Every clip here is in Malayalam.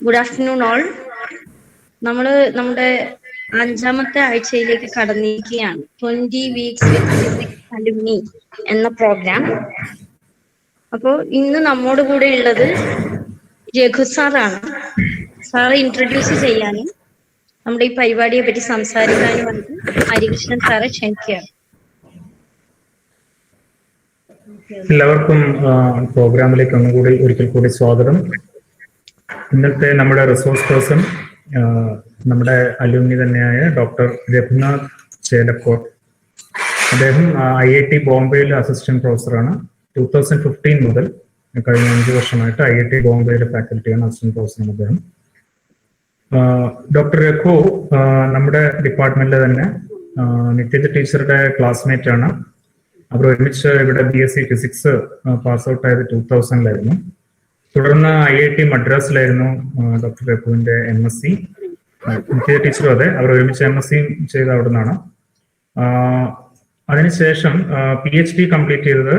Good afternoon all. നമ്മുടെ അഞ്ചാമത്തെ ആഴ്ചയിലേക്ക് കടന്നിരിക്കുകയാണ്. 20 വീക്സ് വിത്ത് ഫിസിക്സ് അലുമിനി എന്ന പ്രോഗ്രാം. അപ്പോൾ ഇന്ന് നമ്മോട് കൂടെ ഉള്ളത് രഘു സാറാണ്. സാറെ ഇൻട്രൊഡ്യൂസ് ചെയ്യാനും നമ്മുടെ ഈ പരിപാടിയെ പറ്റി സംസാരിക്കാനുമായിട്ട് ഹരികൃഷ്ണൻ സാറെ ക്ഷണിക്കുകയാണ്. എല്ലാവർക്കും പ്രോഗ്രാമിലേക്ക് ഒരിക്കൽ കൂടി സ്വാഗതം. ഇന്നത്തെ നമ്മുടെ റിസോഴ്സ് പേഴ്സൺ നമ്മുടെ അലൂമിനി തന്നെയായ ഡോക്ടർ രഘുനാഥ് ചേലക്കോട്ട്. അദ്ദേഹം IIT ബോംബെയിലെ അസിസ്റ്റന്റ് പ്രൊഫസറാണ്. 2015 മുതൽ കഴിഞ്ഞ 5 വർഷമായിട്ട് IIT ബോംബെയിലെ ഫാക്കൽറ്റിയാണ്, അസിസ്റ്റന്റ് പ്രൊഫസറാണ് അദ്ദേഹം. ഡോക്ടർ രഘു നമ്മുടെ ഡിപ്പാർട്ട്മെന്റിലെ തന്നെ നിത്യജ ടീച്ചറുടെ ക്ലാസ്മേറ്റ് ആണ്. അവർ ഒരുമിച്ച് ഇവിടെ BSc ഫിസിക്സ് പാസ് ഔട്ട് ആയത് 2000-ലായിരുന്നു. തുടർന്ന് IIT മദ്രാസിലായിരുന്നു ഡോക്ടർ രഘുവിന്റെ MSc. നിത്യജ ടീച്ചറും അതെ, അവർ ഒരുമിച്ച് MSc ചെയ്ത അവിടെ നിന്നാണ്. അതിനുശേഷം PhD കംപ്ലീറ്റ് ചെയ്തത്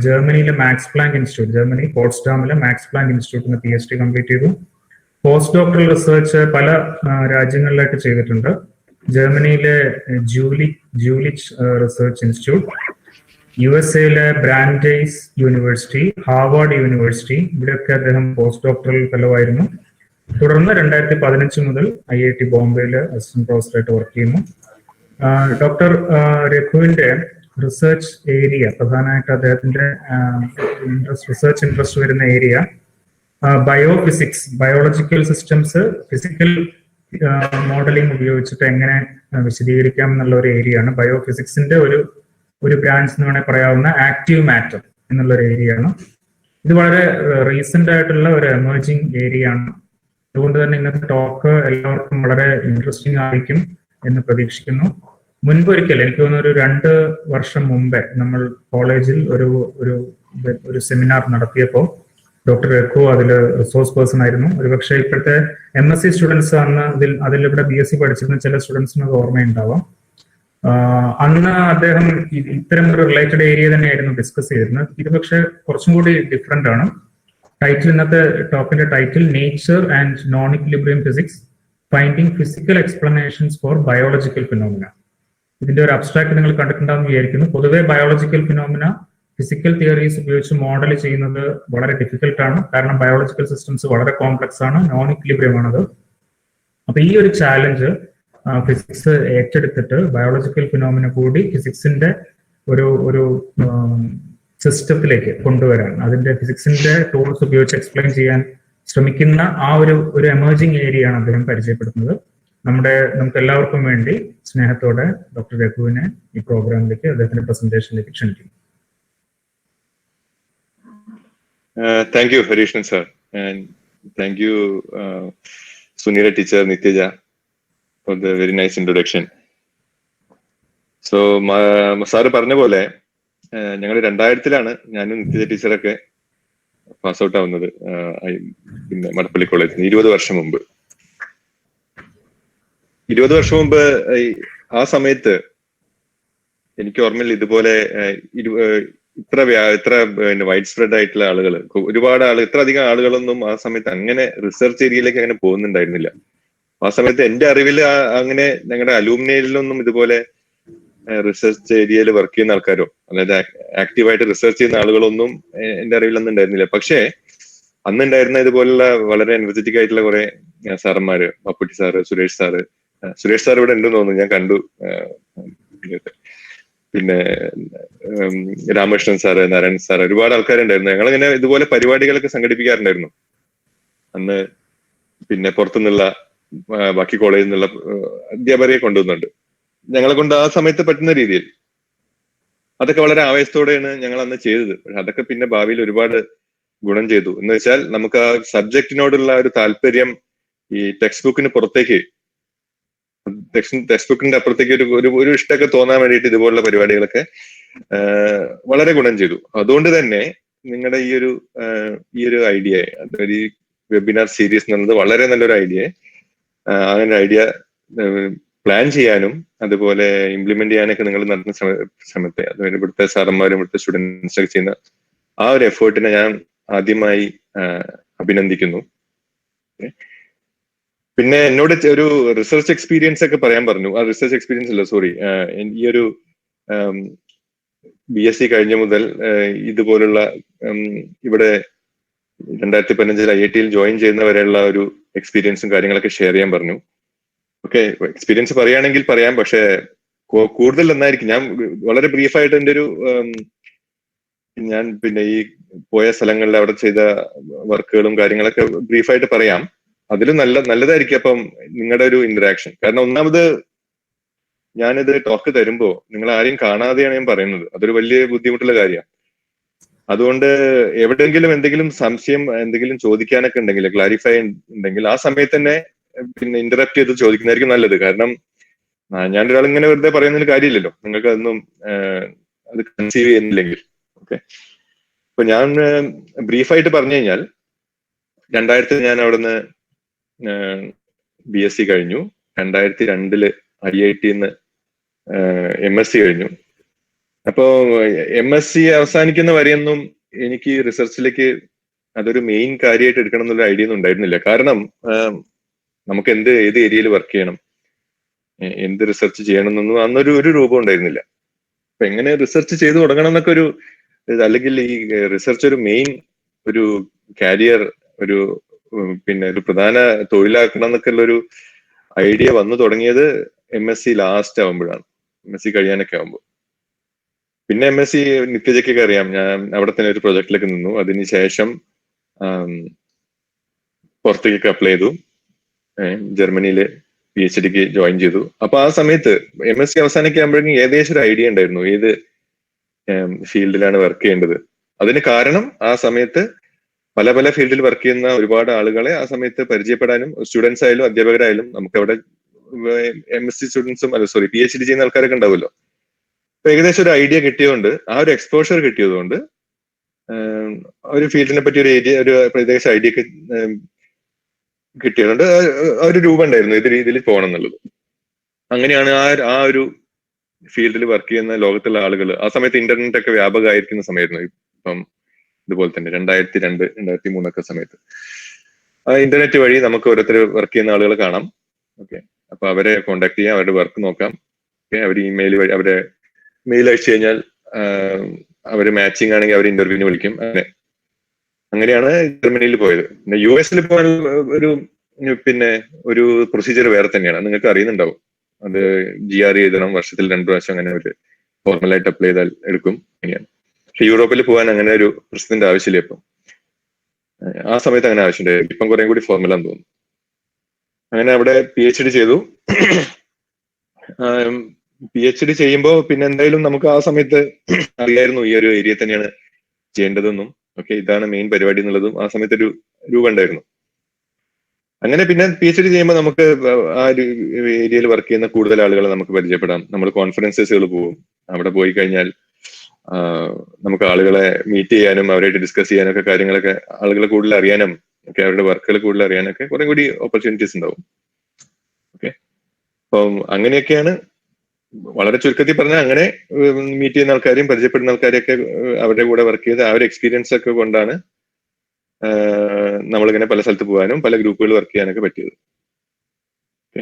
ജർമ്മനിയിലെ മാക്സ് പ്ലാങ്ക് ഇൻസ്റ്റിറ്റ്യൂട്ട്, ജർമ്മനി പോട്സ്ഡാമിലെ മാക്സ് പ്ലാങ്ക് ഇൻസ്റ്റിറ്റ്യൂട്ടിൽ PhD കംപ്ലീറ്റ് ചെയ്തു. പോസ്റ്റ് ഡോക്ടറൽ റിസർച്ച് പല രാജ്യങ്ങളിലായിട്ട് ചെയ്തിട്ടുണ്ട്. ജർമ്മനിയിലെ ജൂലിച്ച് റിസർച്ച് ഇൻസ്റ്റിറ്റ്യൂട്ട്, USA-ലെ ബ്രാൻഡെയ്സ് യൂണിവേഴ്സിറ്റി, ഹാർവാർഡ് യൂണിവേഴ്സിറ്റി, ഇവിടെയൊക്കെ അദ്ദേഹം പോസ്റ്റ് ഡോക്ടറൽ ഫെലോ ആയിരുന്നു. തുടർന്ന് 2015 മുതൽ IIT ബോംബെയിൽ അസിസ്റ്റന്റ് പ്രൊഫസറായിട്ട് വർക്ക് ചെയ്യുന്നു. ഡോക്ടർ രഘുവിന്റെ റിസർച്ച് ഏരിയ, പ്രധാനമായിട്ട് അദ്ദേഹത്തിന്റെ റിസർച്ച് ഇൻട്രസ്റ്റ് വരുന്ന area biophysics, biological systems physical modelling ഉപയോഗിച്ചിട്ട് എങ്ങനെ വിശദീകരിക്കാം എന്നുള്ള ഒരു ഏരിയ ആണ്. ബയോഫിസിക്സിന്റെ ഒരു ബ്രാഞ്ച് എന്ന് വേണമെങ്കിൽ പറയാവുന്ന ആക്റ്റീവ് മാറ്റർ എന്നുള്ള ഒരു ഏരിയ ആണ്. ഇത് വളരെ റീസെന്റ് ആയിട്ടുള്ള ഒരു എമർജിങ് ഏരിയ ആണ്. അതുകൊണ്ട് തന്നെ ഇന്നത്തെ ടോക്ക് എല്ലാവർക്കും വളരെ ഇൻട്രസ്റ്റിംഗ് ആയിരിക്കും എന്ന് പ്രതീക്ഷിക്കുന്നു. മുൻപൊരിക്കൽ എനിക്ക് തോന്നുന്നു ഒരു 2 വർഷം മുമ്പേ നമ്മൾ കോളേജിൽ ഒരു സെമിനാർ നടത്തിയപ്പോൾ ഡോക്ടർ രഘു അതിൽ റിസോഴ്സ് പേഴ്സൺ ആയിരുന്നു. ഒരുപക്ഷെ ഇപ്പോഴത്തെ MSc സ്റ്റുഡൻസ് അന്ന് അതിലിവിടെ BSc പഠിച്ചിരുന്ന ചില സ്റ്റുഡൻസിന് അത് ഓർമ്മയുണ്ടാവാം. അന്ന് അദ്ദേഹം ഇത്തരം ഒരു റിലേറ്റഡ് ഏരിയ തന്നെയായിരുന്നു ഡിസ്കസ് ചെയ്തിരുന്നത്. ഇത് പക്ഷെ കുറച്ചും കൂടി ഡിഫറെന്റ് ആണ്. ടൈറ്റിൽ, ഇന്നത്തെ ടോക്കിന്റെ title nature and non equilibrium physics, finding physical explanations for biological phenomena. ഇതിന്റെ ഒരു അബ്സ്ട്രാക്ട് നിങ്ങൾ കണ്ടിട്ടുണ്ടാകുമെന്ന് വിചാരിക്കുന്നു. പൊതുവെ ബയോളജിക്കൽ ഫിനോമിന ഫിസിക്കൽ തിയറീസ് ഉപയോഗിച്ച് മോഡൽ ചെയ്യുന്നത് വളരെ ഡിഫിക്കൽട്ട് ആണ്. കാരണം ബയോളജിക്കൽ സിസ്റ്റംസ് വളരെ കോംപ്ലക്സ് ആണ്, നോൺ ഇക്വിലിബ്രിയം ആണത്. അപ്പൊ ഈ ഒരു ചാലഞ്ച് ഫിസിക്സ് ഏറ്റെടുത്തിട്ട് ബയോളജിക്കൽ ഫിനോമിന കൂടി ഫിസിക്സിന്റെ ഒരു സിസ്റ്റത്തിലേക്ക് കൊണ്ടുവരാൻ, അതിന്റെ ഫിസിക്സിന്റെ ടൂൾസ് ഉപയോഗിച്ച് എക്സ്പ്ലെയിൻ ചെയ്യാൻ ശ്രമിക്കുന്ന ആ ഒരു എമർജിങ് ഏരിയ ആണ് അദ്ദേഹം പരിചയപ്പെടുത്തുന്നത്. നമുക്ക് എല്ലാവർക്കും വേണ്ടി സ്നേഹത്തോടെ ഡോക്ടർ രഘുവിനെ ഈ പ്രോഗ്രാമിലേക്ക്, അദ്ദേഹത്തിന്റെ പ്രസന്റേഷനിലേക്ക് ക്ഷണിക്കുന്നു. Thank you, Harishnan sir, and thank you, Sunira teacher, Nityaja, for the very nice introduction. So, sir പറഞ്ഞ പോലെ ഞങ്ങൾ 2000-ലാണ് ഞാനും നിത്യജ ടീച്ചറൊക്കെ പാസ് ഔട്ട് ആവുന്നത്, പിന്നെ മടപ്പള്ളി കോളേജിൽ 20 വർഷം മുമ്പ്. 20 വർഷം മുമ്പ് ആ സമയത്ത് എനിക്ക് ഓർമ്മയില്ല ഇതുപോലെ ഇത്ര വൈഡ് സ്പ്രെഡ് ആയിട്ടുള്ള ആളുകൾ, ഇത്ര അധികം ആളുകളൊന്നും ആ സമയത്ത് അങ്ങനെ റിസർച്ച് ഏരിയയിലേക്ക് അങ്ങനെ പോകുന്നുണ്ടായിരുന്നില്ല. ആ സമയത്ത് എന്റെ അറിവിൽ അങ്ങനെ ഞങ്ങളുടെ അലൂമിനിയിലൊന്നും ഇതുപോലെ റിസർച്ച് ഏരിയയിൽ വർക്ക് ചെയ്യുന്ന ആൾക്കാരോ അതായത് ആക്റ്റീവായിട്ട് റിസർച്ച് ചെയ്യുന്ന ആളുകളൊന്നും എന്റെ അറിവിലൊന്നും ഉണ്ടായിരുന്നില്ല. പക്ഷേ അന്നുണ്ടായിരുന്ന ഇതുപോലുള്ള വളരെ എനർജറ്റിക് ആയിട്ടുള്ള കുറെ സാറന്മാര്, പപ്പുട്ടി സാറ്, സുരേഷ് സാർ ഇവിടെ ഉണ്ടെന്ന് തോന്നുന്നു, ഞാൻ കണ്ടു. പിന്നെ രാമകൃഷ്ണൻ സാറ്, നാരായണൻ സാറ്, ഒരുപാട് ആൾക്കാരുണ്ടായിരുന്നു. ഞങ്ങളിങ്ങനെ ഇതുപോലെ പരിപാടികളൊക്കെ സംഘടിപ്പിക്കാറുണ്ടായിരുന്നു അന്ന്. പിന്നെ പുറത്തുനിന്നുള്ള ബാക്കി കോളേജിൽ നിന്നുള്ള അധ്യാപകരെ കൊണ്ടുവന്നുണ്ട്. ഞങ്ങളെ കൊണ്ട് ആ സമയത്ത് പറ്റുന്ന രീതിയിൽ അതൊക്കെ വളരെ ആവേശത്തോടെയാണ് ഞങ്ങൾ അന്ന് ചെയ്തത്. പക്ഷെ അതൊക്കെ പിന്നെ ഭാവിയിൽ ഒരുപാട് ഗുണം ചെയ്തു. എന്ന് വെച്ചാൽ നമുക്ക് ആ സബ്ജക്റ്റിനോടുള്ള ഒരു താല്പര്യം ഈ ടെക്സ്റ്റ് ബുക്കിന് പുറത്തേക്ക്, ടെക്സ്റ്റ് ബുക്കിന്റെ അപ്പുറത്തേക്ക് ഒരു ഇഷ്ടമൊക്കെ തോന്നാൻ വേണ്ടിയിട്ട് ഇതുപോലുള്ള പരിപാടികളൊക്കെ വളരെ ഗുണം ചെയ്തു. അതുകൊണ്ട് തന്നെ നിങ്ങളുടെ ഈ ഒരു ഐഡിയ, അതൊരു വെബിനാർ സീരീസ് എന്നുള്ളത് വളരെ നല്ലൊരു ഐഡിയ. അങ്ങനെ ഐഡിയ പ്ലാൻ ചെയ്യാനും അതുപോലെ ഇംപ്ലിമെന്റ് ചെയ്യാനൊക്കെ നിങ്ങൾ നടത്തുന്ന ശ്രമത്തെ, അതുപോലെ ഇവിടുത്തെ സാറന്മാരും ഇവിടുത്തെ സ്റ്റുഡൻസ് ഒക്കെ ചെയ്യുന്ന ആ ഒരു എഫേർട്ടിനെ ഞാൻ ആദ്യമായി അഭിനന്ദിക്കുന്നു. പിന്നെ എന്നോട് ഒരു റിസർച്ച് എക്സ്പീരിയൻസ് ഒക്കെ പറയാൻ പറഞ്ഞു. ആ റിസർച്ച് എക്സ്പീരിയൻസ് അല്ല, സോറി, ഈ ഒരു BSc കഴിഞ്ഞ മുതൽ ഇതുപോലുള്ള ഇവിടെ 2015 IIT ജോയിൻ ചെയ്യുന്നവരെയുള്ള ഒരു എക്സ്പീരിയൻസും കാര്യങ്ങളൊക്കെ ഷെയർ ചെയ്യാൻ പറഞ്ഞു. ഓക്കെ, എക്സ്പീരിയൻസ് പറയുകയാണെങ്കിൽ പറയാം, പക്ഷെ കൂടുതൽ നന്നായിരിക്കും. ഞാൻ വളരെ ബ്രീഫായിട്ട് എൻ്റെ ഒരു ഞാൻ പിന്നെ ഈ പോയ സ്ഥലങ്ങളിൽ അവിടെ ചെയ്ത വർക്കുകളും കാര്യങ്ങളൊക്കെ ബ്രീഫായിട്ട് പറയാം. അതിലും നല്ലതായിരിക്കും അപ്പം നിങ്ങളുടെ ഒരു ഇന്ററാക്ഷൻ. കാരണം ഒന്നാമത് ഞാനിത് ടോക്ക് തരുമ്പോ നിങ്ങൾ ആരെയും കാണാതെയാണ് ഞാൻ പറയുന്നത്. അതൊരു വലിയ ബുദ്ധിമുട്ടുള്ള കാര്യമാണ്. അതുകൊണ്ട് എവിടെയെങ്കിലും എന്തെങ്കിലും സംശയം എന്തെങ്കിലും ചോദിക്കാനൊക്കെ ഉണ്ടെങ്കിൽ, ക്ലാരിഫൈ ഉണ്ടെങ്കിൽ ആ സമയത്ത് തന്നെ പിന്നെ ഇന്ററപ്റ്റ് ചെയ്ത് ചോദിക്കുന്നതായിരിക്കും നല്ലത്. കാരണം ഞാനൊരാൾ ഇങ്ങനെ വെറുതെ പറയുന്നതിന് കാര്യമില്ലല്ലോ, നിങ്ങൾക്ക് അതൊന്നും അത് കൺസീവ് ചെയ്യുന്നില്ലെങ്കിൽ. ഓക്കെ, അപ്പൊ ഞാൻ ബ്രീഫായിട്ട് പറഞ്ഞു കഴിഞ്ഞാൽ 2000 ഞാൻ അവിടുന്ന് BSc കഴിഞ്ഞു. 2002 IIT MSc കഴിഞ്ഞു. അപ്പോ MSc അവസാനിക്കുന്ന വരെയൊന്നും എനിക്ക് റിസർച്ചിലേക്ക് അതൊരു മെയിൻ കാര്യമായിട്ട് എടുക്കണം എന്നുള്ള ഐഡിയ ഒന്നും ഉണ്ടായിരുന്നില്ല. കാരണം നമുക്ക് ഏത് ഏരിയയിൽ വർക്ക് ചെയ്യണം, എന്ത് റിസർച്ച് ചെയ്യണം എന്നൊന്നും അന്നൊരു രൂപം ഉണ്ടായിരുന്നില്ല. അപ്പൊ എങ്ങനെ റിസർച്ച് ചെയ്ത് തുടങ്ങണം എന്നൊക്കെ അല്ലെങ്കിൽ ഈ റിസർച്ച് ഒരു മെയിൻ ഒരു കാരിയർ, പിന്നെ ഒരു പ്രധാന തൊഴിലാക്കണം എന്നൊക്കെ ഉള്ള ഒരു ഐഡിയ വന്നു തുടങ്ങിയത് MSc ലാസ്റ്റ് ആവുമ്പോഴാണ്, MSc കഴിയാനൊക്കെ ആവുമ്പോൾ. പിന്നെ MSc നിത്യജയ്ക്കൊക്കെ അറിയാം, ഞാൻ അവിടെ തന്നെ ഒരു പ്രൊജക്റ്റിലേക്ക് നിന്നു. അതിനുശേഷം പുറത്തേക്കൊക്കെ അപ്ലൈ ചെയ്തു. ജർമ്മനിയില് PhDക്ക് ജോയിൻ ചെയ്തു. അപ്പൊ ആ സമയത്ത് MSc അവസാനൊക്കെ ആകുമ്പോഴേക്കും ഏകദേശം ഒരു ഐഡിയ ഉണ്ടായിരുന്നു ഏത് ഫീൽഡിലാണ് വർക്ക് ചെയ്യേണ്ടത്. അതിന് കാരണം ആ സമയത്ത് പല പല ഫീൽഡിൽ വർക്ക് ചെയ്യുന്ന ഒരുപാട് ആളുകളെ ആ സമയത്ത് പരിചയപ്പെടാനും, സ്റ്റുഡൻസ് ആയാലും അധ്യാപകരായാലും നമുക്ക് അവിടെ MSc സ്റ്റുഡൻസും PhD ചെയ്യുന്ന ആൾക്കാരൊക്കെ ഉണ്ടാവുമല്ലോ. അപ്പൊ ഏകദേശം ഒരു ഐഡിയ കിട്ടിയതുകൊണ്ട്, ആ ഒരു എക്സ്പോഷർ കിട്ടിയതുകൊണ്ട് ഒരു ഫീൽഡിനെ പറ്റി ഒരു ഏകദേശം ഐഡിയ കിട്ടിയതുകൊണ്ട് ഒരു രൂപം ഉണ്ടായിരുന്നു ഏത് രീതിയിൽ പോകണം എന്നുള്ളത്. അങ്ങനെയാണ് ആ ഒരു ഫീൽഡിൽ വർക്ക് ചെയ്യുന്ന ലോകത്തുള്ള ആളുകൾ, ആ സമയത്ത് ഇന്റർനെറ്റ് ഒക്കെ വ്യാപകമായിരിക്കുന്ന സമയമായിരുന്നു. ഇപ്പം ഇതുപോലെ തന്നെ 2002, 2003 സമയത്ത് ആ ഇന്റർനെറ്റ് വഴി നമുക്ക് ഓരോരുത്തർ വർക്ക് ചെയ്യുന്ന ആളുകളെ കാണാം. ഓക്കെ, അപ്പൊ അവരെ കോണ്ടാക്ട് ചെയ്യാം, അവരുടെ വർക്ക് നോക്കാം. ഓക്കെ, അവർ ഇമെയിൽ വഴി അവരെ മെയിൽ അയച്ചു കഴിഞ്ഞാൽ അവര് മാച്ചിങ് ആണെങ്കിൽ അവർ ഇന്റർവ്യൂവിന് വിളിക്കും. അങ്ങനെയാണ് ജർമ്മനിയിൽ പോയത്. പിന്നെ US പോകാൻ ഒരു പ്രൊസീജിയർ വേറെ തന്നെയാണ്, നിങ്ങൾക്ക് അറിയുന്നുണ്ടാവും. അത് GRE എഴുതണം, വർഷത്തിൽ 2 പ്രാവശ്യം അങ്ങനെ ഒരു ഫോർമലായിട്ട് അപ്ലൈ ചെയ്താൽ എടുക്കും. അങ്ങനെയാണ്. പക്ഷെ യൂറോപ്പിൽ പോകാൻ അങ്ങനെ ഒരു പ്രശ്നത്തിന്റെ ആവശ്യമില്ല ഇപ്പം. ആ സമയത്ത് അങ്ങനെ ആവശ്യമുണ്ടായിരുന്നു. ഇപ്പം കുറേ കൂടി ഫോർമലാന്ന് തോന്നുന്നു. അങ്ങനെ അവിടെ PhD ചെയ്തു. PhD ചെയ്യുമ്പോൾ പിന്നെ എന്തായാലും നമുക്ക് ആ സമയത്ത് അറിയായിരുന്നു ഈ ഒരു ഏരിയ തന്നെയാണ് ചെയ്യേണ്ടതെന്നും. ഓക്കെ, ഇതാണ് മെയിൻ പരിപാടി എന്നുള്ളതും ആ സമയത്ത് ഒരു രൂപം ഉണ്ടായിരുന്നു. അങ്ങനെ പിന്നെ PhD ചെയ്യുമ്പോൾ നമുക്ക് ആ ഒരു ഏരിയയിൽ വർക്ക് ചെയ്യുന്ന കൂടുതൽ ആളുകളെ നമുക്ക് പരിചയപ്പെടാം. നമ്മൾ കോൺഫറൻസസുകൾ പോകും. അവിടെ പോയി കഴിഞ്ഞാൽ നമുക്ക് ആളുകളെ മീറ്റ് ചെയ്യാനും അവരായിട്ട് ഡിസ്കസ് ചെയ്യാനും ഒക്കെ കാര്യങ്ങളൊക്കെ ആളുകളെ കൂടുതൽ അറിയാനും ഒക്കെ അവരുടെ വർക്കുകൾ കൂടുതൽ അറിയാനൊക്കെ കുറെ കൂടി ഓപ്പർച്യൂണിറ്റീസ് ഉണ്ടാവും. ഓക്കെ, അപ്പം അങ്ങനെയൊക്കെയാണ് വളരെ ചുരുക്കത്തിൽ പറഞ്ഞാൽ അങ്ങനെ മീറ്റ് ചെയ്യുന്ന ആൾക്കാരെയും പരിചയപ്പെടുന്ന ആൾക്കാരെയൊക്കെ അവരുടെ കൂടെ വർക്ക് ചെയ്ത് ആ ഒരു എക്സ്പീരിയൻസ് ഒക്കെ കൊണ്ടാണ് നമ്മളിങ്ങനെ പല സ്ഥലത്ത് പോകാനും പല ഗ്രൂപ്പുകൾ വർക്ക് ചെയ്യാനൊക്കെ പറ്റിയത്. ഓക്കെ,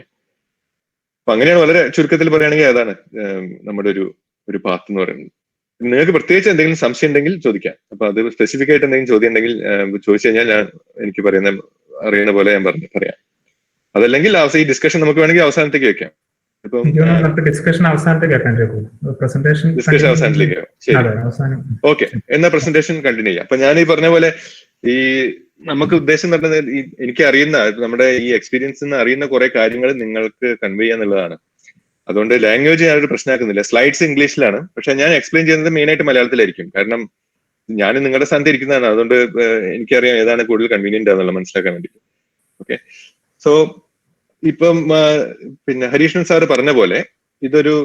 അപ്പൊ അങ്ങനെയാണ് വളരെ ചുരുക്കത്തിൽ പറയുകയാണെങ്കിൽ അതാണ് നമ്മുടെ ഒരു പാത്ത് എന്ന് പറയുന്നത്. നിങ്ങൾക്ക് പ്രത്യേകിച്ച് എന്തെങ്കിലും സംശയം ഉണ്ടെങ്കിൽ ചോദിക്കാം. അപ്പൊ അത് സ്പെസിഫിക് ആയിട്ട് എന്തെങ്കിലും ചോദ്യം ഉണ്ടെങ്കിൽ ചോദിച്ചു കഴിഞ്ഞാൽ ഞാൻ എനിക്ക് അറിയുന്ന പോലെ ഞാൻ പറയാം. അതല്ലെങ്കിൽ ഈ ഡിസ്കഷൻ നമുക്ക് വേണമെങ്കിൽ അവസാനത്തേക്ക് വെക്കാം. ഡിസ്കഷൻ അവസാനത്തിലേക്ക്. ഓക്കെ, എന്നാ പ്രസന്റേഷൻ കണ്ടിന്യൂ ചെയ്യാം. അപ്പൊ ഞാൻ ഈ പറഞ്ഞ പോലെ നമുക്ക് ഉദ്ദേശം പറഞ്ഞത് എനിക്ക് അറിയുന്ന നമ്മുടെ ഈ എക്സ്പീരിയൻസിൽ നിന്ന് അറിയുന്ന കുറെ കാര്യങ്ങൾ നിങ്ങൾക്ക് കൺവേ ചെയ്യാന്നുള്ളതാണ്. അതുകൊണ്ട് ലാംഗ്വേജ് ഞാനൊരു പ്രശ്നമാക്കുന്നില്ല. സ്ലൈഡ്സ് ഇംഗ്ലീഷിലാണ്, പക്ഷെ ഞാൻ എക്സ്പ്ലെയിൻ ചെയ്യുന്നത് മെയിൻ ആയിട്ട് മലയാളത്തിലായിരിക്കും. കാരണം ഞാൻ നിങ്ങളുടെ സ്ഥാനത്ത് ഇരിക്കുന്നതാണ്. അതുകൊണ്ട് എനിക്കറിയാം ഏതാണ് കൂടുതൽ കൺവീനിയന്റ് ആണെന്നുള്ള മനസ്സിലാക്കാൻ വേണ്ടിയിട്ട്. ഓക്കെ, സോ ഇപ്പം പിന്നെ ഹരീഷൻ സാറ് പറഞ്ഞ പോലെ ഇതൊരു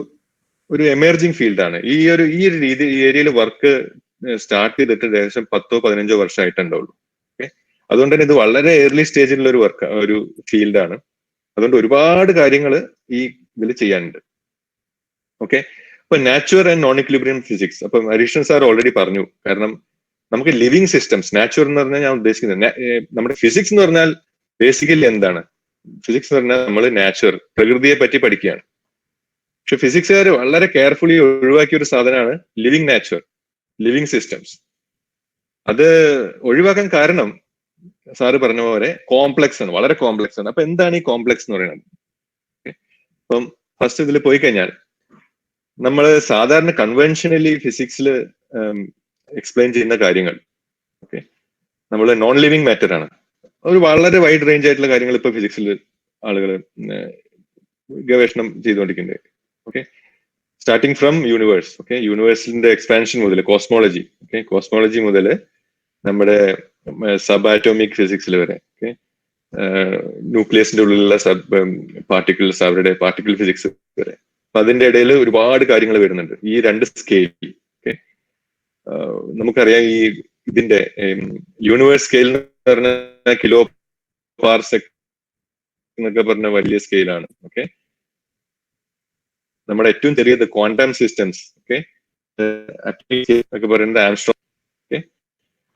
എമർജിങ് ഫീൽഡാണ്. ഈ ഒരു ഏരിയയിൽ വർക്ക് സ്റ്റാർട്ട് ചെയ്തിട്ട് ഏകദേശം 10-15 വർഷമായിട്ടുണ്ടാവുള്ളൂ. ഓക്കെ, അതുകൊണ്ട് തന്നെ ഇത് വളരെ ഏർലി സ്റ്റേജിലുള്ള ഒരു ഫീൽഡാണ്. അതുകൊണ്ട് ഒരുപാട് കാര്യങ്ങൾ ഈ ഇതിൽ ചെയ്യാനുണ്ട്. ഓക്കെ, അപ്പൊ natural and non equilibrium physics അപ്പം ഹരീഷൻ സാർ ഓൾറെഡി പറഞ്ഞു. കാരണം നമുക്ക് ലിവിങ് സിസ്റ്റംസ്, നാച്ചുറൽ എന്ന് പറഞ്ഞാൽ ഞാൻ ഉദ്ദേശിക്കുന്നത് നമ്മുടെ ഫിസിക്സ് എന്ന് പറഞ്ഞാൽ ബേസിക്കലി എന്താണ് ഫിസിക്സ് എന്ന് പറഞ്ഞാൽ നമ്മൾ നാച്ചുറൽ പ്രകൃതിയെ പറ്റി പഠിക്കുകയാണ്. പക്ഷെ ഫിസിക്സുകാർ വളരെ കെയർഫുള്ളി ഒഴിവാക്കിയ ഒരു സാധനമാണ് ലിവിങ് നാച്ചർ, ലിവിങ് സിസ്റ്റംസ്. അത് ഒഴിവാക്കാൻ കാരണം സാറ് പറഞ്ഞ പോലെ കോംപ്ലക്സ് ആണ്, വളരെ കോംപ്ലക്സ് ആണ്. അപ്പൊ എന്താണ് ഈ കോംപ്ലക്സ് എന്ന് പറയുന്നത്? അപ്പം ഫസ്റ്റ് ഇതിൽ പോയി കഴിഞ്ഞാൽ നമ്മൾ സാധാരണ കൺവെൻഷനലി ഫിസിക്സിൽ എക്സ്പ്ലെയിൻ ചെയ്യുന്ന കാര്യങ്ങൾ ഓക്കെ നമ്മൾ നോൺ ലിവിങ് മാറ്റർ ആണ്. ഒരു വളരെ വൈഡ് റേഞ്ച് ആയിട്ടുള്ള കാര്യങ്ങൾ ഇപ്പൊ ഫിസിക്സിൽ ആളുകൾ ഗവേഷണം ചെയ്തുകൊണ്ടിരിക്കുന്നുണ്ട്. Okay starting from universe, okay യൂണിവേഴ്സിന്റെ എക്സ്പാൻഷൻ മുതൽ കോസ്മോളജി, ഓക്കെ കോസ്മോളജി മുതൽ നമ്മുടെ സബ് ആറ്റോമിക് ഫിസിക്സിൽ വരെ, ഓക്കെ ന്യൂക്ലിയസിന്റെ ഉള്ളിലുള്ള സബ് പാർട്ടിക്കിൾസ്, അവരുടെ പാർട്ടിക്കിൾ ഫിസിക്സ് വരെ. അപ്പൊ അതിന്റെ ഇടയിൽ ഒരുപാട് കാര്യങ്ങൾ വരുന്നുണ്ട് ഈ രണ്ട് സ്കെയിൽ. ഓക്കെ നമുക്കറിയാം ഈ ഇതിന്റെ യൂണിവേഴ്സ് സ്കെയിൽ എന്ന് പറഞ്ഞ കിലോ പാർസെക് എന്നൊക്കെ പറഞ്ഞ വലിയ സ്കെയിലാണ്. ഓക്കെ നമ്മുടെ ഏറ്റവും ചെറിയത് ക്വാണ്ടം സിസ്റ്റംസ്, ഓക്കെ ഒക്കെ പറയുന്നത് ആംസ്ട്രോങ്. ഓക്കെ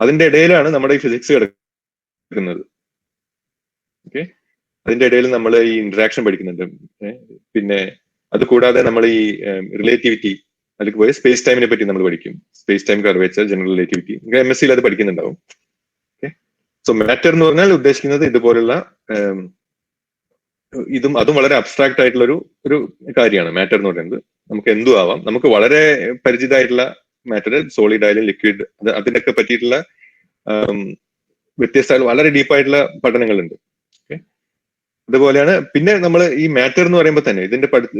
അതിന്റെ ഇടയിലാണ് നമ്മുടെ ഈ ഫിസിക്സ് കിടക്കുന്നത്. ഓക്കെ അതിന്റെ ഇടയിൽ നമ്മൾ ഈ ഇന്ററാക്ഷൻ പഠിക്കുന്നുണ്ട്. പിന്നെ അത് കൂടാതെ നമ്മൾ ഈ റിലേറ്റിവിറ്റി, അതിലേക്ക് പോയി സ്പേസ് ടൈമിനെ പറ്റി നമ്മൾ പഠിക്കും. Space time curvature, general relativity, MSc അത് പഠിക്കുന്നുണ്ടാവും. ഓക്കെ സോ മാറ്റർ എന്ന് പറഞ്ഞാൽ ഉദ്ദേശിക്കുന്നത് ഇതുപോലുള്ള അതും വളരെ അബ്സ്ട്രാക്ട് ആയിട്ടുള്ള ഒരു കാര്യമാണ് മാറ്റർ എന്ന് പറയുന്നത്. നമുക്ക് എന്തും ആവാം. നമുക്ക് വളരെ പരിചിതമായിട്ടുള്ള മാറ്റർ, സോളിഡ് ആയാലും ലിക്വിഡ്, അതിനൊക്കെ പറ്റിയിട്ടുള്ള വ്യത്യസ്ത വളരെ ഡീപ്പായിട്ടുള്ള പഠനങ്ങളുണ്ട്. ഓക്കെ അതുപോലെയാണ് പിന്നെ നമ്മൾ ഈ മാറ്റർ എന്ന് പറയുമ്പോൾ തന്നെ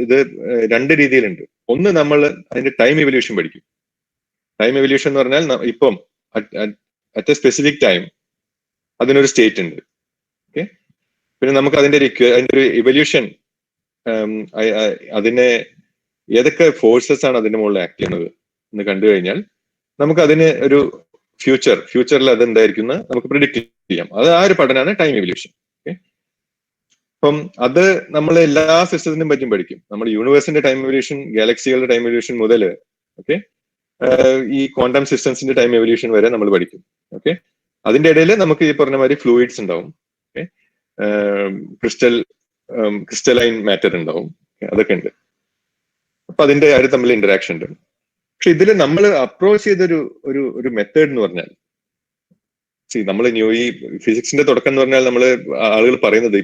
ഇത് രണ്ട് രീതിയിലുണ്ട്. ഒന്ന് നമ്മൾ അതിന്റെ ടൈം എവല്യൂഷൻ പഠിക്കും. ടൈം എവല്യൂഷൻ എന്ന് പറഞ്ഞാൽ ഇപ്പം അറ്റ് എ സ്പെസിഫിക് ടൈം അതിനൊരു സ്റ്റേറ്റ് ഉണ്ട്. ഓക്കെ പിന്നെ നമുക്ക് അതിന്റെ ഒരു ഇവല്യൂഷൻ, അതിനെ ഏതൊക്കെ ഫോഴ്സസ് ആണ് അതിന്റെ മുകളിൽ ആക്ട് ചെയ്യുന്നത് എന്ന് കണ്ടു കഴിഞ്ഞാൽ നമുക്ക് അതിന് ഒരു ഫ്യൂച്ചറിൽ അത് എന്തായിരിക്കും നമുക്ക് പ്രിഡിക്റ്റ് ചെയ്യാം. അത് ആ ഒരു പഠനമാണ് ടൈം എവല്യൂഷൻ. ഓക്കെ അപ്പം അത് നമ്മൾ എല്ലാ സിസ്റ്റത്തിനും പറ്റിയും പഠിക്കും. നമ്മൾ യൂണിവേഴ്സിന്റെ ടൈം എവല്യൂഷൻ, ഗാലക്സികളുടെ ടൈം എവല്യൂഷൻ മുതൽ ഓക്കെ ഈ ക്വാണ്ടം സിസ്റ്റംസിന്റെ ടൈം എവല്യൂഷൻ വരെ നമ്മൾ പഠിക്കും. ഓക്കെ അതിന്റെ ഇടയിൽ നമുക്ക് ഈ പറഞ്ഞ മാതിരി ഫ്ലൂയിഡ്സ് ഉണ്ടാവും, ഓക്കെ ക്രിസ്റ്റലൈൻ മാറ്റർ ഉണ്ടാവും, അതൊക്കെ ഉണ്ട്. അപ്പൊ അതിന്റെ അവർ തമ്മിൽ ഇന്ററാക്ഷൻ ഉണ്ട്. പക്ഷെ ഇതിൽ നമ്മൾ അപ്രോച്ച് ചെയ്തൊരു ഒരു മെത്തേഡ് എന്ന് പറഞ്ഞാൽ നമ്മൾ ഈ ഫിസിക്സിന്റെ തുടക്കം എന്ന് പറഞ്ഞാൽ നമ്മൾ ആളുകൾ പറയുന്നത്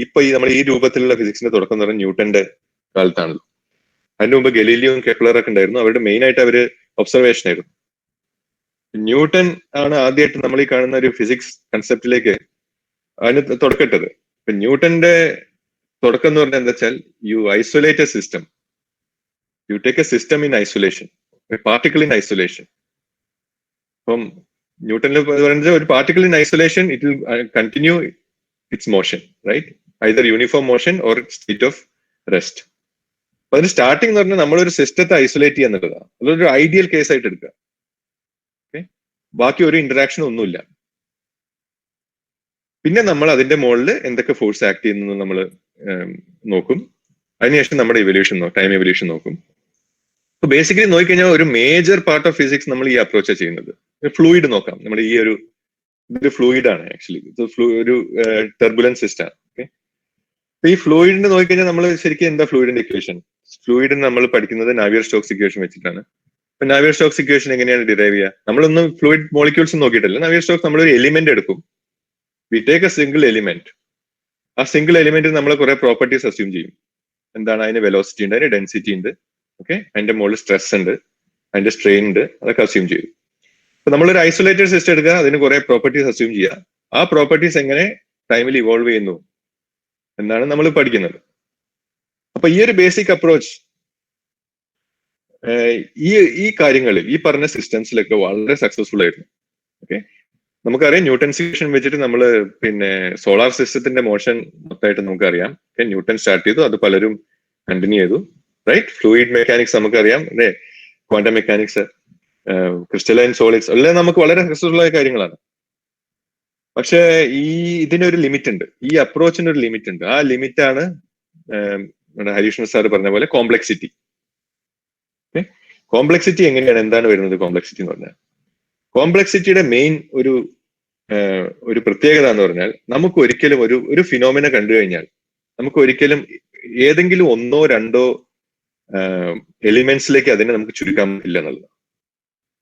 ഇപ്പൊ നമ്മൾ ഈ രൂപത്തിലുള്ള ഫിസിക്സിന്റെ തുടക്കം എന്ന് പറഞ്ഞാൽ ന്യൂട്ടന്റെ കാലത്താണല്ലോ. അതിന്റെ മുമ്പ് ഗലീലിയോയും കെപ്ലറൊക്കെ ഉണ്ടായിരുന്നു. അവരുടെ മെയിൻ ആയിട്ട് അവര് ഒബ്സർവേഷൻ ആയിരുന്നു. ന്യൂട്ടൻ ആണ് ആദ്യമായിട്ട് നമ്മൾ ഈ കാണുന്ന ഒരു ഫിസിക്സ് കൺസെപ്റ്റിലേക്ക് അതിന് തുടക്കട്ടത്. ഇപ്പൊ ന്യൂട്ടന്റെ തുടക്കം എന്ന് പറഞ്ഞാൽ എന്താ വെച്ചാൽ you isolate a system, you take a system in isolation, particle in isolation. അപ്പം ന്യൂട്ടനിൽ പറയുന്നത് ഒരു particle in isolation it will continue its motion, right, either uniform motion or state of rest. അപ്പൊ അതിന് സ്റ്റാർട്ടിംഗ് എന്ന് പറഞ്ഞാൽ നമ്മളൊരു സിസ്റ്റത്തെ ഐസൊലേറ്റ് ചെയ്യുക എന്നുള്ളതാണ്. അതൊരു ഐഡിയൽ കേസ് ആയിട്ട് എടുക്കുക. ഓക്കെ ബാക്കി ഒരു ഇന്ററാക്ഷൻ ഒന്നുമില്ല. പിന്നെ നമ്മൾ അതിന്റെ മുകളിൽ എന്തൊക്കെ ഫോഴ്സ് ആക്ട് ചെയ്യുന്നു നമ്മൾ നോക്കും. അതിനുശേഷം നമ്മുടെ ഇവല്യൂഷൻ ടൈം ഇവല്യൂഷൻ നോക്കും. അപ്പൊ ബേസിക്കലി നോക്കിക്കഴിഞ്ഞാൽ ഒരു മേജർ പാർട്ട് ഓഫ് ഫിസിക്സ് നമ്മൾ ഈ അപ്രോച്ചാണ് ചെയ്യുന്നത്. ഫ്ലൂയിഡ് നോക്കാം. നമ്മുടെ ഇതൊരു ഫ്ലൂയിഡ് ആണ് ആക്ച്വലി. ഒരു ടെർബുലൻസ് സിസ്റ്റം. ഓക്കെ അപ്പൊ ഈ ഫ്ലൂയിഡിന് നോക്കിക്കഴിഞ്ഞാൽ നമ്മൾ ശരിക്കും എന്താ ഫ്ലൂയിഡിന്റെ ഇക്വേഷൻ? ഫ്ലൂയിഡിന് നമ്മൾ പഠിക്കുന്നത് നാവിയർ സ്റ്റോക്സ് ഇക്വേഷൻ വെച്ചിട്ടാണ്. അപ്പൊ നാവിയർ സ്റ്റോക്സ് ഇക്വേഷൻ എങ്ങനെയാണ് ഡിറൈവ് ചെയ്യുക? നമ്മളൊന്നും ഫ്ലൂയിഡ് മോളിക്യൂൾസ് നോക്കിയിട്ടില്ല. നാവിയർ സ്റ്റോക്സ് നമ്മളൊരു എലിമെന്റ് എടുക്കും. We take A single element. ആ സിംഗിൾ എലിമെന്റിൽ നമ്മൾ കുറെ പ്രോപ്പർട്ടീസ് അസ്യൂം ചെയ്യും. എന്താണ്? അതിന് വെലോസിറ്റി ഉണ്ട്, അതിന് ഡെൻസിറ്റി ഉണ്ട്, ഓക്കെ അതിന്റെ മുകളിൽ സ്ട്രെസ് ഉണ്ട്, അതിന്റെ സ്ട്രെയിൻ ഉണ്ട്, അതൊക്കെ അസ്യൂം ചെയ്യും. അപ്പൊ നമ്മളൊരു ഐസൊലേറ്റഡ് സിസ്റ്റം എടുക്കുക, അതിന് കുറെ പ്രോപ്പർട്ടീസ് അസ്യൂം ചെയ്യുക. ആ പ്രോപ്പർട്ടീസ് എങ്ങനെ ടൈമിൽ ഇവോൾവ് ചെയ്യുന്നു എന്നാണ് നമ്മൾ പഠിക്കുന്നത്. അപ്പൊ ഈ ഒരു ബേസിക് അപ്രോച്ച് ഈ കാര്യങ്ങളിൽ ഈ പറഞ്ഞ സിസ്റ്റംസിലൊക്കെ വളരെ സക്സസ്ഫുൾ ആയിരുന്നു. ഓക്കെ നമുക്കറിയാം ന്യൂട്ടൻസ് ഇക്വേഷൻ വെച്ചിട്ട് നമ്മൾ പിന്നെ സോളാർ സിസ്റ്റത്തിന്റെ മോഷൻ മൊത്തമായിട്ട് നമുക്കറിയാം. ന്യൂട്ടൺ സ്റ്റാർട്ട് ചെയ്തു, അത് പലരും കണ്ടിന്യൂ ചെയ്തു, റൈറ്റ്. ഫ്ലൂയിഡ് മെക്കാനിക്സ് നമുക്കറിയാം, അല്ലെ, ക്വാണ്ടം മെക്കാനിക്സ്, ക്രിസ്റ്റലൈൻ സോളിഡ്സ് എല്ലാം നമുക്ക് വളരെ സക്സസ്ഫുൾ ആയ കാര്യങ്ങളാണ്. പക്ഷെ ഇതിനൊരു ലിമിറ്റ് ഉണ്ട്, ഈ അപ്രോച്ചിന് ഒരു ലിമിറ്റ് ഉണ്ട്. ആ ലിമിറ്റ് ആണ് നമ്മുടെ ഹരീഷ്ണ സാർ പറഞ്ഞ പോലെ കോംപ്ലക്സിറ്റി. കോംപ്ലക്സിറ്റി എങ്ങനെയാണ്, എന്താണ് വരുന്നത് കോംപ്ലക്സിറ്റി എന്ന് പറഞ്ഞാൽ? കോംപ്ലക്സിറ്റിയുടെ മെയിൻ ഒരു ഒരു പ്രത്യേകത എന്ന് പറഞ്ഞാൽ നമുക്ക് ഒരിക്കലും ഒരു ഫിനോമിന കണ്ടു കഴിഞ്ഞാൽ നമുക്ക് ഒരിക്കലും ഏതെങ്കിലും ഒന്നോ രണ്ടോ എലിമെന്റ്സിലേക്ക് അതിനെ നമുക്ക് ചുരുക്കാൻ പറ്റില്ല എന്നുള്ളത്.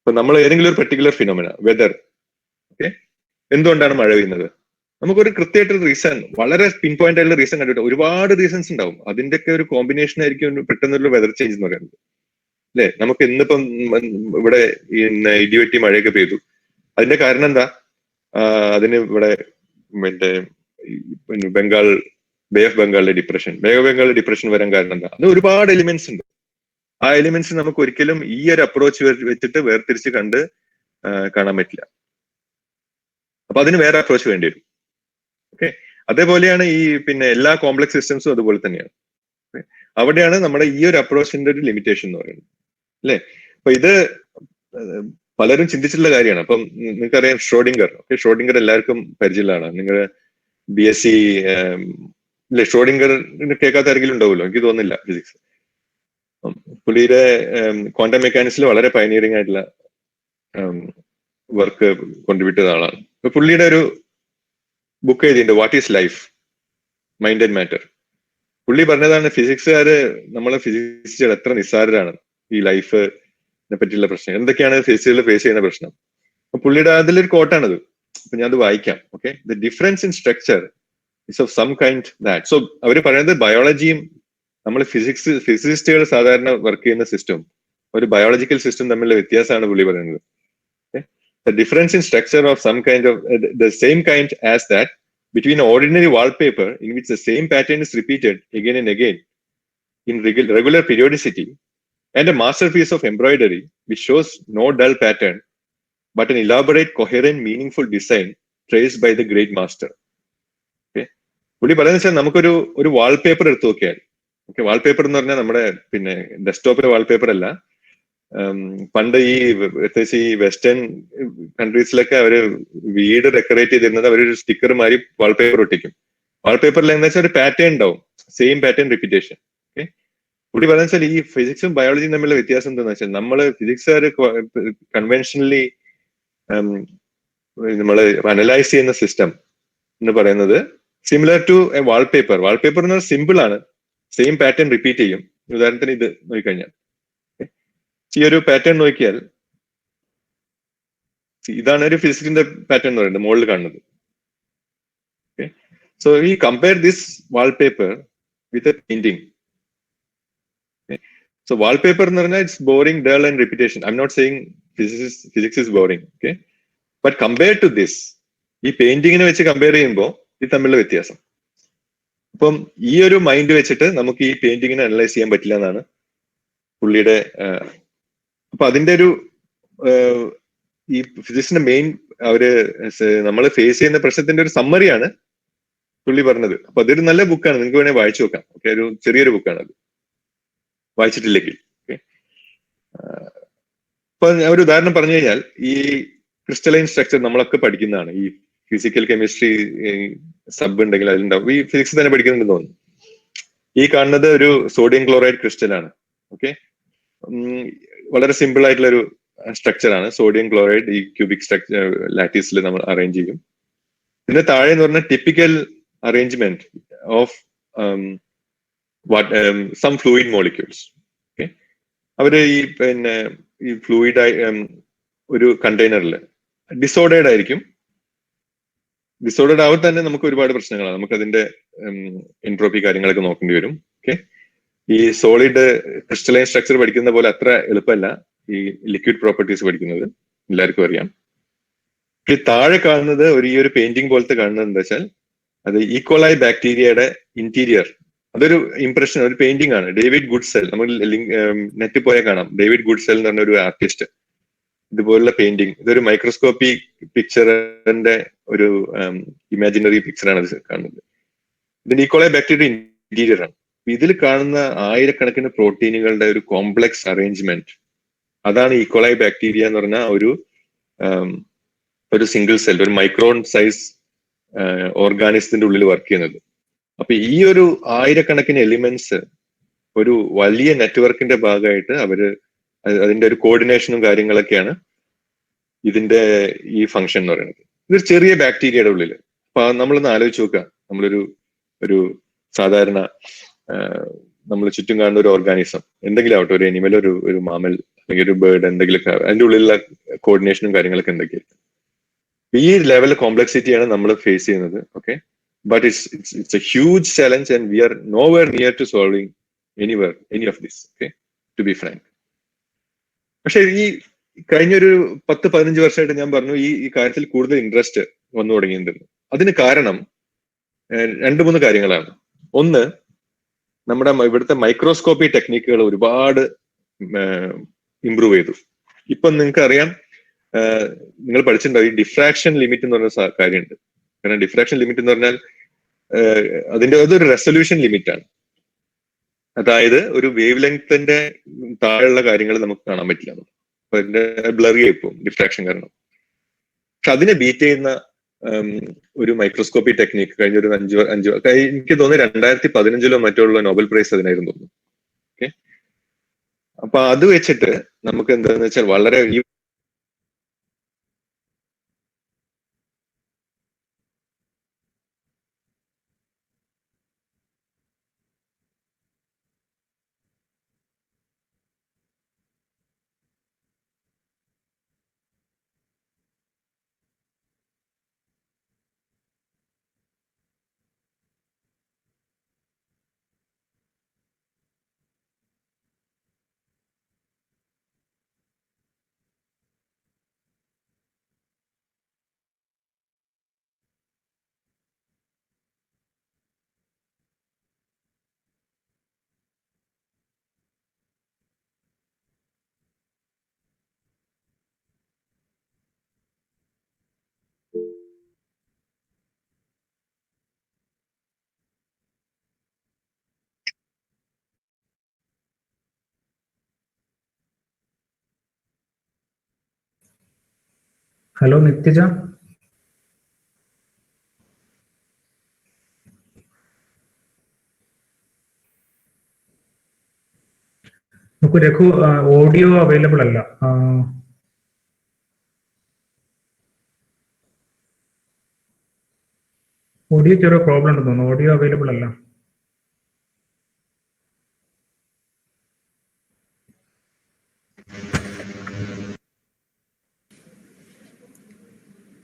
അപ്പൊ നമ്മൾ ഏതെങ്കിലും ഒരു പെർട്ടിക്കുലർ ഫിനോമിന, വെദർ, ഓക്കെ, എന്തുകൊണ്ടാണ് മഴ പെയ്യുന്നത്, നമുക്കൊരു കൃത്യമായിട്ടൊരു റീസൺ, വളരെ പിൻ പോയിന്റ് ആയിട്ടുള്ള റീസൺ കണ്ടിട്ട് ഒരുപാട് റീസൺസ് ഉണ്ടാവും. അതിന്റെയൊക്കെ ഒരു കോമ്പിനേഷൻ ആയിരിക്കും പെട്ടെന്നൊരു വെതർ ചേഞ്ച് എന്ന് പറയുന്നത്, അല്ലെ? നമുക്ക് ഇന്നിപ്പം ഇവിടെ ഇടിവെട്ടി മഴയൊക്കെ പെയ്തു. അതിന്റെ കാരണം എന്താ? അതിന് ഇവിടെ മറ്റേ ബംഗാൾ, ബേ ഓഫ് ബംഗാളിലെ ഡിപ്രഷൻ വരാൻ കാരണം എന്താ? അത് ഒരുപാട് എലിമെന്റ്സ് ഉണ്ട്. ആ എലിമെന്റ്സ് നമുക്ക് ഒരിക്കലും ഈ ഒരു അപ്രോച്ച് വെച്ചിട്ട് വേർതിരിച്ച് കാണാൻ പറ്റില്ല. അപ്പൊ അതിന് വേറെ അപ്രോച്ച് വേണ്ടി വരും. ഓക്കെ, അതേപോലെയാണ് ഈ എല്ലാ കോംപ്ലക്സ് സിസ്റ്റംസും അതുപോലെ തന്നെയാണ്. അവിടെയാണ് നമ്മുടെ ഈ ഒരു അപ്രോച്ചിന്റെ ഒരു ലിമിറ്റേഷൻ എന്ന് പറയുന്നത്, അല്ലെ? അപ്പൊ ഇത് പലരും ചിന്തിച്ചിട്ടുള്ള കാര്യമാണ്. അപ്പം നിങ്ങൾക്കറിയാം ഷ്രോഡിംഗർ. ഓക്കെ, ഷ്രോഡിംഗർ എല്ലാവർക്കും പരിചയമുള്ളതാണ്. നിങ്ങൾ BSc അല്ലെ, ഷ്രോഡിംഗർ കേൾക്കാത്ത ആരെങ്കിലും ഉണ്ടാവുമല്ലോ, എനിക്ക് തോന്നുന്നില്ല. ഫിസിക്സ്, പുള്ളിയുടെ ക്വാണ്ടം മെക്കാനിക്സിൽ വളരെ പയനീറിംഗ് ആയിട്ടുള്ള വർക്ക് കോൺട്രിബ്യൂട്ട് ചെയ്ത ആളാണ്. അപ്പൊ പുള്ളിയുടെ ഒരു ബുക്ക് എഴുതിയിട്ടുണ്ട്, what is life, mind and matter. പുള്ളി പറഞ്ഞതാണ് ഫിസിക്സുകാര് നമ്മളെ ഫിസിക്സ് എത്ര നിസ്സാരരാണ് ഈ ലൈഫിനെ പറ്റിയുള്ള പ്രശ്നം, എന്തൊക്കെയാണ് ഫിസിക്സിൽ ഫേസ് ചെയ്യുന്ന പ്രശ്നം. അപ്പൊ പുള്ളിയുടെ അതിലൊരു കോട്ടാണത്. അപ്പൊ ഞാൻ അത് വായിക്കാം. Okay, the difference in structure is of some kind that. So അവർ പറയുന്നത് ബയോളജിയും നമ്മൾ ഫിസിസിസ്റ്റുകൾ സാധാരണ വർക്ക് ചെയ്യുന്ന സിസ്റ്റം, ഒരു ബയോളജിക്കൽ സിസ്റ്റം തമ്മിലുള്ള വ്യത്യാസമാണ് പുള്ളി പറയുന്നത്. The difference in structure of some kind of the same kind as that between ordinary wallpaper in which the same pattern is repeated again and again in regular periodicity and a masterpiece of embroidery which shows no dull pattern but an elaborate, coherent, meaningful design traced by the great master. Okay, പുള്ളി പറയുന്നത് വെച്ചാൽ നമുക്കൊരു വാൾപേപ്പർ എടുത്തു നോക്കിയാൽ, ഓക്കെ, വാൾപേപ്പർ എന്ന് പറഞ്ഞാൽ നമ്മുടെ ഡെസ്ക്ടോപ്പിലെ വാൾപേപ്പർ അല്ല. പണ്ട് പ്രത്യേകിച്ച് ഈ വെസ്റ്റേൺ കൺട്രീസിലൊക്കെ അവര് വീട് ഡെക്കറേറ്റ് ചെയ്തിരുന്നത് അവരൊരു സ്റ്റിക്കർ മാറി വാൾപേപ്പർ ഒട്ടിക്കും. വാൾപേപ്പറിൽ എന്താ വെച്ചാൽ ഒരു പാറ്റേൺ ഉണ്ടാവും, സെയിം പാറ്റേൺ റിപ്പീറ്റേഷൻ. ഓക്കെ, പുള്ളി പറയുന്ന വെച്ചാൽ ഈ ഫിസിക്സും ബയോളജിയും തമ്മിലുള്ള വ്യത്യാസം എന്താണെന്ന് വെച്ചാൽ നമ്മള് ഫിസിക്സുകാർ കൺവെൻഷനലി നമ്മൾ അനലൈസ് ചെയ്യുന്ന സിസ്റ്റം എന്ന് പറയുന്നത് similar to a wallpaper. Wallpaper എന്ന് പറഞ്ഞാൽ സിമ്പിൾ ആണ്, സെയിം പാറ്റേൺ റിപ്പീറ്റ് ചെയ്യും. ഉദാഹരണത്തിന് ഇത് നോക്കിക്കഴിഞ്ഞാൽ ഈ ഒരു പാറ്റേൺ നോക്കിയാൽ ഇതാണ് ഒരു ഫിസിക്സിന്റെ പാറ്റേൺ എന്ന് പറയുന്നത്, മുകളിൽ കാണുന്നത്. ഓക്കെ, സോ ഈ compare this wallpaper with a painting. So wallpaper എന്ന് പറഞ്ഞാൽ it's boring, dull and repetition. I'm not saying physics is boring, okay, but compare to this, ഈ പെയിന്റിങ്ങിനെ വെച്ച് കമ്പയർ ചെയ്യുമ്പോൾ ഇത് തമ്മിലുള്ള വ്യത്യാസം. അപ്പം ഈ ഒരു മൈൻഡ് വെച്ചിട്ട് നമുക്ക് ഈ പെയിന്റിങ്ങിനെ അനലൈസ് ചെയ്യാൻ പറ്റില്ല എന്നാണ് പുള്ളിയുടെ. അപ്പൊ അതിന്റെ ഒരു ഈ ഫിസിക്സിന്റെ മെയിൻ നമ്മൾ ഫേസ് ചെയ്യുന്ന പ്രശ്നത്തിന്റെ ഒരു സമ്മറിയാണ് പുള്ളി പറഞ്ഞത്. അപ്പൊ അതൊരു നല്ല ബുക്കാണ്, നിങ്ങൾക്ക് വേണേൽ വായിച്ചു നോക്കാം. ഓക്കെ, ഒരു ചെറിയൊരു ബുക്കാണ് അത്, വായിച്ചിട്ടില്ലെങ്കിൽ. ഓക്കെ, അപ്പൊ ഒരു ഉദാഹരണം പറഞ്ഞു കഴിഞ്ഞാൽ ഈ ക്രിസ്റ്റലൈൻ സ്ട്രക്ചർ നമ്മളൊക്കെ പഠിക്കുന്നതാണ്. ഈ ഫിസിക്കൽ കെമിസ്ട്രി സബ് ഉണ്ടെങ്കിൽ അതിലുണ്ടാവും. ഈ ഫിസിക്സ് തന്നെ പഠിക്കുന്നുണ്ടെന്ന് തോന്നുന്നു. ഈ കാണുന്നത് ഒരു സോഡിയം ക്ലോറൈഡ് ക്രിസ്റ്റൽ ആണ്. ഓക്കെ, വളരെ സിമ്പിൾ ആയിട്ടുള്ള ഒരു സ്ട്രക്ചർ ആണ് സോഡിയം ക്ലോറൈഡ്. ഈ ക്യൂബിക് സ്ട്രക്ചർ ലാറ്റീസിൽ നമ്മൾ അറേഞ്ച് ചെയ്യും. ഇതിന്റെ താഴെ എന്ന് പറഞ്ഞാൽ typical arrangement of some fluid molecules. Okay, അവര് ഈ ഫ്ലൂയിഡ് ഒരു കണ്ടെയ്നറിൽ ഡിസോർഡേർഡ് ആയിരിക്കും. ഡിസോർഡേർഡ് ആവും തന്നെ നമുക്ക് ഒരുപാട് പ്രശ്നങ്ങളാണ്. നമുക്ക് അതിന്റെ എൻട്രോപ്പി കാര്യങ്ങളൊക്കെ നോക്കേണ്ടി വരും. ഓക്കെ, ഈ സോളിഡ് ക്രിസ്റ്റലൈൻ സ്ട്രക്ചർ പഠിക്കുന്ന പോലെ അത്ര എളുപ്പമല്ല ഈ ലിക്വിഡ് പ്രോപ്പർട്ടീസ് പഠിക്കുന്നത്, എല്ലാവർക്കും അറിയാം. ഈ താഴെ കാണുന്നത് ഈ ഒരു പെയിന്റിംഗ് പോലത്തെ കാണുന്നത് എന്താ വെച്ചാൽ അത് ഈക്കോളൈ ബാക്ടീരിയയുടെ ഇന്റീരിയർ. അതൊരു ഇംപ്രഷൻ, ഒരു പെയിന്റിംഗ് ആണ്. ഡേവിഡ് ഗുഡ്സെൽ, നമ്മൾ നെറ്റിൽ പോയാൽ കാണാം. ഡേവിഡ് ഗുഡ്സെൽ എന്ന് പറഞ്ഞ ഒരു ആർട്ടിസ്റ്റ് ഇതുപോലുള്ള പെയിന്റിംഗ്. ഇതൊരു മൈക്രോസ്കോപ്പി പിക്ചറിന്റെ ഒരു ഇമാജിനറി പിക്ചറാണ് അത് കാണുന്നത്. ഇതിന്റെ ഈക്കോളൈ ബാക്ടീരിയ ഇന്റീരിയർ ആണ്. ഇതിൽ കാണുന്ന ആയിരക്കണക്കിന് പ്രോട്ടീനുകളുടെ ഒരു കോംപ്ലക്സ് അറേഞ്ച്മെന്റ്, അതാണ് ഈക്കോളൈ ബാക്ടീരിയ എന്ന് പറഞ്ഞ ഒരു സിംഗിൾ സെൽ, ഒരു മൈക്രോൺ സൈസ് ഓർഗാനിസത്തിന്റെ ഉള്ളിൽ വർക്ക് ചെയ്യുന്നത്. അപ്പൊ ഈ ഒരു ആയിരക്കണക്കിന് എലിമെന്റ്സ് ഒരു വലിയ നെറ്റ്വർക്കിന്റെ ഭാഗമായിട്ട് അതിന്റെ ഒരു കോർഡിനേഷനും കാര്യങ്ങളൊക്കെയാണ് ഇതിന്റെ ഈ ഫംഗ്ഷൻ എന്ന് പറയുന്നത്. ഇതൊരു ചെറിയ ബാക്ടീരിയയുടെ ഉള്ളിൽ. അപ്പൊ നമ്മളൊന്ന് ആലോചിച്ച് നോക്കുക, ഒരു സാധാരണ നമ്മൾ ചുറ്റും കാണുന്ന ഒരു ഓർഗാനിസം, എന്തെങ്കിലും ആവട്ടെ, ഒരു അനിമൽ, ഒരു മാമൽ അല്ലെങ്കിൽ ഒരു ബേർഡ്, എന്തെങ്കിലുമൊക്കെ അതിന്റെ ഉള്ളിലുള്ള കോർഡിനേഷനും കാര്യങ്ങളൊക്കെ എന്തൊക്കെയായിരിക്കും. ഈ ലെവൽ കോംപ്ലക്സിറ്റിയാണ് നമ്മൾ ഫേസ് ചെയ്യുന്നത്. Okay, but it's a huge challenge and we are nowhere near to solving any of this. Okay, to be frank. പക്ഷെ ഈ കഴിഞ്ഞൊരു 10-15 വർഷമായിട്ട് ഞാൻ പറഞ്ഞു ഈ കാര്യത്തിൽ കൂടുതൽ ഇൻട്രസ്റ്റ് വന്നു തുടങ്ങിയിട്ടുണ്ടെന്ന്. അതിന് കാരണം 2-3 കാര്യങ്ങളാണ്. ഒന്ന്, നമ്മുടെ ഇവിടുത്തെ മൈക്രോസ്കോപ്പി ടെക്നിക്കുകൾ ഒരുപാട് ഇംപ്രൂവ് ചെയ്തു. ഇപ്പൊ നിങ്ങൾക്ക് അറിയാം, നിങ്ങൾ പഠിച്ചിട്ടുണ്ടാവും, ഈ ഡിഫ്രാക്ഷൻ ലിമിറ്റ് എന്ന് പറഞ്ഞ കാര്യമുണ്ട്. കാരണം ഡിഫ്രാക്ഷൻ ലിമിറ്റ് എന്ന് പറഞ്ഞാൽ അതൊരു റെസൊല്യൂഷൻ ലിമിറ്റ് ആണ്. അതായത് ഒരു വേവ് ലെങ്ത്തിന്റെ താഴെയുള്ള കാര്യങ്ങൾ നമുക്ക് കാണാൻ പറ്റില്ല. അപ്പൊ അതിന്റെ ബ്ലറി ആയിപ്പോ ഡിഫ്രാക്ഷൻ കാരണം. പക്ഷെ അതിനെ ബീറ്റ് ചെയ്യുന്ന ഒരു മൈക്രോസ്കോപ്പി ടെക്നിക്ക് കഴിഞ്ഞ ഒരു 5 എനിക്ക് തോന്നുന്നു 2015 മറ്റുള്ള നോബൽ പ്രൈസ് അതിനായിരുന്നു തോന്നുന്നു. ഓക്കെ, അപ്പൊ അത് വെച്ചിട്ട് നമുക്ക് എന്താന്ന് വെച്ചാൽ വളരെ ഹലോ നിത്യജ, നമുക്ക് രഘു ഓഡിയോ അവൈലബിൾ അല്ല. ഓഡിയോക്ക് ഓരോ പ്രോബ്ലം ഉണ്ടെന്ന് തോന്നുന്നു. ഓഡിയോ അവൈലബിൾ അല്ല.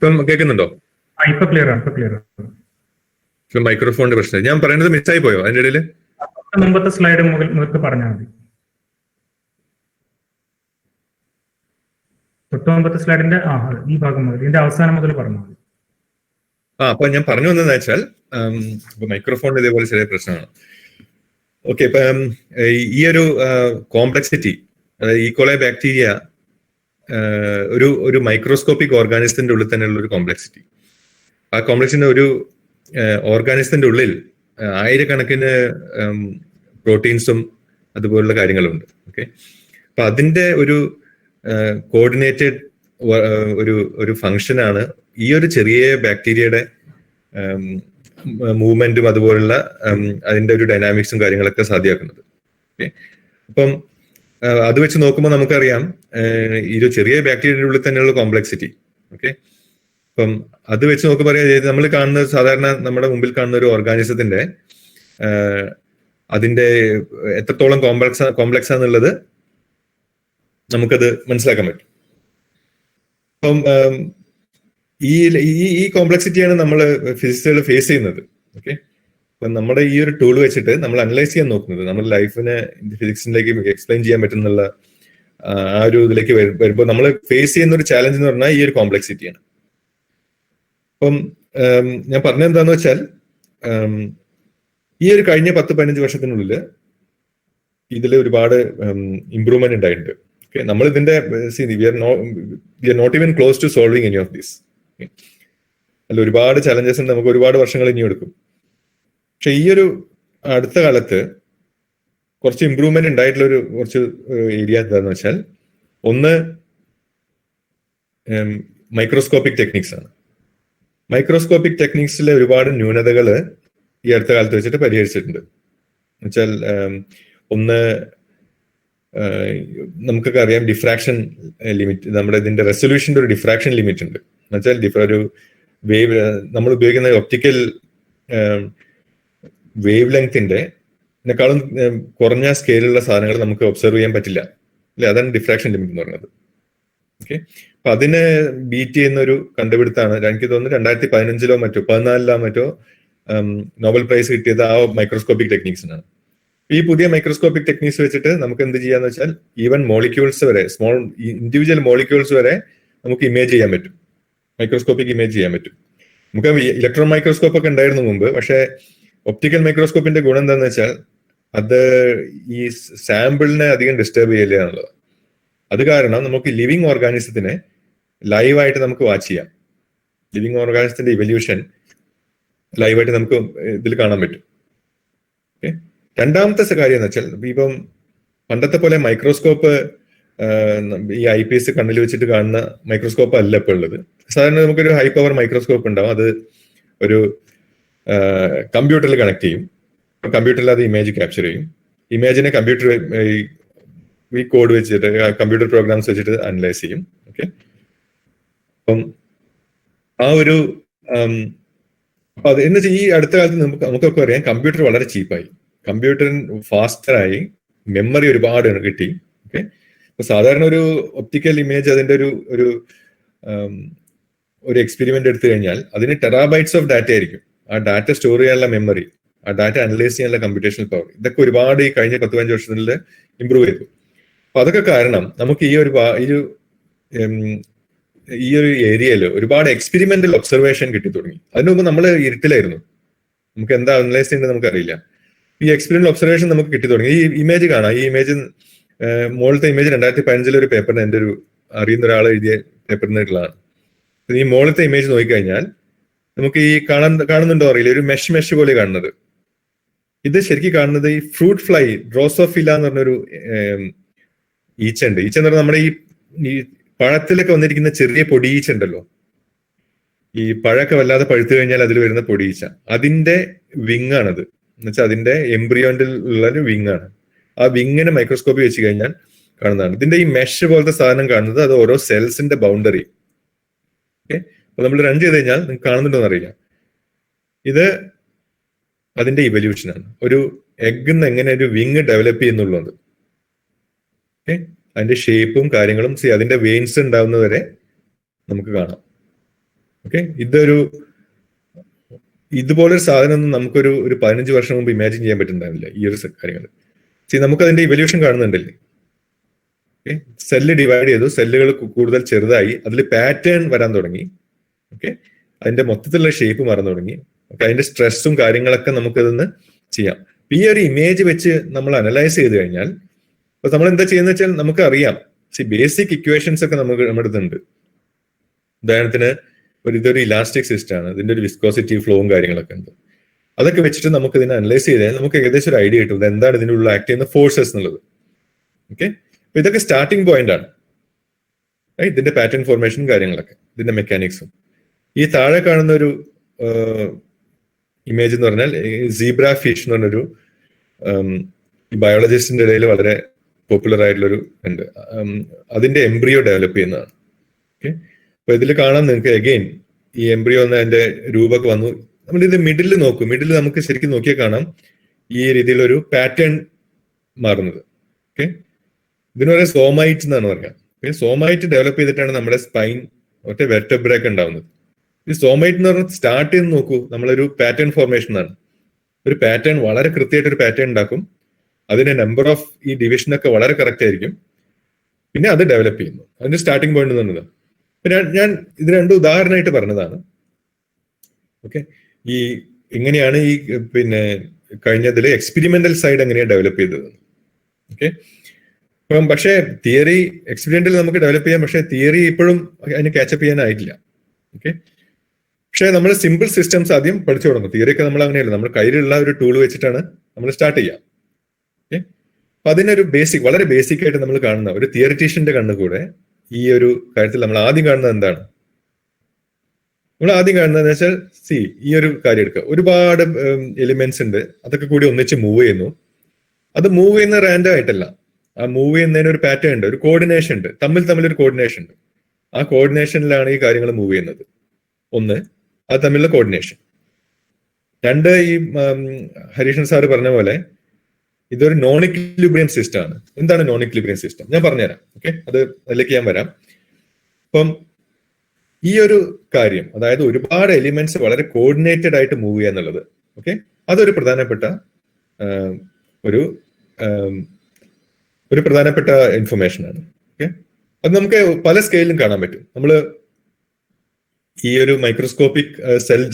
ഇപ്പം കേൾക്കുന്നുണ്ടോ? ഇപ്പൊ ക്ലിയർ ആണ്. മൈക്രോഫോണിന്റെ പ്രശ്നം. ഞാൻ പറയുന്നത് മിസ്സായി പോയോ അതിന്റെ ഇടയിൽ? മുമ്പത്തെ സ്ലൈഡ് മുതൽ പറഞ്ഞാൽ മതി. തൊട്ടുമുമ്പത്തെ സ്ലൈഡിന്റെ ഈ ഭാഗം മുതൽ, ഇതിന്റെ അവസാനം മുതൽ പറഞ്ഞാൽ മതി. അപ്പൊ ഞാൻ പറഞ്ഞു വന്നതെന്ന് വെച്ചാൽ മൈക്രോഫോണിന് ഇതേപോലെ ചെറിയ പ്രശ്നമാണ്. ഓക്കെ, ഇപ്പം ഈ ഒരു കോംപ്ലക്സിറ്റി, അതായത് ഈക്കോളൈ ബാക്ടീരിയ ഒരു മൈക്രോസ്കോപ്പിക് ഓർഗാനിസത്തിന്റെ ഉള്ളിൽ തന്നെയുള്ള ഒരു കോംപ്ലക്സിറ്റി. ആ കോംപ്ലക്സിന്റെ ഒരു ഓർഗാനിസത്തിന്റെ ഉള്ളിൽ ആയിരക്കണക്കിന് പ്രോട്ടീൻസും അതുപോലുള്ള കാര്യങ്ങളുണ്ട്. ഓക്കെ, അപ്പൊ അതിന്റെ ഒരു കോർഡിനേറ്റഡ് ഒരു ഫങ്ഷനാണ് ഈ ഒരു ചെറിയ ബാക്ടീരിയയുടെ മൂവ്മെന്റും അതുപോലുള്ള അതിന്റെ ഒരു ഡൈനാമിക്സും കാര്യങ്ങളൊക്കെ സാധ്യമാക്കുന്നത്. ഓക്കെ, അപ്പം അത് വെച്ച് നോക്കുമ്പോൾ നമുക്കറിയാം ഈ ഒരു ചെറിയ ബാക്ടീരിയയുടെ ഉള്ളിൽ തന്നെയുള്ള കോംപ്ലക്സിറ്റി. ഓക്കെ, അപ്പം അത് വെച്ച് നോക്കുമ്പോൾ അറിയാം, നമ്മൾ കാണുന്ന സാധാരണ നമ്മുടെ മുമ്പിൽ കാണുന്ന ഒരു ഓർഗാനിസത്തിന്റെ അതിന്റെ എത്രത്തോളം കോംപ്ലക്സ് ആണെന്നുള്ളത് നമുക്കത് മനസ്സിലാക്കാൻ പറ്റും. അപ്പം ഈ കോംപ്ലക്സിറ്റിയാണ് നമ്മൾ ഫിസിക്സുകൾ ഫേസ് ചെയ്യുന്നത്. ഓക്കെ, അപ്പൊ നമ്മുടെ ഈ ഒരു ടൂൾ വെച്ചിട്ട് നമ്മൾ അനലൈസ് ചെയ്യാൻ നോക്കുന്നത്, നമ്മുടെ ലൈഫിനെ ഫിസിക്സിലേക്ക് എക്സ്പ്ലെയിൻ ചെയ്യാൻ പറ്റുന്നുള്ള ആ ഒരു ഇതിലേക്ക് വരുമ്പോൾ നമ്മൾ ഫേസ് ചെയ്യുന്ന ഒരു ചാലഞ്ച് എന്ന് പറഞ്ഞാൽ ഈ ഒരു കോംപ്ലക്സിറ്റിയാണ്. അപ്പം ഞാൻ പറഞ്ഞെന്താന്ന് വെച്ചാൽ ഈ ഒരു കഴിഞ്ഞ 10-15 വർഷത്തിനുള്ളിൽ ഇതിൽ ഒരുപാട് ഇംപ്രൂവ്മെന്റ് ഉണ്ടായിട്ടുണ്ട്. ഓക്കെ, നമ്മൾ ഇതിന്റെ we are not even close to solving any of this. അല്ല, ഒരുപാട് ചലഞ്ചസ് ഉണ്ട്, നമുക്ക് ഒരുപാട് വർഷങ്ങൾ ഇനി എടുക്കും. പക്ഷെ ഈ ഒരു അടുത്ത കാലത്ത് കുറച്ച് ഇംപ്രൂവ്മെന്റ് ഉണ്ടായിട്ടുള്ള കുറച്ച് ഏരിയ എന്താന്ന് വെച്ചാൽ, ഒന്ന് മൈക്രോസ്കോപ്പിക് ടെക്നിക്സ് ആണ്. മൈക്രോസ്കോപ്പിക് ടെക്നിക്സിലെ ഒരുപാട് ന്യൂനതകൾ ഈ അടുത്ത കാലത്ത് വെച്ചിട്ട് പരിഹരിച്ചിട്ടുണ്ട്. എന്നുവെച്ചാൽ ഒന്ന്, നമുക്കൊക്കെ അറിയാം ഡിഫ്രാക്ഷൻ ലിമിറ്റ്, നമ്മുടെ ഇതിന്റെ റെസൊല്യൂഷന്റെ ഒരു ഡിഫ്രാക്ഷൻ ലിമിറ്റ് ഉണ്ട്. എന്നുവെച്ചാൽ വേവ് നമ്മൾ ഉപയോഗിക്കുന്ന ഒപ്റ്റിക്കൽ വേവ് ലെങ്തിന്റെക്കാളും കുറഞ്ഞ സ്കെയിലുള്ള സാധനങ്ങൾ നമുക്ക് ഒബ്സർവ് ചെയ്യാൻ പറ്റില്ല അല്ലെ? അതാണ് ഡിഫ്രാക്ഷൻ ലിമിറ്റ് എന്ന് പറയുന്നത്. ഓക്കെ, അപ്പൊ അതിനെ ബീറ്റ് ചെയ്യുന്ന ഒരു കണ്ടുപിടുത്താണ് എനിക്ക് തോന്നുന്നു 2015 മറ്റോ 2014 മറ്റോ നോബൽ പ്രൈസ് കിട്ടിയത് ആ മൈക്രോസ്കോപ്പിക് ടെക്നിക്സിനാണ്. ഈ പുതിയ മൈക്രോസ്കോപ്പിക് ടെക്നിക്സ് വെച്ചിട്ട് നമുക്ക് എന്ത് ചെയ്യാന്ന് വെച്ചാൽ ഈവൻ മോളിക്യൂൾസ് വരെ, സ്മോൾ ഇൻഡിവിജ്വൽ മോളിക്യൂൾസ് വരെ നമുക്ക് ഇമേജ് ചെയ്യാൻ പറ്റും, മൈക്രോസ്കോപ്പിക് ഇമേജ് ചെയ്യാൻ പറ്റും. നമുക്ക് ഇലക്ട്രോൺ മൈക്രോസ്കോപ്പ് ഒക്കെ ഉണ്ടായിരുന്നു മുമ്പ്, പക്ഷെ ഒപ്റ്റിക്കൽ മൈക്രോസ്കോപ്പിന്റെ ഗുണം എന്താണെന്ന് വെച്ചാൽ അത് ഈ സാമ്പിളിനെ അധികം ഡിസ്റ്റർബ് ചെയ്യില്ല എന്നുള്ളത്. അത് കാരണം നമുക്ക് ലിവിങ് ഓർഗാനിസത്തിനെ ലൈവായിട്ട് നമുക്ക് വാച്ച് ചെയ്യാം. ലിവിങ് ഓർഗാനിസത്തിന്റെ ഇവല്യൂഷൻ ലൈവായിട്ട് നമുക്ക് ഇതിൽ കാണാൻ പറ്റും. ഓക്കെ, രണ്ടാമത്തെ കാര്യം എന്ന് വെച്ചാൽ ഇപ്പം പണ്ടത്തെ പോലെ മൈക്രോസ്കോപ്പ് ഈ IPS കണ്ണിൽ വെച്ചിട്ട് കാണുന്ന മൈക്രോസ്കോപ്പ് അല്ല ഇപ്പോൾ ഉള്ളത്. സാധാരണ നമുക്കൊരു ഹൈ പവർ മൈക്രോസ്കോപ്പ് ഉണ്ടാവും, അത് ഒരു കമ്പ്യൂട്ടറിൽ കണക്ട് ചെയ്യും, കമ്പ്യൂട്ടറിൽ അത് ഇമേജ് ക്യാപ്ചർ ചെയ്യും, ഇമേജിനെ കമ്പ്യൂട്ടർ ഈ കോഡ് വെച്ചിട്ട് കമ്പ്യൂട്ടർ പ്രോഗ്രാംസ് വെച്ചിട്ട് അനലൈസ് ചെയ്യും. ഓക്കെ, അപ്പം ആ ഒരു എന്ന് വെച്ചാൽ ഈ അടുത്ത കാലത്ത് നമുക്കൊക്കെ അറിയാം കമ്പ്യൂട്ടർ വളരെ ചീപ്പായി, കമ്പ്യൂട്ടറിന് ഫാസ്റ്ററായി, മെമ്മറി ഒരുപാട് കിട്ടി. ഓക്കെ, അപ്പൊ സാധാരണ ഒരു ഒപ്റ്റിക്കൽ ഇമേജ് അതിന്റെ ഒരു എക്സ്പെരിമെന്റ് എടുത്തു കഴിഞ്ഞാൽ അതിന് ടെറാബൈറ്റ്സ് ഓഫ് ഡാറ്റ ആയിരിക്കും. ആ ഡാറ്റ സ്റ്റോർ ചെയ്യാനുള്ള മെമ്മറി, ആ ഡാറ്റ അനലൈസ് ചെയ്യാനുള്ള കമ്പ്യൂട്ടേഷണൽ പവർ, ഇതൊക്കെ ഒരുപാട് ഈ കഴിഞ്ഞ 10-15 വർഷത്തിൽ ഇമ്പ്രൂവ് ചെയ്തു. അപ്പൊ അതൊക്കെ കാരണം നമുക്ക് ഈ ഒരു ഏരിയയിൽ ഒരുപാട് എക്സ്പെരിമെന്റൽ ഒബ്സർവേഷൻ കിട്ടി തുടങ്ങി. അതിനു മുമ്പ് നമ്മൾ ഇരുട്ടിലായിരുന്നു, നമുക്ക് എന്താ അനലൈസ് ചെയ്യേണ്ടത് നമുക്കറിയില്ല. ഈ എക്സ്പെരിമെന്റൽ ഒബ്സർവേഷൻ നമുക്ക് കിട്ടി തുടങ്ങി. ഈ ഇമേജ് കാണാം, ഈ ഇമേജ് മുകളിലത്തെ ഇമേജ് 2015 ഒരു പേപ്പറിന് എൻ്റെ ഒരു അറിയുന്ന ഒരാൾ എഴുതിയ പേപ്പറിനുള്ളതാണ്. ഈ മുകളിലത്തെ ഇമേജ് നോക്കിക്കഴിഞ്ഞാൽ നമുക്ക് ഈ കാണുന്നുണ്ടോ അറിയില്ല, ഒരു മെഷ് പോലെ കാണുന്നത്. ഇത് ശരിക്കും കാണുന്നത് ഈ ഫ്രൂട്ട് ഫ്ലൈ, ഡ്രോസോഫില എന്ന് പറഞ്ഞൊരു ഈച്ച ഉണ്ട്. ഈച്ച എന്ന് പറഞ്ഞാൽ നമ്മുടെ ഈ പഴത്തിലൊക്കെ വന്നിരിക്കുന്ന ചെറിയ പൊടിയീച്ച ഉണ്ടല്ലോ, ഈ പഴമൊക്കെ വല്ലാതെ പഴുത്തു കഴിഞ്ഞാൽ അതിൽ വരുന്ന പൊടിയീച്ച, അതിന്റെ വിങ് ആണത്. എന്നുവെച്ചാൽ അതിന്റെ എംബ്രിയോന്റെ ഉള്ള ഒരു വിങ് ആണ്. ആ വിങ്ങിനെ മൈക്രോസ്കോപ്പി വെച്ച് കഴിഞ്ഞാൽ കാണുന്നതാണ്. ഇതിന്റെ ഈ മെഷ് പോലത്തെ സാധനം കാണുന്നത് അത് ഓരോ സെൽസിന്റെ ബൗണ്ടറി. ഓക്കെ, അപ്പൊ നമ്മൾ റൺ ചെയ്ത് കഴിഞ്ഞാൽ നിങ്ങൾക്ക് കാണുന്നുണ്ടോന്ന് അറിയില്ല, ഇത് അതിന്റെ ഇവല്യൂഷനാണ്. ഒരു എഗ്ന്ന് എങ്ങനെ ഒരു വിങ് ഡെവലപ്പ് ചെയ്യുന്നുള്ളത്. ഓക്കെ, അതിന്റെ ഷേപ്പും കാര്യങ്ങളും അതിന്റെ വെയിൻസ് ഉണ്ടാവുന്നവരെ നമുക്ക് കാണാം. ഓക്കെ, ഇതുപോലൊരു സാധനം നമുക്കൊരു 15 വർഷം മുമ്പ് ഇമാജിൻ ചെയ്യാൻ പറ്റുന്നുണ്ടാവില്ല ഈ ഒരു കാര്യങ്ങൾ. നമുക്ക് അതിന്റെ ഇവല്യൂഷൻ കാണുന്നുണ്ടല്ലേ. ഓക്കെ, സെല്ല് ഡിവൈഡ് ചെയ്തു, സെല്ലുകൾ കൂടുതൽ ചെറുതായി, അതിൽ പാറ്റേൺ വരാൻ തുടങ്ങി. ഓക്കെ, അതിന്റെ മൊത്തത്തിലുള്ള ഷേപ്പ് മാറാൻ തുടങ്ങി. ഓക്കെ, അതിന്റെ സ്ട്രെസ്സും കാര്യങ്ങളൊക്കെ നമുക്കതൊന്ന് ചെയ്യാം. ഈ ഒരു ഇമേജ് വെച്ച് നമ്മൾ അനലൈസ് ചെയ്ത് കഴിഞ്ഞാൽ അപ്പൊ നമ്മൾ എന്താ ചെയ്യുന്ന വെച്ചാൽ നമുക്ക് അറിയാം ബേസിക് ഇക്വേഷൻസ് ഒക്കെ നമ്മുടെ അടുത്തുണ്ട്. ഉദാഹരണത്തിന് ഇതൊരു ഇലാസ്റ്റിക് സിസ്റ്റം ആണ്, ഇതിന്റെ ഒരു വിസ്കോസിറ്റി ഫ്ലോവും കാര്യങ്ങളൊക്കെ ഉണ്ട്. അതൊക്കെ വെച്ചിട്ട് നമുക്ക് ഇതിനെ അനലൈസ് ചെയ്താൽ നമുക്ക് ഏകദേശം ഒരു ഐഡിയ കിട്ടും എന്താണ് ഇതിനുള്ള ആക്ട് ചെയ്യുന്ന ഫോഴ്സസ് എന്നുള്ളത്. ഓക്കെ, അപ്പൊ ഇതൊക്കെ സ്റ്റാർട്ടിംഗ് പോയിന്റ് ആണ്. ഇതിന്റെ പാറ്റേൺ ഫോർമേഷനും കാര്യങ്ങളൊക്കെ, ഇതിന്റെ മെക്കാനിക്സും. ഈ താഴെ കാണുന്ന ഒരു ഇമേജ് എന്ന് പറഞ്ഞാൽ സീബ്ര ഫിഷ് എന്ന് പറഞ്ഞൊരു ബയോളജിസ്റ്റിന്റെ ഇടയിൽ വളരെ പോപ്പുലർ ആയിട്ടുള്ളൊരു ഉണ്ട്. അതിന്റെ എംബ്രിയോ ഡെവലപ്പ് ചെയ്യുന്നതാണ്. ഓക്കെ, അപ്പൊ ഇതിൽ കാണാൻ നിങ്ങൾക്ക് അഗെയിൻ ഈ എംബ്രിയോ എന്ന അതിന്റെ രൂപമൊക്കെ വന്നു. നമ്മളിത് മിഡിൽ നോക്കും, മിഡിൽ നമുക്ക് ശരിക്കും നോക്കിയാൽ കാണാം ഈ രീതിയിലൊരു പാറ്റേൺ മാറുന്നത്. ഓക്കെ, ഇതിന് പറയാം സോമൈറ്റ് എന്നാണ് പറയാം. സോമൈറ്റ് ഡെവലപ്പ് ചെയ്തിട്ടാണ് നമ്മുടെ സ്പൈൻ മറ്റേ വെർട്ടബ്രയൊക്കെ ഉണ്ടാവുന്നത്. ഈ സോമൈറ്റ് എന്ന് പറഞ്ഞാൽ സ്റ്റാർട്ട് ചെയ്ത് നോക്കൂ, നമ്മളൊരു പാറ്റേൺ ഫോർമേഷൻ ആണ്. ഒരു പാറ്റേൺ വളരെ കൃത്യമായിട്ട് ഒരു പാറ്റേൺ ഉണ്ടാക്കും, അതിന്റെ നമ്പർ ഓഫ് ഈ ഡിവിഷനൊക്കെ വളരെ കറക്റ്റ് ആയിരിക്കും, പിന്നെ അത് ഡെവലപ്പ് ചെയ്യുന്നു. അതിന്റെ സ്റ്റാർട്ടിംഗ് പോയിന്റ് എന്നുള്ളത് ഞാൻ ഇത് രണ്ടും ഉദാഹരണമായിട്ട് പറഞ്ഞതാണ്. ഓക്കെ, ഈ എങ്ങനെയാണ് ഈ കഴിഞ്ഞതിൽ എക്സ്പെരിമെന്റൽ സൈഡ് എങ്ങനെയാണ് ഡെവലപ്പ് ചെയ്തത്. ഓക്കെ, അപ്പം പക്ഷേ തിയറി എക്സ്പെരിമെന്റൽ നമുക്ക് ഡെവലപ്പ് ചെയ്യാം, പക്ഷേ തിയറി ഇപ്പോഴും അതിന് കാച്ചപ്പ് ചെയ്യാനായിട്ടില്ല. ഓക്കെ, പക്ഷേ നമ്മൾ സിമ്പിൾ സിസ്റ്റംസ് ആദ്യം പഠിച്ചു തുടങ്ങും. തിയറിയൊക്കെ നമ്മൾ അങ്ങനെയല്ല, നമ്മൾ കയ്യിലുള്ള ഒരു ടൂൾ വെച്ചിട്ടാണ് നമ്മൾ സ്റ്റാർട്ട് ചെയ്യുക. ഓക്കെ, അപ്പൊ അതിനൊരു വളരെ ബേസിക് ആയിട്ട് നമ്മൾ കാണുന്ന ഒരു തിയറിറ്റീഷ്യന്റെ കണ്ണുകൂടെ ഈ ഒരു കാര്യത്തിൽ നമ്മൾ ആദ്യം കാണുന്നത് എന്താണ്? നമ്മൾ ആദ്യം കാണുന്നതെന്ന് വെച്ചാൽ ഈ ഒരു കാര്യം എടുക്കുക. ഒരുപാട് എലിമെന്റ്സ് ഉണ്ട്, അതൊക്കെ കൂടി ഒന്നിച്ച് മൂവ് ചെയ്യുന്നു. അത് മൂവ് ചെയ്യുന്ന റാൻഡം ആയിട്ടല്ല, ആ മൂവ് ചെയ്യുന്നതിന് ഒരു പാറ്റേൺ ഉണ്ട്, ഒരു കോർഡിനേഷൻ ഉണ്ട്, തമ്മിൽ ഒരു കോർഡിനേഷൻ ഉണ്ട്. ആ കോർഡിനേഷനിലാണ് ഈ കാര്യങ്ങൾ മൂവ് ചെയ്യുന്നത്. ഒന്ന്. അത് തമ്മിലുള്ള കോർഡിനേഷൻ. രണ്ട്, ഈ ഹരീഷൻ സാറ് പറഞ്ഞ പോലെ ഇതൊരു നോൺ ഇക്വിലിബ്രിയം സിസ്റ്റം ആണ്. എന്താണ് നോൺ ഇക്വിലിബ്രിയം സിസ്റ്റം? ഞാൻ പറഞ്ഞുതരാം. ഓക്കെ, അതിലേക്ക് ഞാൻ വരാം. അപ്പം ഈ ഒരു കാര്യം, അതായത് ഒരുപാട് എലിമെന്റ്സ് വളരെ കോർഡിനേറ്റഡ് ആയിട്ട് മൂവ് ചെയ്യുക എന്നുള്ളത്, ഓക്കെ, അതൊരു പ്രധാനപ്പെട്ട ഒരു പ്രധാനപ്പെട്ട ഇൻഫർമേഷൻ ആണ്. ഓക്കെ, അത് നമുക്ക് പല സ്കെയിലും കാണാൻ പറ്റും. നമ്മള് ഈ ഒരു മൈക്രോസ്കോപ്പിക്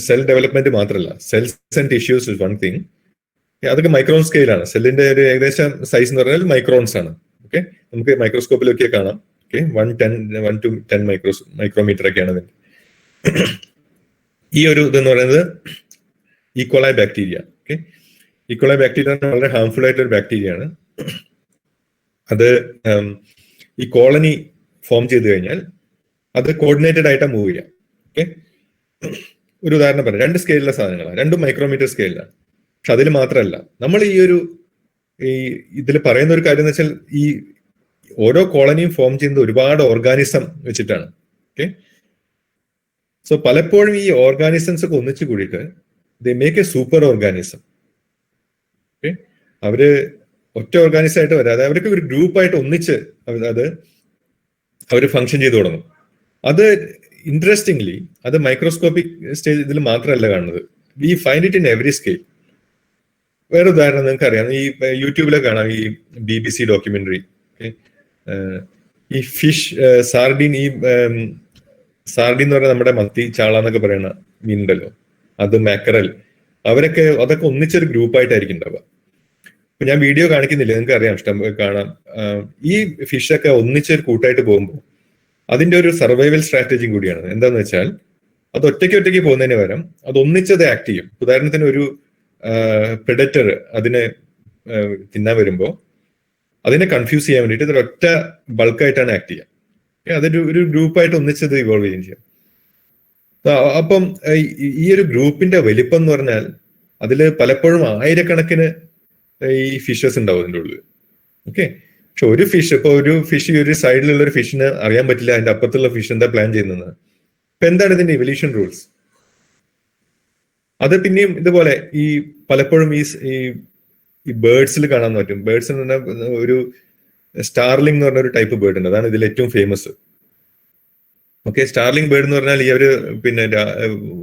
സെൽ ഡെവലപ്മെന്റ് മാത്രമല്ല, cells and tissues is one thing. അതൊക്കെ മൈക്രോൺ സ്കെയിലാണ്. സെല്ലിന്റെ ഒരു ഏകദേശം സൈസ് എന്ന് പറഞ്ഞാൽ മൈക്രോൺസ് ആണ്. ഓക്കെ, നമുക്ക് മൈക്രോസ്കോപ്പിലൊക്കെ കാണാം. ഓക്കെ, 1 to 10 മൈക്രോമീറ്റർ ഒക്കെയാണ് അതിന്റെ. ഈ ഒരു ഇതെന്ന് പറയുന്നത് E. coli bacteria. Okay, E. coli bacteria വളരെ ഹാർംഫുൾ ആയിട്ടുള്ള ഒരു ബാക്ടീരിയ ആണ്. അത് ഈ കോളനി ഫോം ചെയ്ത് കഴിഞ്ഞാൽ അത് കോർഡിനേറ്റഡ് ആയിട്ടാണ് മൂവ് ചെയ്യാം. ഓക്കെ, ഒരു ഉദാഹരണം പറയാം. 2 സ്കെയിലുള്ള സാധനങ്ങളാണ്, 2 മൈക്രോമീറ്റർ സ്കെയിലാണ്. പക്ഷെ അതിൽ മാത്രമല്ല, നമ്മൾ ഈ ഇതിൽ പറയുന്ന ഒരു കാര്യം എന്ന് വെച്ചാൽ ഈ ഓരോ കോളനിയും ഫോം ചെയ്യുന്നത് ഒരുപാട് ഓർഗാനിസം വെച്ചിട്ടാണ്. ഓക്കെ, സോ പലപ്പോഴും ഈ ഓർഗാനിസംസ് ഒക്കെ ഒന്നിച്ചു കൂടിയിട്ട് they make A super organism. Okay, അവര് ഒറ്റ ഓർഗാനിസം ആയിട്ട് വരാതെ അവർക്ക് ഒരു ഗ്രൂപ്പായിട്ട് ഒന്നിച്ച് അവർ ഫങ്ഷൻ ചെയ്തു തുടങ്ങും. അത് ഇൻട്രസ്റ്റിംഗ്ലി അത് മൈക്രോസ്കോപ്പിക് സ്റ്റേജ് ഇതിൽ മാത്രമല്ല കാണുന്നത്. We find it in every scale. വേറെ ഉദാഹരണം നിങ്ങൾക്ക് അറിയാം, ഈ യൂട്യൂബിലൊക്കെ കാണാം ഈ BBC ഡോക്യുമെന്ററി. ഈ ഫിഷ് സാർഡിൻ, ഈ സാർഡിൻ എന്ന് പറഞ്ഞാൽ നമ്മുടെ മത്തി, ചാള എന്നൊക്കെ പറയുന്ന മീനുണ്ടല്ലോ, അത് മാക്കറൽ, അതൊക്കെ ഒന്നിച്ചൊരു ഗ്രൂപ്പായിട്ടായിരിക്കും ഉണ്ടാവുക. ഇപ്പൊ ഞാൻ വീഡിയോ കാണിക്കുന്നില്ല, നിങ്ങൾക്ക് അറിയാം, ഇഷ്ടം കാണാം. ഈ ഫിഷൊക്കെ ഒന്നിച്ചൊരു കൂട്ടായിട്ട് പോകുമ്പോൾ അതിന്റെ ഒരു സർവൈവൽ സ്ട്രാറ്റജിയും കൂടിയാണ്. എന്താന്ന് വെച്ചാൽ അത് ഒറ്റയ്ക്ക് പോകുന്നതിന് പകരം അത് ഒന്നിച്ചത് ആക്ട് ചെയ്യും. ഉദാഹരണത്തിന് ഒരു പ്രെഡറ്റർ അതിനെ തിന്നാൻ വരുമ്പോൾ അതിനെ കൺഫ്യൂസ് ചെയ്യാൻ വേണ്ടിയിട്ട് ഇതൊരു ഒറ്റ ബൾക്കായിട്ടാണ് ആക്ട് ചെയ്യുക. അതൊരു ഗ്രൂപ്പായിട്ട് ഒന്നിച്ചത് ഇവോൾവ് ചെയ്യുകയും ചെയ്യാം. അപ്പം ഈ ഒരു ഗ്രൂപ്പിന്റെ വലിപ്പം എന്ന് പറഞ്ഞാൽ അതിൽ പലപ്പോഴും ആയിരക്കണക്കിന് ഈ ഫിഷസ് ഉണ്ടാവും അതിൻ്റെ ഉള്ളിൽ. ഓക്കെ, പക്ഷെ ഒരു ഫിഷ് ഒരു സൈഡിലുള്ള ഒരു ഫിഷിന് അറിയാൻ പറ്റില്ല അതിന്റെ അപ്പുറത്തുള്ള ഫിഷ് എന്താ പ്ലാൻ ചെയ്യുന്നത്. ഇപ്പൊ എന്താണ് ഇതിന്റെ ഇവല്യൂഷൻ റൂൾസ്? അത് പിന്നെയും ഇതുപോലെ ഈ പലപ്പോഴും ഈ ബേർഡ്സിൽ കാണാൻ പറ്റും. ബേർഡ്സ് എന്ന് പറഞ്ഞാൽ ഒരു സ്റ്റാർലിംഗ് എന്ന് പറഞ്ഞ ഒരു ടൈപ്പ് ബേർഡ് ഉണ്ട്, അതാണ് ഇതിൽ ഏറ്റവും ഫേമസ്. ഓക്കെ, സ്റ്റാർലിംഗ് ബേർഡ് എന്ന് പറഞ്ഞാൽ ഈ അവര് പിന്നെ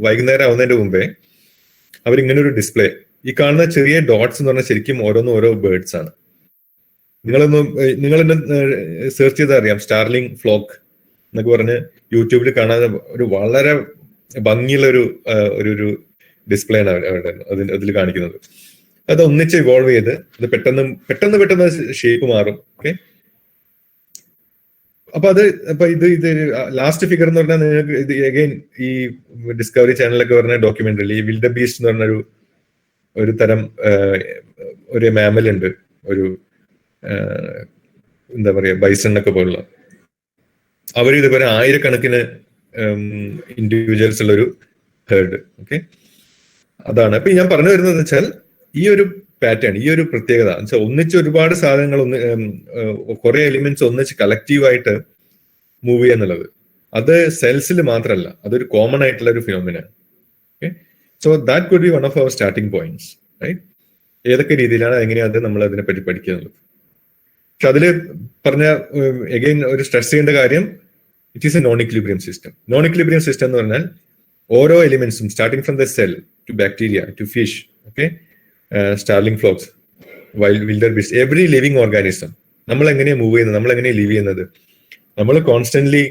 വൈകുന്നേരം ആവുന്നതിന്റെ മുമ്പേ അവരിങ്ങനെ ഒരു ഡിസ്പ്ലേ, ഈ കാണുന്ന ചെറിയ ഡോട്ട്സ് എന്ന് പറഞ്ഞാൽ ശരിക്കും ഓരോ ബേർഡ്സ് ആണ്. നിങ്ങളെന്നെ സെർച്ച് ചെയ്താൽ അറിയാം, സ്റ്റാർലിംഗ് ഫ്ലോക്ക് എന്നൊക്കെ പറഞ്ഞ് യൂട്യൂബിൽ കാണാൻ ഒരു വളരെ ഭംഗിയുള്ള ഒരു ഡിസ്പ്ലേ ആണ് അതിൽ കാണിക്കുന്നത്. അത് ഒന്നിച്ച് ഇവോൾവ് ചെയ്ത് അത് പെട്ടെന്ന് ഷേപ്പ് മാറും. ഓക്കെ, അപ്പൊ ഇത് ലാസ്റ്റ് ഫിഗർ എന്ന് പറഞ്ഞാൽ നിങ്ങൾക്ക് ഇത് അഗൈൻ ഈ ഡിസ്കവറി ചാനലൊക്കെ പറഞ്ഞ ഡോക്യുമെന്ററി, ഈ വിൽഡ് ബീസ്റ്റ് എന്ന് പറഞ്ഞ ഒരു തരം ഒരു മാമൽ ഉണ്ട്, ഒരു എന്താ പറയാ ബൈസൺ ഒക്കെ പോലുള്ള. അവർ ഇതുപോലെ ആയിരക്കണക്കിന് ഇൻഡിവിജ്വൽസ് ഉള്ള ഒരു ഹേർഡ്. ഓക്കെ, അതാണ്. അപ്പൊ ഞാൻ പറഞ്ഞു വരുന്നത് വെച്ചാൽ ഈ ഒരു പാറ്റേൺ, ഈ ഒരു പ്രത്യേകത വെച്ചാൽ ഒന്നിച്ച് ഒരുപാട് സാധനങ്ങൾ കുറെ എലിമെന്റ്സ് ഒന്നിച്ച് കളക്റ്റീവായിട്ട് മൂവ് ചെയ്യുക എന്നുള്ളത് അത് സെൽസിൽ മാത്രമല്ല, അതൊരു കോമൺ ആയിട്ടുള്ള ഒരു ഫിനോമിനാണ്. Okay, so that could be one of our starting points, right? ഏതൊക്കെ രീതിയിലാണ് എങ്ങനെയാണ് നമ്മൾ അതിനെപ്പറ്റി പഠിക്കുക എന്നുള്ളത്. പക്ഷെ അതില് പറഞ്ഞ എഗെയിൻ ഒരു സ്ട്രെസ് ചെയ്യേണ്ട കാര്യം, it is a non equilibrium system. Non equilibrium system എന്ന് പറഞ്ഞാൽ ഓരോ എലിമെന്റ്സും starting from the cell to bacteria to fish, okay, starling flocks, wildebeest, every living organism നമ്മൾ എങ്ങനെയാണ് മൂവ് ചെയ്യുന്നത്, നമ്മൾ എങ്ങനെയാണ് ലീവ് ചെയ്യുന്നത്? നമ്മൾ കോൺസ്റ്റന്റ്ലി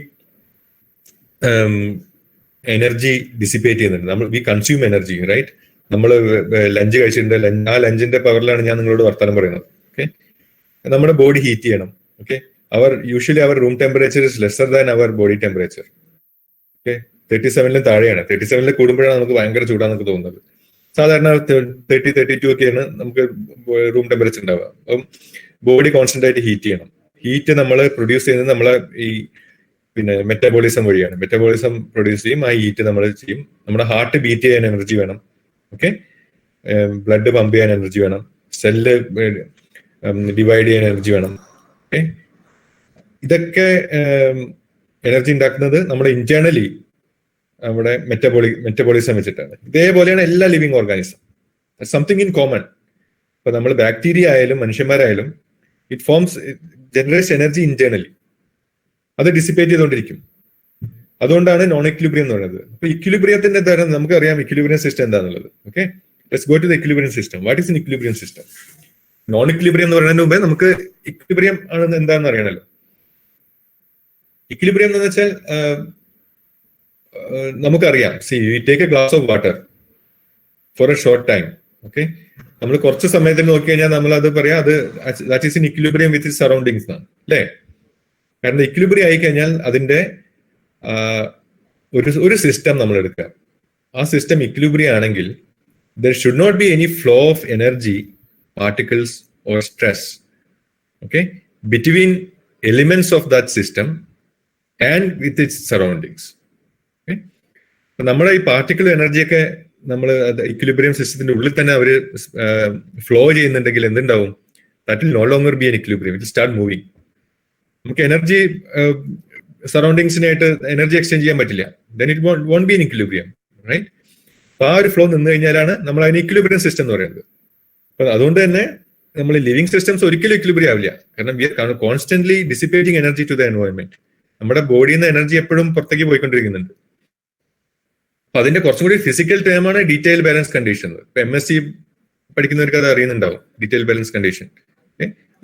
എനർജി ഡിസിപ്പേറ്റ് ചെയ്യുന്നുണ്ട്. We consume energy, right? നമ്മൾ ലഞ്ച് കഴിച്ചിട്ടുണ്ട്, ആ ലഞ്ചിന്റെ പവറിലാണ് ഞാൻ നിങ്ങളോട് വർത്തമാനം പറയുന്നത്. ഓക്കെ, നമ്മുടെ ബോഡി ഹീറ്റ് ചെയ്യണം. Okay, usually our room temperature is lesser than our body temperature. Okay, 37 താഴെയാണ്. 37 കൂടുമ്പോഴാണ് നമുക്ക് ഭയങ്കര ചൂടാന്നൊക്കെ തോന്നുന്നത്. സാധാരണ 30-32 ഒക്കെയാണ് നമുക്ക് റൂം ടെമ്പറേച്ചർ ഉണ്ടാവുക. അപ്പം ബോഡി കോൺസ്റ്റന്റ് ആയിട്ട് ഹീറ്റ് ചെയ്യണം. ഹീറ്റ് നമ്മൾ പ്രൊഡ്യൂസ് ചെയ്യുന്നത് നമ്മളെ ഈ പിന്നെ മെറ്റബോളിസം വഴിയാണ്. മെറ്റബോളിസം പ്രൊഡ്യൂസ് ചെയ്യും, ആ ഹീറ്റ് നമ്മൾ ചെയ്യും. നമ്മുടെ ഹാർട്ട് ബീറ്റ് ചെയ്യാൻ എനർജി വേണം. ഓക്കെ, ബ്ലഡ് പമ്പ് ചെയ്യാൻ എനർജി വേണം, സെല്ല് ഡിവൈഡ് ചെയ്യാൻ എനർജി വേണം. ഓക്കെ, ഇതൊക്കെ എനർജി ഉണ്ടാക്കുന്നത് നമ്മുടെ ഇന്റേണലി നമ്മുടെ മെറ്റബോളിസം വെച്ചിട്ടാണ്. ഇതേപോലെയാണ് എല്ലാ living organism. Something in common. ഇപ്പൊ നമ്മൾ ബാക്ടീരിയ ആയാലും മനുഷ്യന്മാരായാലും ജനറേറ്റ്സ് എനർജി ഇന്റേണലി, അത് ഡിസിപ്പേറ്റ് ചെയ്തുകൊണ്ടിരിക്കും. അതുകൊണ്ടാണ് നോൺ ഇക്വിലിബ്രിയം എന്ന് പറയുന്നത്. അപ്പൊ ഇക്വിലിബ്രിയത്തിന്റെ തരം നമുക്കറിയാം ഇക്വിലിബ്രിയം സിസ്റ്റം എന്താണെന്നുള്ളത്. Okay, let's go to the equilibrium system. What is in equilibrium system? Non equilibrium എന്ന് പറയുന്നതിന് മുമ്പേ നമുക്ക് ഇക്വിലിബ്രിയം ആണെന്ന് എന്താണെന്ന് അറിയണമല്ലോ. ഇക്വിലിബ്രിയം എന്ന് വെച്ചാൽ നമുക്കറിയാം, C U take A glass of water for A short time. Okay, നമ്മൾ കുറച്ച് സമയത്തിന് നോക്കി കഴിഞ്ഞാൽ നമ്മൾ അത് പറയാം, അത് that is in equilibrium with it surroundings ആണ്, അല്ലേ? കാരണം ഇക്വിലിബ്രിയം ആയി കഴിഞ്ഞാൽ അതിന്റെ ഒരു സിസ്റ്റം നമ്മൾ എടുക്കുക. ആ സിസ്റ്റം ഇക്വിലിബ്രിയം ആണെങ്കിൽ there should not be any flow of energy, particles or stress, okay, between elements of that system and with its surroundings. Okay, നമ്മുടെ ഈ പാർട്ടിക്കിൾ എനർജിയൊക്കെ നമ്മൾ ഇക്വിലിബ്രിയം സിസ്റ്റത്തിന്റെ ഉള്ളിൽ തന്നെ അവർ ഫ്ലോ ചെയ്യുന്നുണ്ടെങ്കിൽ എന്തുണ്ടാവും? That will no longer be in equilibrium, it start moving. നമുക്ക് എനർജി സറൗണ്ടിങ്സിനായിട്ട് എനർജി എക്സ്ചേഞ്ച് ചെയ്യാൻ പറ്റില്ല. Then it won't be in equilibrium, right? അപ്പൊ ആ ഒരു ഫ്ലോ നിന്ന് കഴിഞ്ഞാലാണ് നമ്മൾ അതിന് ഇക്വിലിബ്രിയം സിസ്റ്റം എന്ന് പറയുന്നത്. അപ്പൊ അതുകൊണ്ട് തന്നെ നമ്മൾ ലിവിങ് സിസ്റ്റംസ് ഒരിക്കലും ഇക്വിലിബ്രിയം ആവില്ല. കാരണം we are constantly dissipating energy to the environment. നമ്മുടെ ബോഡിയിൽ നിന്ന് എനർജി എപ്പോഴും പുറത്തേക്ക് പോയിക്കൊണ്ടിരിക്കുന്നുണ്ട്. അപ്പൊ അതിന്റെ കുറച്ചും കൂടി ഫിസിക്കൽ ടേമാണ് ഡീറ്റെയിൽ ബാലൻസ് കണ്ടീഷൻ. ഇപ്പൊ MSc പഠിക്കുന്നവർക്ക് അത് അറിയുന്നുണ്ടാവും, ഡീറ്റെയിൽ ബാലൻസ് കണ്ടീഷൻ.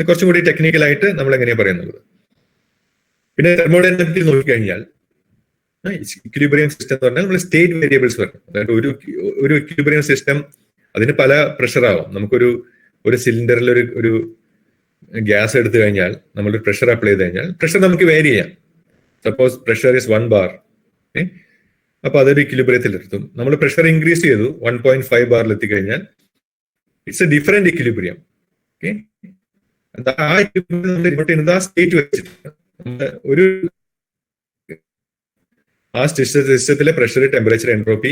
കുറച്ചും കൂടി ടെക്നിക്കൽ ആയിട്ട് നമ്മൾ എങ്ങനെയാണ് പറയുന്നത്. പിന്നെ തെർമോഡൈനാമിക്സിൽ നോക്കിക്കഴിഞ്ഞാൽ ഇക്വിലിബ്രിയം സിസ്റ്റം എന്ന് പറഞ്ഞാൽ നമ്മൾ സ്റ്റേറ്റ് വേരിയബിൾസ് പറയും. അതായത് ഒരു ഇക്വിലിബ്രിയം സിസ്റ്റം അതിന് പല പ്രഷർ ആവും. ഒരു സിലിണ്ടറിൽ ഒരു ഗ്യാസ് എടുത്തു കഴിഞ്ഞാൽ നമ്മളൊരു പ്രഷർ അപ്ലൈ ചെയ്ത് കഴിഞ്ഞാൽ പ്രഷർ നമുക്ക് വേരി ചെയ്യാം. സപ്പോസ് പ്രഷർ ഇസ് 1 bar, അപ്പൊ അതൊരു ഇക്വിലിബ്രിയത്തിൽ എത്തും. നമ്മൾ പ്രഷർ ഇൻക്രീസ് ചെയ്തു 1.5 ബാറിൽ എത്തിക്കഴിഞ്ഞാൽ it's A different equilibrium. Okay, ആ ഇക്വിലിബ്രിയം ആ സ്റ്റേറ്റ് വെച്ചിട്ട് ആ സിസ്റ്റത്തിലെ പ്രഷർ, ടെമ്പറേച്ചർ, എൻട്രോപ്പി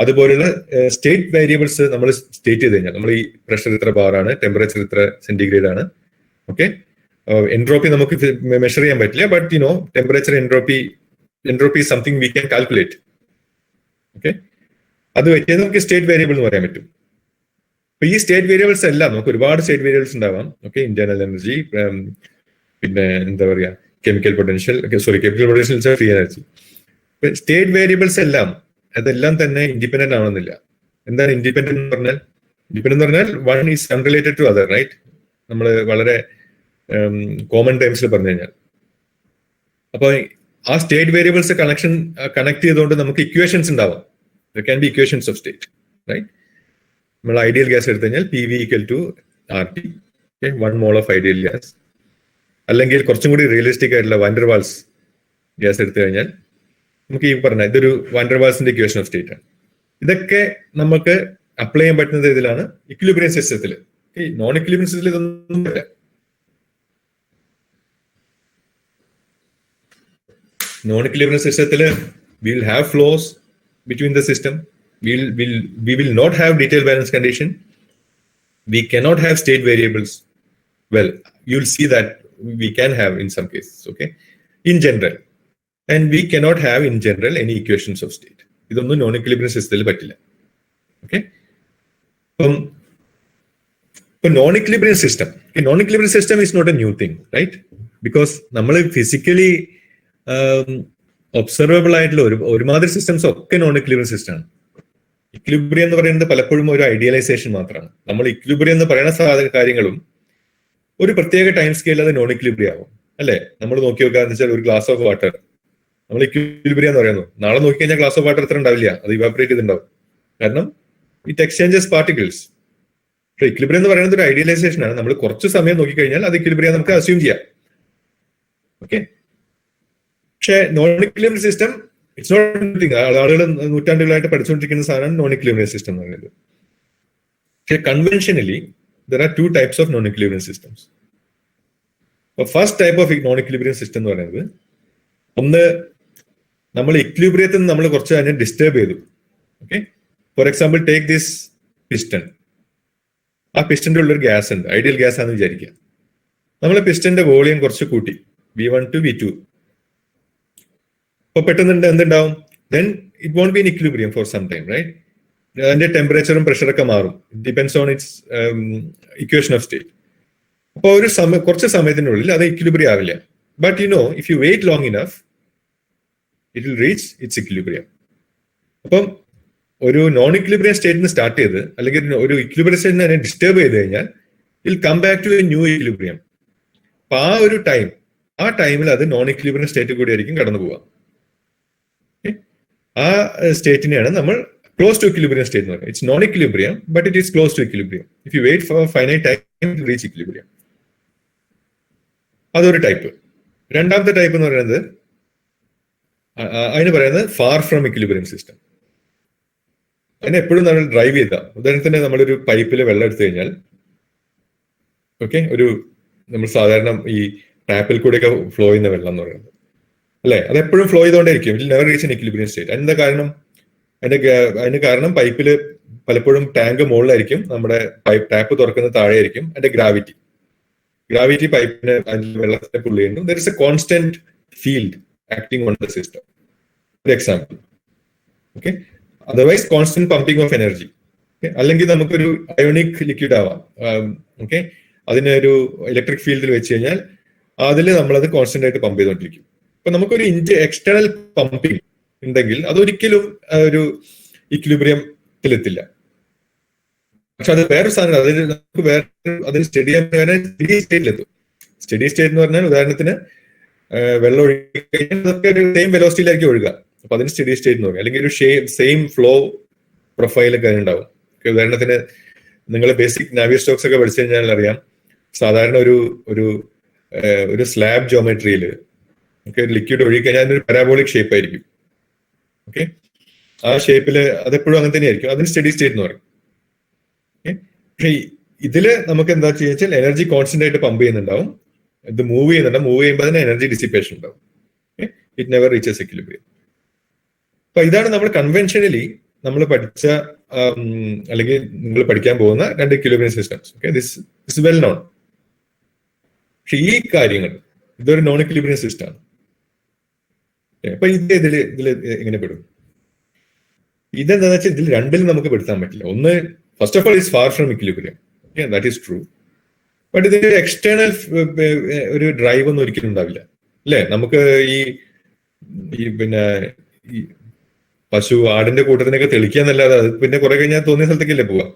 അതുപോലുള്ള സ്റ്റേറ്റ് വേരിയബിൾസ് നമ്മൾ സ്റ്റേറ്റ് ചെയ്ത് കഴിഞ്ഞാൽ നമ്മൾ ഈ പ്രഷർ ഇത്ര ബാറാണ്, ടെമ്പറേച്ചർ ഇത്ര സെന്റിഗ്രേഡ് ആണ്. ഓക്കെ, എൻട്രോപ്പി നമുക്ക് മെഷർ ചെയ്യാൻ പറ്റില്ല, but you no temperature, entropy something we can calculate. Okay, അത് വെച്ച് നമുക്ക് സ്റ്റേറ്റ് വേരിയബിൾ എന്ന് പറയാൻ പറ്റും. അപ്പൊ ഈ സ്റ്റേറ്റ് വേരിയബിൾസ് എല്ലാം നമുക്ക് ഒരുപാട് സ്റ്റേറ്റ് വേരിയബിൾസ് ഉണ്ടാവാം. ഓക്കെ, ഇന്റേണൽ എനർജി, പിന്നെ എന്താ പറയാ chemical potential, chemical potential free energy. State variables എല്ലാം അതെല്ലാം തന്നെ ഇൻഡിപെൻഡന്റ് ആവണമെന്നില്ല. എന്താണ് ഇൻഡിപെൻഡന്റ് എന്ന് പറഞ്ഞാൽ? ഇൻഡിപെൻഡന്റ് എന്ന് പറഞ്ഞാൽ one is unrelated to other, right? നമ്മൾ വളരെ കോമൺ ടൈംസിൽ പറഞ്ഞു കഴിഞ്ഞാൽ. അപ്പൊ ആ സ്റ്റേറ്റ് വേരിയബിൾസ് കണക്ട് ചെയ്തുകൊണ്ട് നമുക്ക് ഇക്വേഷൻസ് ഉണ്ടാവാം. There can be equations of state, right? നമ്മൾ ഐഡിയൽ ഗ്യാസ് എടുത്തു കഴിഞ്ഞാൽ PV = RT, 1 mole of ideal gas. അല്ലെങ്കിൽ കുറച്ചും കൂടി റിയലിസ്റ്റിക് ആയിട്ടുള്ള വാൻ ഡെർ വാൾസ് ഗ്യാസ് എടുത്തു കഴിഞ്ഞാൽ നമുക്ക് ഈ പറഞ്ഞ ഇതൊരു വാൻ ഡെർ വാൾസിന്റെ ഇക്വേഷൻ ഓഫ് സ്റ്റേറ്റ് ആണ്. ഇതൊക്കെ നമുക്ക് അപ്ലൈ ചെയ്യാൻ പറ്റുന്നത് ഇതിലാണ്, ഇക്വിലിബ്രിയം സിസ്റ്റത്തിൽ. നോൺ ഇക്വിലിബ്രിയം സിസ്റ്റത്തിൽ ഇതൊന്നും ഇല്ല. നോൺ ഇക്വിലിബ്രിയം സിസ്റ്റത്തിൽ we will have flows between the system. We will not have detailed balance condition. We cannot have state variables. Well, you'll see that we can have in some cases, okay, in general. And we cannot have in general any equations of state. ഇതൊന്നും നോൺ ഇക്വിലിബ്രിയം സിസ്റ്റത്തിൽ പറ്റില്ല. ഓക്കെ, ഇപ്പൊ non equilibrium system is not a new thing, right? Because നമ്മൾ ഫിസിക്കലി ഒബ്സർവബിൾ ആയിട്ടുള്ള ഒരുമാതിരി സിസ്റ്റംസ് ഒക്കെ നോൺ ഇക്വിലിബ്രിയം സിസ്റ്റം ആണ്. ഇക്വിലിബ്രിയം എന്ന് പറയുന്നത് പലപ്പോഴും ഒരു ഐഡിയലൈസേഷൻ മാത്രമാണ്. നമ്മൾ ഇക്വിലിബ്രിയം എന്ന് പറയുന്ന കാര്യങ്ങളും ഒരു പ്രത്യേക ടൈം സ്കെയിൽ അത് നോൺ ഇക്വിലിബ്രിയം ആവും, അല്ലെ? നമ്മൾ നോക്കി നോക്കാന്ന് വെച്ചാൽ ഒരു ഗ്ലാസ് ഓഫ് വാട്ടർ നമ്മൾ ഇക്വിലിബ്രിയം എന്ന് പറയുന്നു. നാളെ നോക്കി കഴിഞ്ഞാൽ ഗ്ലാസ് ഓഫ് വാട്ടർ എത്ര ഉണ്ടാവില്ല, അത് ഇവാപറേറ്റ് ചെയ്തിട്ടുണ്ടാവും. കാരണം ഇറ്റ് എക്സ്ചേഞ്ചസ് പാർട്ടിക്കിൾസ്. പക്ഷെ ഇക്വിലിബ്രിയം എന്ന് പറയുന്നത് ഒരു ഐഡിയലൈസേഷൻ ആണ്. നമ്മൾ കുറച്ച് സമയം നോക്കിക്കഴിഞ്ഞാൽ അത് ഇക്വിലിബ്രിയം നമുക്ക് അസ്യൂം ചെയ്യാം. ഓക്കെ, പക്ഷെ non equilibrium system it's not ആളുകൾ നൂറ്റാണ്ടുകളായിട്ട് പഠിച്ചുകൊണ്ടിരിക്കുന്ന സാധനമാണ് നോൺ ഇക്വിലിബ്രിയം സിസ്റ്റം എന്ന് പറയുന്നത്. പക്ഷെ conventionally there are 2 types of non-equilibrium systems. The first type of non-equilibrium system എന്ന് പറയുന്നത്, ഒന്ന് നമ്മൾ ഇക്വിലിബ്രിയത്തിൽ നിന്ന് നമ്മൾ കുറച്ച് അതിനെ ഡിസ്റ്റർബ് ചെയ്തു. Okay, for example take this piston. ആ പിസ്റ്റന്റെ ഉള്ളൊരു ഗ്യാസ് ഉണ്ട്, ഐഡിയൽ ഗ്യാസ് ആണെന്ന് വിചാരിക്കുക. നമ്മൾ പിസ്റ്റന്റെ വോളിയം കുറച്ച് കൂട്ടി, V1 to V2. അപ്പൊ പെട്ടെന്ന് എന്തുണ്ടാവും? Then it won't be in equilibrium for some time, right? അതിന്റെ ടെമ്പറേച്ചറും പ്രഷറൊക്കെ മാറും. Depends on its equation of state. അപ്പോൾ ഒരു കുറച്ച് സമയത്തിനുള്ളിൽ അത് ഇക്വിലിബ്രിയം ആവില്ല. But you know, if you wait long enough it will reach its equilibrium. അപ്പം ഒരു നോൺ ഇക്വിലിബ്രിയം സ്റ്റേറ്റിന് സ്റ്റാർട്ട് ചെയ്ത് അല്ലെങ്കിൽ ഒരു ഇക്വിലിബ്രിയം സ്റ്റേറ്റിനെ അതിനെ ഡിസ്റ്റർബ് ചെയ്ത് കഴിഞ്ഞാൽ it'll come back to a new equilibrium. അപ്പൊ ആ ടൈമിൽ അത് നോൺ ഇക്വിലിബ്രിയം സ്റ്റേറ്റ് കൂടി ആയിരിക്കും കടന്നു പോവുക. ആ സ്റ്റേറ്റിനെയാണ് നമ്മൾ ക്ലോസ് ടു ഇക്വിലിബ്രിയം സ്റ്റേറ്റ് എന്ന് പറയുന്നത്. It's non equilibrium but it is close to equilibrium. If you wait for finite time to reach equilibrium. അതൊരു ടൈപ്പ്. രണ്ടാമത്തെ ടൈപ്പ് എന്ന് പറയുന്നത് അതിന് പറയുന്നത് ഫാർ ഫ്രം ഇക്വിലിബ്രിയം സിസ്റ്റം. അതിനെ എപ്പോഴും നമ്മൾ ഡ്രൈവ് ചെയ്ത, ഉദാഹരണത്തിന് നമ്മളൊരു പൈപ്പിൽ വെള്ളം എടുത്തു കഴിഞ്ഞാൽ, ഓക്കെ, നമ്മൾ സാധാരണ ഈ ടാപ്പിൽ കൂടെയൊക്കെ ഫ്ലോ ചെയ്യുന്ന വെള്ളം എന്ന് പറയുന്നത് അല്ലെ, അത് എപ്പോഴും ഫ്ലോ ചെയ്തുകൊണ്ടേയിരിക്കും. It never reach an equilibrium state. അതിന്റെ കാരണം അതിന് കാരണം പൈപ്പിൽ പലപ്പോഴും ടാങ്ക് മുകളിലായിരിക്കും, നമ്മുടെ ടാപ്പ് തുറക്കുന്നത് താഴെയായിരിക്കും. അതിന്റെ ഗ്രാവിറ്റി പൈപ്പിന് വെള്ളത്തെ പുള്ളി ചെയ്യുന്നു. There is a constant field acting on the system. ഒരു example. Okay, otherwise constant pumping of energy. അല്ലെങ്കിൽ നമുക്കൊരു അയോണിക് ലിക്വിഡ് ആവാം. ഓക്കെ, അതിനൊരു ഇലക്ട്രിക് ഫീൽഡിൽ വെച്ച് കഴിഞ്ഞാൽ അതിൽ നമ്മളത് കോൺസ്റ്റന്റ് ആയിട്ട് പമ്പ് ചെയ്തുകൊണ്ടിരിക്കും. അപ്പൊ നമുക്കൊരു എക്സ്റ്റേണൽ പമ്പിങ് ഉണ്ടെങ്കിൽ അതൊരിക്കലും ഒരു ഇക്വിലിബ്രിയത്തിലെത്തില്ല. പക്ഷെ അത് വേറൊരു സാധനം, അതിന് സ്റ്റഡി സ്റ്റേറ്റിലെത്തും. സ്റ്റഡി സ്റ്റേറ്റ് എന്ന് പറഞ്ഞാൽ ഉദാഹരണത്തിന് വെള്ളം ഒഴുകി കഴിഞ്ഞാൽ അതൊക്കെ ഒരു സെയിം വെലോസിറ്റിയിലായിരിക്കും ഒഴുകുക. അപ്പൊ അതിന് സ്റ്റഡി സ്റ്റേറ്റ് എന്ന് പറയും. അല്ലെങ്കിൽ ഒരു സെയിം ഫ്ലോ പ്രൊഫൈലൊക്കെ അതിനുണ്ടാവും. ഉദാഹരണത്തിന് നിങ്ങൾ ബേസിക് നാവിയർ സ്റ്റോക്സ് ഒക്കെ പഠിച്ചു കഴിഞ്ഞാൽ അറിയാം, സാധാരണ ഒരു സ്ലാബ് ജോമെട്രിയിൽ ഒരു ലിക്വിഡ് ഒഴുകി കഴിഞ്ഞാൽ അതിനൊരു പാരാബോളിക് ഷേപ്പ് ആയിരിക്കും. ഓക്കെ, ആ ഷേപ്പിൽ അതെപ്പോഴും അങ്ങനെ തന്നെയായിരിക്കും. അതിന് സ്റ്റഡി സ്റ്റേറ്റ് എന്ന് പറയും. പക്ഷെ ഇതില് നമുക്ക് എന്താ വെച്ചാൽ എനർജി കോൺസ്റ്റന്റ് ആയിട്ട് പമ്പ് ചെയ്യുന്നുണ്ടാവും. ഇത് മൂവ് ചെയ്യുമ്പോൾ തന്നെ എനർജി ഡിസിപ്പേഷൻ ഉണ്ടാവും. It never reaches equilibrium. അപ്പൊ ഇതാണ് നമ്മൾ കൺവെൻഷനലി നമ്മൾ പഠിച്ച അല്ലെങ്കിൽ നിങ്ങൾ പഠിക്കാൻ പോകുന്ന രണ്ട് equilibrium systems. Okay, this well known. പക്ഷെ ഈ കാര്യങ്ങൾ ഇതൊരു നോൺ ഇക്വിലിബ്രിയം സിസ്റ്റം ആണ്. അപ്പൊ ഇതിൽ എങ്ങനെ പെടും? ഇതെന്താണെന്ന് വെച്ചാൽ ഇതിൽ രണ്ടിലും നമുക്ക് പെടുത്താൻ പറ്റില്ല. ഒന്ന്, first of all is far from equilibrium. Okay, that is true. But ഇതിന്റെ എക്സ്റ്റേണൽ ഒരു ഡ്രൈവ് ഒന്നും ഒരിക്കലും ഉണ്ടാവില്ല അല്ലെ. നമുക്ക് ഈ പിന്നെ ഈ പശു ആടിന്റെ കൂട്ടത്തിനൊക്കെ തെളിക്കാന്നല്ലാതെ അത് പിന്നെ കുറെ കഴിഞ്ഞാൽ തോന്നിയ സ്ഥലത്തേക്കല്ലേ പോവാ.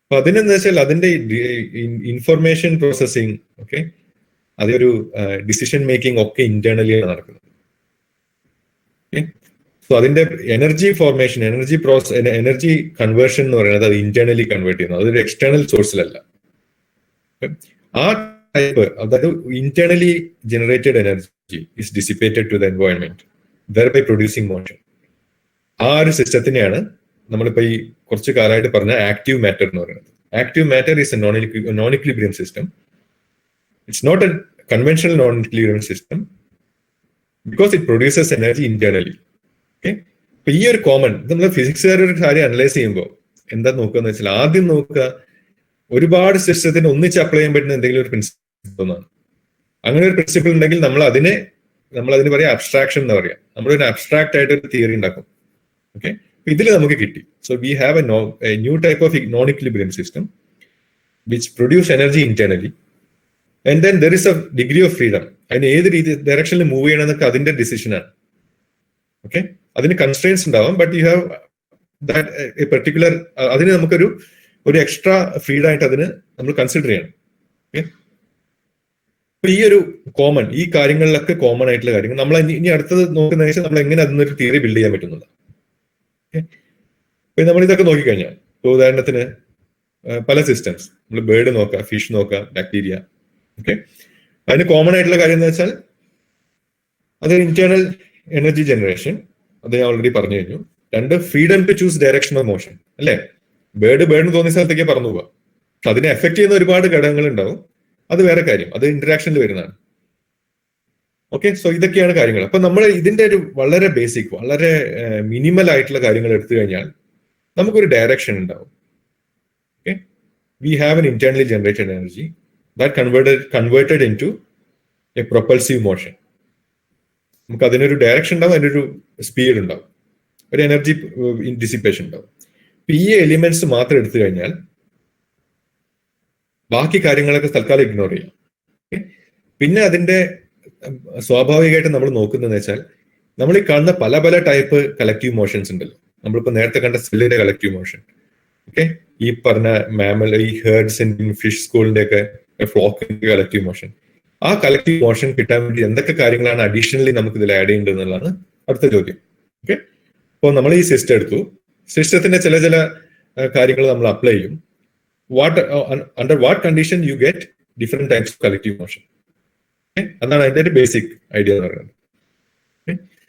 അപ്പൊ അതിനെന്താ വെച്ചാൽ അതിന്റെ ഇൻഫർമേഷൻ പ്രോസസ്സിങ്, ഓക്കെ, അതൊരു ഡിസിഷൻ മേക്കിംഗ് ഒക്കെ ഇന്റേണലിയാണ് നടക്കുന്നത്. സോ അതിന്റെ എനർജി ഫോർമേഷൻ, എനർജി കൺവേർഷൻ എന്ന് പറയുന്നത് അത് ഇന്റേണലി കൺവേർട്ട് ചെയ്യുന്നത്, അതൊരു എക്സ്റ്റേണൽ സോഴ്സിലല്ല. ആ ടൈപ്പ്, അതായത് internally generated energy is dissipated to the environment, thereby producing motion. ആ ഒരു സിസ്റ്റത്തിനെയാണ് നമ്മളിപ്പോ ഈ കുറച്ച് കാലമായിട്ട് പറഞ്ഞ ആക്റ്റീവ് മാറ്റർ എന്ന് പറയുന്നത്. Active matter is a non equilibrium system. It's not a conventional non equilibrium system because it produces energy internally. Okay, അപ്പൊ ഈ ഒരു കോമൺ, നമ്മൾ ഫിസിക്സുകാർ ഒരു കാര്യം അനലൈസ് ചെയ്യുമ്പോൾ എന്താ നോക്കുക എന്ന് വെച്ചാൽ ആദ്യം നോക്കുക ഒരുപാട് സിസ്റ്റത്തിന് ഒന്നിച്ച് അപ്ലൈ ചെയ്യാൻ പറ്റുന്ന എന്തെങ്കിലും ഒരു പ്രിൻസിപ്പിൾ എന്നാണ്. അങ്ങനെ ഒരു പ്രിൻസിപ്പിൾ ഉണ്ടെങ്കിൽ നമ്മൾ അതിന് പറയാം അബ്സ്ട്രാക്ഷൻ എന്ന് പറയാം. നമ്മളൊരു അബ്സ്ട്രാക്ട് ആയിട്ട് ഒരു തിയറി ഉണ്ടാക്കും. ഓക്കെ, ഇതിൽ നമുക്ക് കിട്ടി. So we have A new type of non equilibrium system which produce energy internally and then there is A degree of freedom. അതിന് ഏത് ഡയറക്ഷനിൽ മൂവ് ചെയ്യണം എന്നൊക്കെ അതിന്റെ ഡിസിഷനാണ്. ഓക്കെ, അതിന് കൺസ്ട്രെയിൻസ് ഉണ്ടാവാം, but you have that particular, അതിന് നമുക്കൊരു എക്സ്ട്രാ ഫ്രീഡം ആയിട്ട് അതിന് നമ്മൾ കൺസിഡർ ചെയ്യണം. ഓക്കെ, അപ്പൊ ഈ ഒരു കോമൺ, ഈ കാര്യങ്ങളിലൊക്കെ കോമൺ ആയിട്ടുള്ള കാര്യങ്ങൾ നമ്മൾ ഇനി അടുത്തത് നോക്കുന്ന വെച്ചാൽ നമ്മൾ എങ്ങനെ അതിനൊരു തിയറി ബിൽഡ് ചെയ്യാൻ പറ്റുന്നുണ്ട്. അപ്പൊ നമ്മൾ ഇതൊക്കെ നോക്കിക്കഴിഞ്ഞാൽ, ഇപ്പോൾ ഉദാഹരണത്തിന് പല സിസ്റ്റംസ്, നമ്മൾ ബേർഡ് നോക്കാം, ഫിഷ് നോക്കാം, ബാക്ടീരിയ. ഓക്കെ, അതിന് കോമൺ ആയിട്ടുള്ള കാര്യം എന്ന് വെച്ചാൽ അത് ഇന്റേണൽ എനർജി ജനറേഷൻ, അത് ഞാൻ ഓൾറെഡി പറഞ്ഞു കഴിഞ്ഞു. രണ്ട്, freedom to choose direction of motion അല്ലെ. ബേർഡിന് തോന്നിയ സ്ഥലത്തേക്ക് പറന്നു പോവാം. അതിനെ എഫക്ട് ചെയ്യുന്ന ഒരുപാട് ഘടകങ്ങൾ ഉണ്ടാവും, അത് വേറെ കാര്യം, അത് ഇന്ററാക്ഷനിൽ വരുന്നതാണ്. ഓക്കെ, സോ ഇതൊക്കെയാണ് കാര്യങ്ങൾ. അപ്പൊ നമ്മൾ ഇതിന്റെ ഒരു വളരെ ബേസിക്, വളരെ മിനിമൽ ആയിട്ടുള്ള കാര്യങ്ങൾ എടുത്തു കഴിഞ്ഞാൽ നമുക്കൊരു ഡയറക്ഷൻ ഉണ്ടാവും. Okay, we have an internally generated energy that converted into a propulsive motion. നമുക്ക് അതിനൊരു ഡയറക്ഷൻ ഉണ്ടാവും, അതിനൊരു സ്പീഡ് ഉണ്ടാവും. ഒരു എനർജി ഡിസിപ്പേഷൻ ഉണ്ടാവും. ഈ എലിമെന്റ്സ് മാത്രം എടുത്തു കഴിഞ്ഞാൽ ബാക്കി കാര്യങ്ങളൊക്കെ തൽക്കാലം ഇഗ്നോർ ചെയ്യാം. പിന്നെ അതിന്റെ സ്വാഭാവികമായിട്ട് നമ്മൾ നോക്കുന്നതെന്ന് വെച്ചാൽ നമ്മൾ ഈ കാണുന്ന പല പല ടൈപ്പ് കളക്റ്റീവ് മോഷൻസ് ഉണ്ടല്ലോ. നമ്മളിപ്പോ നേരത്തെ കണ്ട സെല്ലിന്റെ കളക്റ്റീവ് മോഷൻ, ഓക്കെ, ഈ പറഞ്ഞ മാമൽ, ഈ ഹേർഡ്സിന്റെയും ഫിഷ് സ്കൂളിന്റെ ഒക്കെ ഫ്ലോക്കിന്റെ കളക്റ്റീവ് മോഷൻ, ആ കളക്റ്റീവ് മോഷൻ കിട്ടാൻ വേണ്ടി എന്തൊക്കെ കാര്യങ്ങളാണ് അഡീഷണലി നമുക്ക് ഇതിൽ ആഡ് ചെയ്യേണ്ടത് എന്നുള്ളതാണ് അടുത്ത ചോദ്യം. ഓക്കെ, അപ്പോൾ നമ്മൾ ഈ സിസ്റ്റം എടുത്തു, സിസ്റ്റത്തിന്റെ ചില ചില കാര്യങ്ങൾ നമ്മൾ അപ്ലൈ ചെയ്യും. Under what condition you get different types of collective motion. അതാണ് അതിന്റെ ഒരു ബേസിക് ഐഡിയ എന്ന് പറയുന്നത്.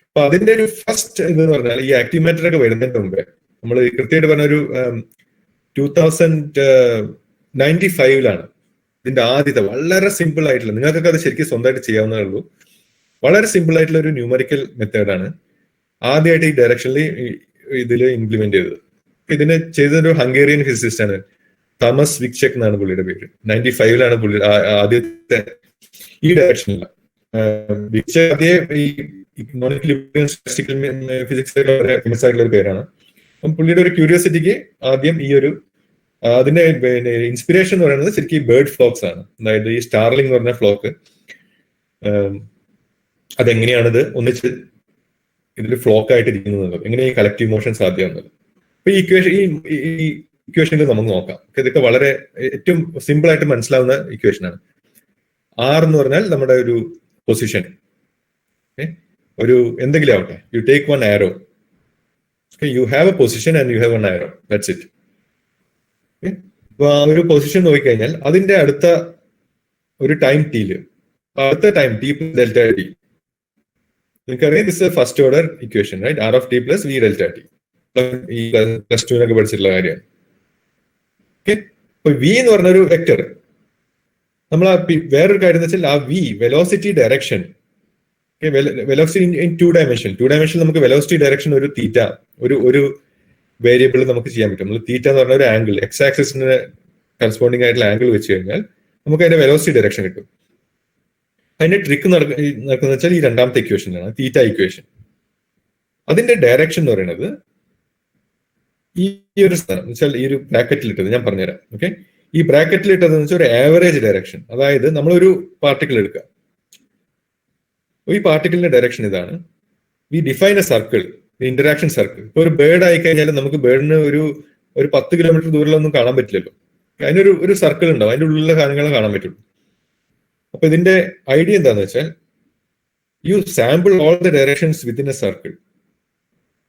അപ്പൊ അതിന്റെ ഒരു ഫസ്റ്റ് എന്ന് പറഞ്ഞാൽ ഈ ആക്ടിവേറ്റർ ഒക്കെ വരുന്നതിന് മുമ്പേ നമ്മൾ കൃത്യമായിട്ട് പറഞ്ഞ ഒരു 2095 ഇതിന്റെ ആദ്യത്തെ വളരെ സിമ്പിൾ ആയിട്ടുള്ള, നിങ്ങൾക്കൊക്കെ അത് ശരിക്കും സ്വന്തമായിട്ട് ചെയ്യാവുന്നതേ ഉള്ളൂ, വളരെ സിമ്പിൾ ആയിട്ടുള്ള ഒരു ന്യൂമറിക്കൽ മെത്തേഡാണ് ആദ്യമായിട്ട് ഈ ഡയറക്ഷനിൽ ഇതിൽ ഇംപ്ലിമെന്റ് ചെയ്തത്. ഇതിന് ചെയ്തൊരു ഹംഗേറിയൻ ഫിസിസിസ്റ്റ് ആണ്, തോമസ് വിക്ചെക് എന്നാണ് പുള്ളിയുടെ പേര്. 95 പുള്ളി ആദ്യത്തെ ഈ ഡയറക്ഷനിൽ. വിക്ചെക് അതേ ഈ ഫിസിക്സ് ഫേമസ് ആയിട്ടുള്ള ഒരു പേരാണ്. അപ്പം പുള്ളിയുടെ ഒരു ക്യൂരിയോസിറ്റിക്ക് ആദ്യം ഈ ഒരു അതിന്റെ ഇൻസ്പിറേഷൻ എന്ന് പറയുന്നത് ശരിക്കും ബേർഡ് ഫ്ലോക്സ് ആണ്. അതായത് ഈ സ്റ്റാർലിംഗ് എന്ന് പറഞ്ഞ ഫ്ലോക്ക് അതെങ്ങനെയാണിത് ഒന്നിച്ച് ഇതിൽ ഫ്ലോക്ക് ആയിട്ട് ഇരിക്കുന്നത്, എങ്ങനെ ഈ കളക്റ്റീവ് മോഷൻ സാധ്യമാകുന്നത്. അപ്പൊ ഈ ഇക്വേഷനിൽ നമുക്ക് നോക്കാം. ഇതൊക്കെ വളരെ ഏറ്റവും സിമ്പിൾ ആയിട്ട് മനസ്സിലാവുന്ന ഇക്വേഷനാണ്. ആർ എന്ന് പറഞ്ഞാൽ നമ്മുടെ ഒരു പൊസിഷൻ, ഒരു എന്തെങ്കിലും ആവട്ടെ, you take one arrow, U have A position and you have one arrow, that's it. അപ്പൊ ആ ഒരു പൊസിഷൻ നോക്കിക്കഴിഞ്ഞാൽ അതിന്റെ അടുത്ത ഒരു ടൈം ടിയില്, അടുത്ത time T plus delta T, നിങ്ങൾക്കറിയാം this first order equation, right? R of T plus V delta T, ഈ പ്ലസ് ടുവിനൊക്കെ പഠിച്ചിട്ടുള്ള കാര്യമാണ്. ഓക്കെ, അപ്പൊ വി എന്ന് പറഞ്ഞൊരു വെക്ടർ, നമ്മൾ വേറൊരു കാര്യം എന്ന് വെച്ചാൽ ആ v velocity direction, velocity in 2 dimension. 2 dimension നമുക്ക് വെലോസിറ്റി ഡയറക്ഷൻ ഒരു തീറ്റ, ഒരു വേരിയബിൾ നമുക്ക് ചെയ്യാൻ പറ്റും. നമ്മൾ തീറ്റ എന്ന് പറഞ്ഞ ഒരു ആംഗിൾ, എക്സ് ആക്സിസിന് കറസ്പോണ്ടിങ് ആയിട്ടുള്ള ആംഗിൾ വെച്ച് കഴിഞ്ഞാൽ നമുക്ക് അതിന്റെ വെലോസിറ്റി ഡയറക്ഷൻ കിട്ടും. അതിന്റെ ട്രിക്ക് നടക്കുന്ന വെച്ചാൽ ഈ രണ്ടാമത്തെ ഇക്വേഷനാണ് തീറ്റ ഇക്വേഷൻ. അതിന്റെ ഡയറക്ഷൻ എന്ന് പറയുന്നത് ഈ ഒരു സ്ഥലം വെച്ചാൽ ഈ ഒരു ബ്രാക്കറ്റിലിട്ടത് ഞാൻ പറഞ്ഞുതരാം. ഓക്കെ, ഈ ബ്രാക്കറ്റിലിട്ടതെന്ന് വെച്ചാൽ ഒരു ആവറേജ് ഡയറക്ഷൻ. അതായത് നമ്മളൊരു പാർട്ടിക്കിൾ എടുക്കുക, ഈ പാർട്ടിക്കിളിന്റെ ഡയറക്ഷൻ ഇതാണ്. V define A circle, interaction circle. ഇപ്പൊ ഒരു ബേർഡ് ആയി കഴിഞ്ഞാൽ നമുക്ക് ബേർഡിന് ഒരു 10 കിലോമീറ്റർ ദൂരമൊന്നും കാണാൻ പറ്റില്ലല്ലോ. അതിനൊരു സർക്കിൾ ഉണ്ടാവും, അതിന്റെ ഉള്ളിലുള്ള കാര്യങ്ങളെ കാണാൻ പറ്റുള്ളൂ. അപ്പൊ ഇതിന്റെ ഐഡിയ എന്താന്ന് വെച്ചാൽ you sample all the directions within a circle,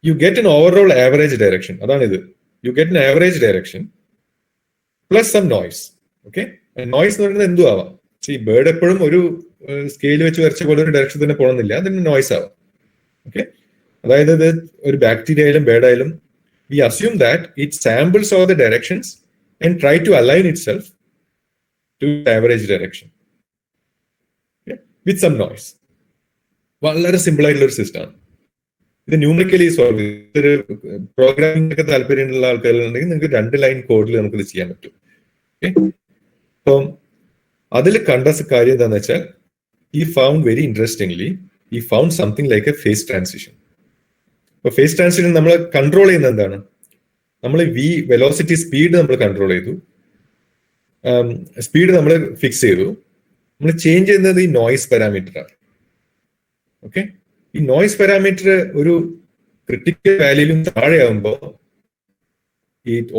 you get an overall average direction. അതാണ് ഇത്. You get an average direction plus some noise. Okay, noise എന്ന് പറയുന്നത് എന്തും ആവാം. ഈ ബേർഡ് എപ്പോഴും ഒരു സ്കെയിൽ വെച്ച് വരച്ച പോലെ ഒരു ഡയറക്ഷൻ തന്നെ പോകണമെന്നില്ല, അതിന് നോയ്സ് ആവാം. ഓക്കെ, അതായത് ഇത് ഒരു ബാക്ടീരിയ ആയാലും ബേർഡ് ആയാലും we assume that it samples all the directions and try to align itself to average direction with some noise. വളരെ സിമ്പിൾ ആയിട്ടുള്ള ഒരു സിസ്റ്റമാണ് ഇത്. ന്യൂമറിക്കലി സോൾവ് ചെയ്ത് ഇതൊരു പ്രോഗ്രാമിംഗ് ഒക്കെ താല്പര്യമുള്ള ആൾക്കാരുണ്ടെങ്കിൽ നിങ്ങൾക്ക് 2 ലൈൻ കോഡിൽ നമുക്കിത് ചെയ്യാൻ പറ്റും. ഓക്കെ, അപ്പം അതിൽ കണ്ട കാര്യം എന്താന്ന് വെച്ചാൽ ഈ ഫൗണ്ട് വെരി ഇൻട്രസ്റ്റിംഗ്ലി ഈ found something like a phase transition. അപ്പൊ ഫേസ് ട്രാൻസിഷൻ നമ്മൾ കൺട്രോൾ ചെയ്യുന്നത് എന്താണ്? നമ്മൾ വെലോസിറ്റി സ്പീഡ് നമ്മൾ കൺട്രോൾ ചെയ്തു, സ്പീഡ് നമ്മൾ ഫിക്സ് ചെയ്തു. നമ്മൾ ചേഞ്ച് ചെയ്യുന്നത് ഈ നോയ്സ് പാരാമീറ്റർ ആണ്. ഓക്കെ, ഈ നോയ്സ് പാരാമീറ്റർ ഒരു ക്രിട്ടിക്കൽ വാല്യൂലും താഴെയാകുമ്പോൾ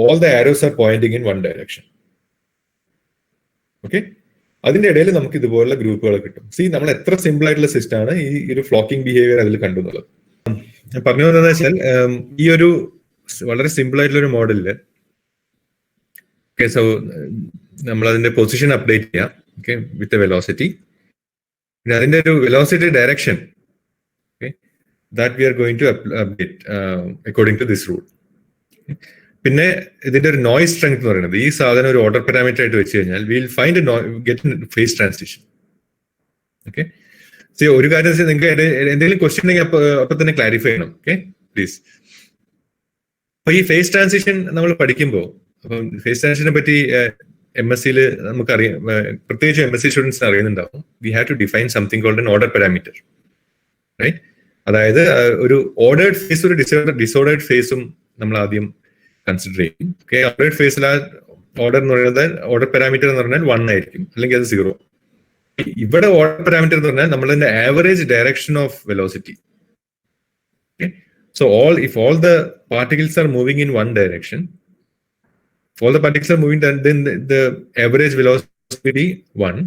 all the arrows are pointing in one direction. Okay, അതിന്റെ ഇടയിൽ നമുക്ക് ഇതുപോലുള്ള ഗ്രൂപ്പുകൾ കിട്ടും. നമ്മൾ എത്ര സിമ്പിൾ ആയിട്ടുള്ള സിസ്റ്റം ആണ് ഈ ഒരു ഫ്ലോക്കിംഗ് ബിഹേവിയർ അതിൽ കണ്ടുള്ളത്. ഞാൻ പറഞ്ഞു എന്താ വെച്ചാൽ ഈ ഒരു വളരെ സിമ്പിൾ ആയിട്ടുള്ള ഒരു മോഡലില് സോ നമ്മൾ അതിന്റെ പൊസിഷൻ അപ്ഡേറ്റ് ചെയ്യാം. Okay, with velocity. പിന്നെ അതിന്റെ ഒരു velocity direction that we are going to update according to this rule. പിന്നെ ഇതിന്റെ ഒരു നോയ്സ് സ്ട്രെങ്ത് എന്ന് പറയുന്നത് ഈ സാധനം ഒരു ഓർഡർ പാരാമീറ്റർ ആയിട്ട് വെച്ച് കഴിഞ്ഞാൽ will find get phase transition. Okay, ഒരു കാര്യം നിങ്ങൾക്ക് എന്തെങ്കിലും ക്വസ്റ്റ്യൻ ഉണ്ടെങ്കിൽ അപ്പൊ തന്നെ ക്ലാരിഫൈ ചെയ്യണം. Okay please. അപ്പൊ ഈ ഫേസ് ട്രാൻസിഷൻ നമ്മൾ പഠിക്കുമ്പോൾ, അപ്പം ഫേസ് ട്രാൻസിഷനെ പറ്റി MSc നമുക്കറിയാം, പ്രത്യേകിച്ച് MSc സ്റ്റുഡൻസിന് അറിയുന്നുണ്ടാവും. We have to define something called an order parameter, right? അതായത് ഒരു ഓർഡേർഡ് ഫേസ് ഒരു ഡിസോർഡേർഡ് ഫേസും നമ്മൾ ആദ്യം കൺസിഡർ ചെയ്യും. ഓക്കെ, ഓർഡേർഡ് ഫേസിൽ ആ ഓർഡർ എന്ന് പറയുന്നത് ഓർഡർ പാരാമീറ്റർ എന്ന് പറഞ്ഞാൽ 1 ആയിരിക്കും, അല്ലെങ്കിൽ അത് 0. ഇവിടെ ഓർഡർ പാരാമീറ്റർ എന്ന് പറഞ്ഞാൽ നമ്മളിന്റെ average direction of velocity. So if all the particles are moving in one direction, if all the particles are moving, then the average velocity 1.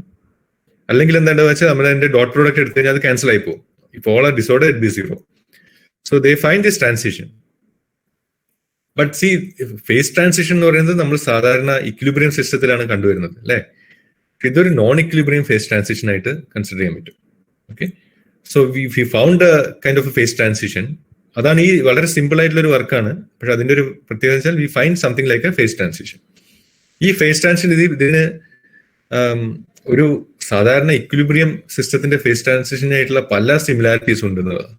അല്ലെങ്കിൽ എന്താണെന്ന് വെച്ചാൽ നമ്മൾ അതിന്റെ ഡോട്ട് പ്രോഡക്റ്റ് എടുത്തു കഴിഞ്ഞാൽ അത് ക്യാൻസൽ ആയി പോകും. If all are disordered, it be 0. So they find this transition. But see, phase transition എന്ന് പറയുന്നത് നമ്മൾ സാധാരണ ഇക്വിലിബ്രിയം സിസ്റ്റത്തിലാണ് കണ്ടുവരുന്നത്, അല്ലെ? ഇതൊരു നോൺ ഇക്വിലിബ്രിയം ഫേസ് ട്രാൻസിഷൻ ആയിട്ട് കൺസിഡർ ചെയ്യാൻ പറ്റും. Okay, so we found a kind of a phase transition. അതാണ് ഈ വളരെ സിമ്പിൾ ആയിട്ടുള്ള ഒരു വർക്കാണ്. പക്ഷെ അതിന്റെ ഒരു പ്രത്യേകത വെച്ചാൽ we find something like a phase transition. ഈ ഫേസ് ട്രാൻസിഷൻ ഇതിന് ഒരു സാധാരണ ഇക്വിലിബ്രിയം സിസ്റ്റത്തിന്റെ ഫേസ് ട്രാൻസിഷനായിട്ടുള്ള പല സിമിലാരിറ്റീസ് ഉണ്ട് എന്നുള്ളതാണ്.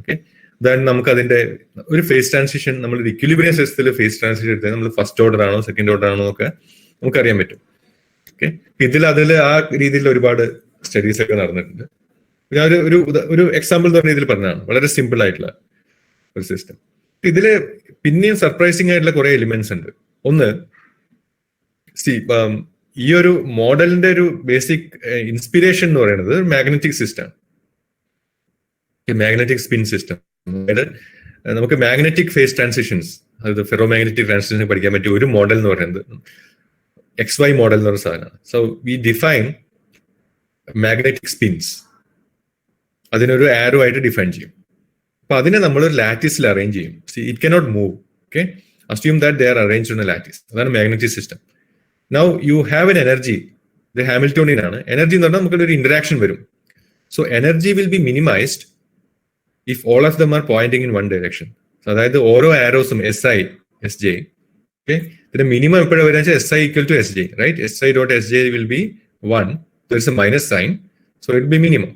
ഓക്കെ, അതാണ് നമുക്ക് അതിന്റെ ഒരു ഫേസ് ട്രാൻസിഷൻ, നമ്മൾ ഇക്വിലിബ്രിയം സിസ്റ്റത്തിൽ ഫേസ് ട്രാൻസിഷൻ എടുത്താൽ നമ്മൾ ഫസ്റ്റ് ഓർഡർ ആണോ സെക്കൻഡ് ഓർഡർ ആണോ ഒക്കെ നമുക്കറിയാൻ പറ്റും. ഓക്കെ, അതിൽ ആ രീതിയിൽ ഒരുപാട് സ്റ്റഡീസ് ഒക്കെ നടന്നിട്ടുണ്ട്. ഞാൻ ഒരു എക്സാമ്പിൾ എന്ന് പറഞ്ഞ രീതിയിൽ പറഞ്ഞതാണ്, വളരെ സിമ്പിൾ ആയിട്ടുള്ള ഒരു സിസ്റ്റം. ഇതില് പിന്നെയും സർപ്രൈസിങ് ആയിട്ടുള്ള കുറെ എലിമെന്റ്സ് ഉണ്ട്. ഒന്ന്, ഈ ഒരു മോഡലിന്റെ ഒരു ബേസിക് ഇൻസ്പിരേഷൻ എന്ന് പറയുന്നത് magnetic system, magnetic spin system. അതായത് നമുക്ക് മാഗ്നറ്റിക് ഫേസ് ട്രാൻസിഷൻസ്, അതായത് ഫെറോ മാഗ്നറ്റിക് ട്രാൻസിഷൻ പഠിക്കാൻ പറ്റിയ ഒരു മോഡൽ എന്ന് പറയുന്നത് XY മോഡൽ എന്ന് പറയുന്ന സാധനമാണ്. So we define magnetic spins, അതിനൊരു ആരോ ആയിട്ട് ഡിഫൈൻ ചെയ്യും. അപ്പൊ അതിനെ നമ്മൾ ഒരു ലാറ്റിസിൽ അറേഞ്ച് ചെയ്യും. It cannot move. Okay, assume that they are arranged on a lattice. അതാണ് magnetic system. Now you have an energy, ഇത് ഹാമിൽട്ടോണിയൻ ആണ്. എനർജി എന്ന് പറഞ്ഞാൽ നമുക്കൊരു ഇന്ററാക്ഷൻ വരും. So energy will be minimised if all of them are pointing in one direction. അതായത് ഓരോ ആരോസും SI, SJ, ഓക്കെ, ഇതിന്റെ മിനിമം എപ്പോഴാണ് വരിക വെച്ചാൽ SI equal to SJ, right? SI dot SJ will be 1. There is a minus sign, so it will be minimum.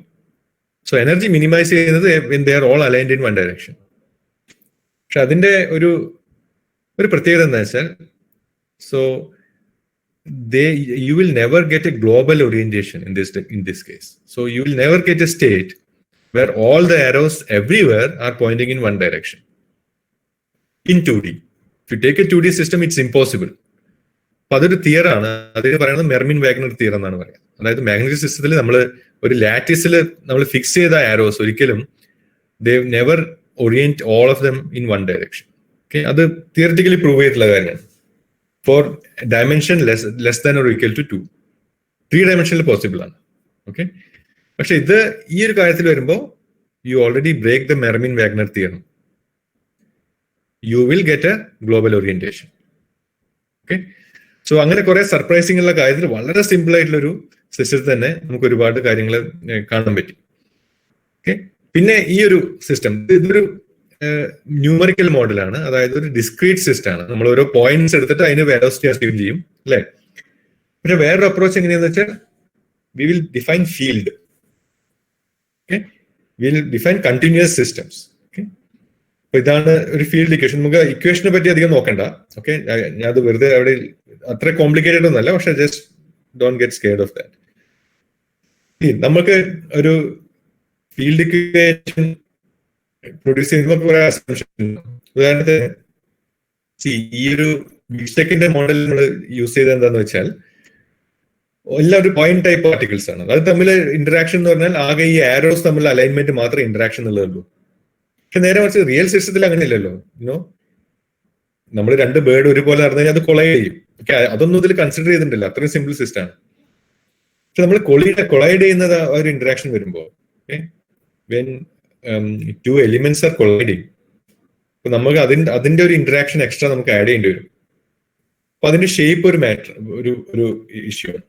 So energy minimize ചെയ്യുന്നത് when they are all aligned in one direction. പക്ഷെ അതിന്റെ ഒരു പ്രത്യേകത എന്താ വെച്ചാൽ, so you will never get a global orientation in this case. So you will never get a state where all the arrows everywhere are pointing in one direction. In 2D, if you take a 2D system, it's impossible. അപ്പൊ അതൊരു തിയറാണ്. അതിന് പറയുന്നത് മെർമിൻ വാഗ്നർ തിയർ എന്നാണ് പറയുന്നത്. അതായത് മാഗ്നറ്റിക് സിസ്റ്റത്തിൽ നമ്മൾ ഒരു ലാറ്റിസിൽ നമ്മൾ ഫിക്സ് ചെയ്ത ആരോസ് ഒരിക്കലും they never orient all of them in one direction. Okay, അത് തിയററ്റിക്കലി പ്രൂവ് ചെയ്തിട്ടുള്ള കാര്യമാണ്. For dimension less than or equal to 2, 3 ഡയമെൻഷനിൽ പോസിബിൾ ആണ്. ഓക്കെ, പക്ഷെ ഇത് ഈ ഒരു കാര്യത്തിൽ വരുമ്പോൾ you already break the Mermin Wagner theorem. You will get a global orientation. Okay, so അങ്ങനെ കുറെ സർപ്രൈസിംഗ് ഉള്ള കാര്യത്തിൽ വളരെ സിമ്പിൾ ആയിട്ടുള്ള ഒരു സിസ്റ്റത്തിൽ തന്നെ നമുക്ക് ഒരുപാട് കാര്യങ്ങൾ കാണാൻ പറ്റി. ഓക്കെ, പിന്നെ ഈ ഒരു സിസ്റ്റം ഇതൊരു ന്യൂമറിക്കൽ മോഡലാണ്. അതായത് ഒരു ഡിസ്ക്രീറ്റ് സിസ്റ്റം ആണ്. നമ്മൾ ഓരോ പോയിന്റ്സ് എടുത്തിട്ട് അതിന് വെലോസിറ്റി അസ്യൂം ചെയ്യും, അല്ലെ? പിന്നെ വേറൊരു അപ്രോച്ച് എങ്ങനെയാന്ന് വെച്ചാൽ we will define field. Okay, we will define continuous systems. Okay, അപ്പൊ ഇതാണ് ഒരു ഫീൽഡ് ഇക്വേഷൻ. നമുക്ക് ഇക്വേഷനെ പറ്റി അധികം നോക്കണ്ട. ഓക്കെ, ഞാൻ അത് വെറുതെ അവിടെ അത്ര കോംപ്ലിക്കേറ്റഡ് ഒന്നല്ല, പക്ഷെ just don't get scared of that. നമുക്ക് ഒരു ഫീൽഡ് ഇക്വേഷൻ പ്രൊഡ്യൂസ് ചെയ്യുമ്പോൾ കുറെ അസംപ്ഷൻ. ഉദാഹരണത്തിന് ഈ ഒരു ബിഗ്സ്റ്റെക്കിന്റെ മോഡൽ നമ്മൾ യൂസ് ചെയ്തത് എന്താന്ന് വെച്ചാൽ എല്ലാം ഒരു പോയിന്റ് ടൈപ്പ് പാർട്ടിക്കിൾസ് ആണ്. അത് തമ്മിൽ ഇന്ററാക്ഷൻ എന്ന് പറഞ്ഞാൽ ആകെ ഈ ആരോസ് തമ്മിലുള്ള അലൈൻമെന്റ് മാത്രമേ ഇന്ററാക്ഷൻ ഉള്ളൂ. പക്ഷെ നേരെ മറിച്ച് റിയൽ സിസ്റ്റത്തിൽ അങ്ങനെ ഇല്ലല്ലോ. നമ്മൾ 2 ബേർഡ് ഒരുപോലെ നടന്നു കഴിഞ്ഞാൽ അത് കൊളൈഡ് ചെയ്യും. ഓക്കെ, അതൊന്നും ഇതിൽ കൺസിഡർ ചെയ്തിട്ടില്ല. അത്രയും സിമ്പിൾ സിസ്റ്റം ആണ്. പക്ഷെ നമ്മൾ കൊളൈഡ് ചെയ്യുന്നത് ആ ഒരു ഇന്ററാക്ഷൻ വരുമ്പോൾ, വെൻ 2 എലിമെന്റ്സ് ആർ കൊളൈഡിങ്, അപ്പൊ നമുക്ക് അതിന്റെ ഒരു ഇന്ററാക്ഷൻ എക്സ്ട്രാ നമുക്ക് ആഡ് ചെയ്യേണ്ടി വരും. അപ്പൊ അതിന്റെ ഷേപ്പ് ഒരു മാറ്റർ, ഒരു ഇഷ്യൂ ആണ്.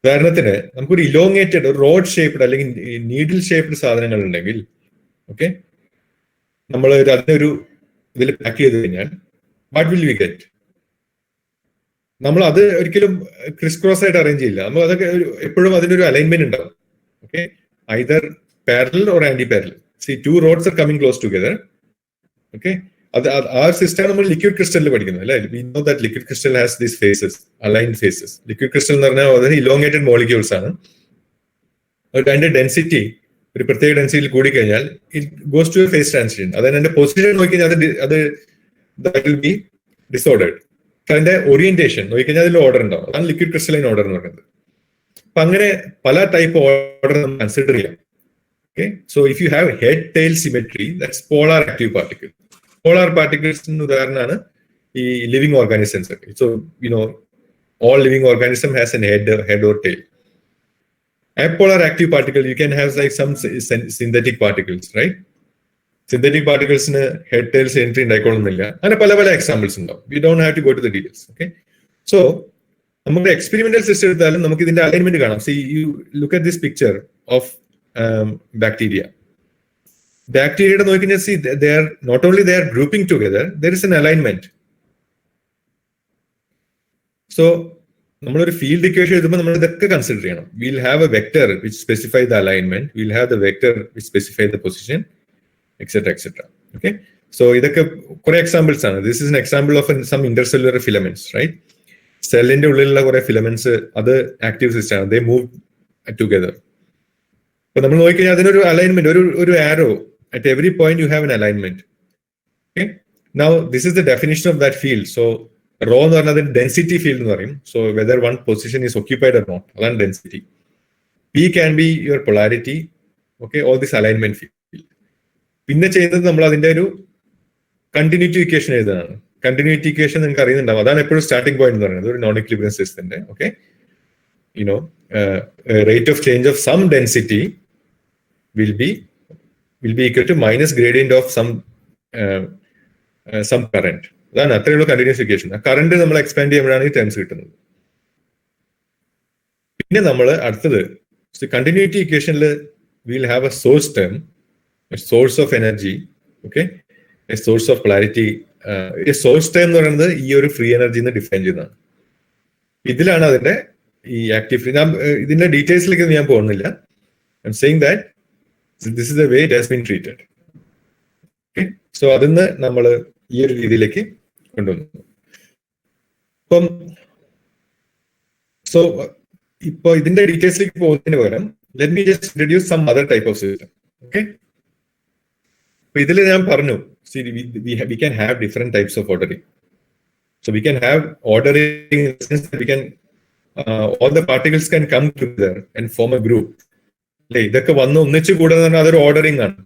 ഉദാഹരണത്തിന് നമുക്കൊരു ഇലോങ്ങേറ്റഡ് റോഡ് ഷേപ്ഡ് അല്ലെങ്കിൽ നീഡിൽ ഷേപ്ഡ് സാധനങ്ങൾ ഉണ്ടെങ്കിൽ, ഓക്കെ, നമ്മൾ അതിനൊരു ഇതിൽ പാക്ക് ചെയ്ത് കഴിഞ്ഞാൽ വാട്ട് വിൽ വി ഗെറ്റ്? നമ്മൾ അത് ഒരിക്കലും ക്രിസ് ക്രോസ് ആയിട്ട് അറേഞ്ച് ചെയ്യില്ല. നമ്മൾ അതൊക്കെ എപ്പോഴും അതിനൊരു അലൈൻമെന്റ് ഉണ്ടാവും. Okay, either parallel or anti parallel. See 2 rods are coming close together. Okay, ആ സിസ്റ്റം നമ്മൾ ലിക്വിഡ് ക്രിസ്റ്റലിൽ പഠിക്കുന്നത്, അല്ലെ? We know that liquid crystal has these phases, aligned phases. Liquid crystal എന്ന് പറഞ്ഞാൽ അതിന് ഇലോങ്ങേറ്റഡ് മോളിക്യൂൾസ് ആണ്. അതിന്റെ ഡെൻസിറ്റി ഒരു പ്രത്യേക ഡെൻസിറ്റിയിൽ കൂടിക്കഴിഞ്ഞാൽ it goes to a phase transition. അതായത് അതിന്റെ പൊസിഷൻ നോക്കിക്കഴിഞ്ഞാൽ അത് വിൽ ബി ഡിസോർഡേഡ്. അതിന്റെ ഓറിയന്റേഷൻ നോക്കിക്കഴിഞ്ഞാൽ അതിൽ ഓർഡർ ഉണ്ടാവും. അതാണ് ലിക്വിഡ് ക്രിസ്റ്റലൈൻ ഓർഡർ എന്ന് പറയുന്നത്. അപ്പൊ അങ്ങനെ പല ടൈപ്പ് ഓർഡർ നമ്മൾ കൺസിഡർ ചെയ്യാം. Okay, so if you have head tail symmetry, that's polar active particle. Polar പാർട്ടിക്കിൾസിന് ഉദാഹരണമാണ് ഈ ലിവിംഗ് ഓർഗാനിസംസ് ഒക്കെ. So all living organism has an head or tail. Apolar active particle, you can have like some synthetic particles, right? Synthetic particles in head tails entry ഉണ്ടായിക്കൊള്ളുന്നില്ല. അങ്ങനെ പല പല എക്സാമ്പിൾസ് ഉണ്ടാവും. We don't have to go to the details. Okay, so നമ്മുടെ എക്സ്പെരിമെന്റൽ സിസ്റ്റം എടുത്താലും നമുക്ക് ഇതിന്റെ അലൈൻമെന്റ് കാണാം. See, you look at this picture of bacteria. ബാക്ടീരിയയുടെ നോക്കിക്കഴിഞ്ഞാൽ see, they are not only they are grouping together, there is an alignment. So നമ്മളൊരു ഫീൽഡ് ഇക്വേഷൻ എഴുതുമ്പോൾ നമ്മൾ ഇതൊക്കെ കൺസിഡർ ചെയ്യണം. Will have a vector which specify the alignment, will have the vector which specify the position, et cetera et cetera. Okay, so ഇതൊക്കെ കുറെ എക്സാമ്പിൾസ് ആണ്. This is an example of some intercellular filaments, right? സെല്ലിന്റെ ഉള്ളിലുള്ള കുറെ ഫിലമെന്റ്സ്, അത് ആക്റ്റീവ് സിസ്റ്റം ആണ്. They move together. അപ്പൊ നമ്മൾ നോക്കിക്കഴിഞ്ഞാൽ അതിനൊരു അലൈൻമെന്റ്, ഒരു arrow at every point you have N alignment. Okay, now this is the definition of that field. So rho എന്ന് പറഞ്ഞാൽ ഡെൻസിറ്റി ഫീൽഡ് എന്ന് പറയും. So whether one position is occupied or not, അതാണ് density. P can be your polarity. Okay, all this alignment field. പിന്നെ ചെയ്യുന്നത് നമ്മൾ അതിന്റെ ഒരു കണ്ടിന്യൂറ്റി ഇക്വേഷൻ എഴുതുന്നതാണ്. കണ്ടിന്യൂറ്റി ഇക്വേഷൻ നിങ്ങൾക്ക് അറിയുന്നുണ്ടാവും. അതാണ് എപ്പോഴും സ്റ്റാർട്ടിംഗ് പോയിന്റ് എന്ന് പറയുന്നത് ഒരു നോൺ ഇക്വിലിബ്രിയം സിസ്റ്റത്തിന്റെ. Okay, rate of change of some density will be equal to minus gradient of some current. അതാണ് അത്രയുള്ള കണ്ടിന്യൂസ് ഇക്വേഷൻ. ആ കറന്റ് നമ്മൾ എക്സ്പാൻഡ് ചെയ്യുമ്പോഴാണ് ഈ ടേംസ് കിട്ടുന്നത്. പിന്നെ നമ്മൾ അടുത്തത് കണ്ടിന്യൂറ്റി ഇക്വേഷനിൽ will have a source term, a source of energy, okay, a source of polarity. A source term എന്ന് പറയുന്നത് ഈ ഒരു ഫ്രീ എനർജിന്ന് ഡിഫൈൻ ചെയ്യുന്നതാണ്. ഇതിലാണ് അതിന്റെ ഈ ആക്റ്റീവ്. ഞാൻ ഇതിന്റെ ഡീറ്റെയിൽസിലേക്ക് ഞാൻ പോകുന്നില്ല. I am saying that this is the way it has been treated. Okay, so അതിന്ന് നമ്മൾ ഈ ഒരു രീതിയിലേക്ക് കൊണ്ടുവന്നു. അപ്പം സോ ഇപ്പൊ ഇതിന്റെ ഡീറ്റെയിൽസിലേക്ക് പോകുന്നതിന് പകരം let me just introduce some other type of system. Okay, അപ്പൊ ഇതിൽ ഞാൻ പറഞ്ഞു we can have different types of ordering. So we can have ordering in the sense that we can all the particles can come together and form a group. ഇതൊക്കെ വന്ന് ഒന്നിച്ചു കൂടുന്ന അതൊരു ഓർഡറിംഗ് ആണ്.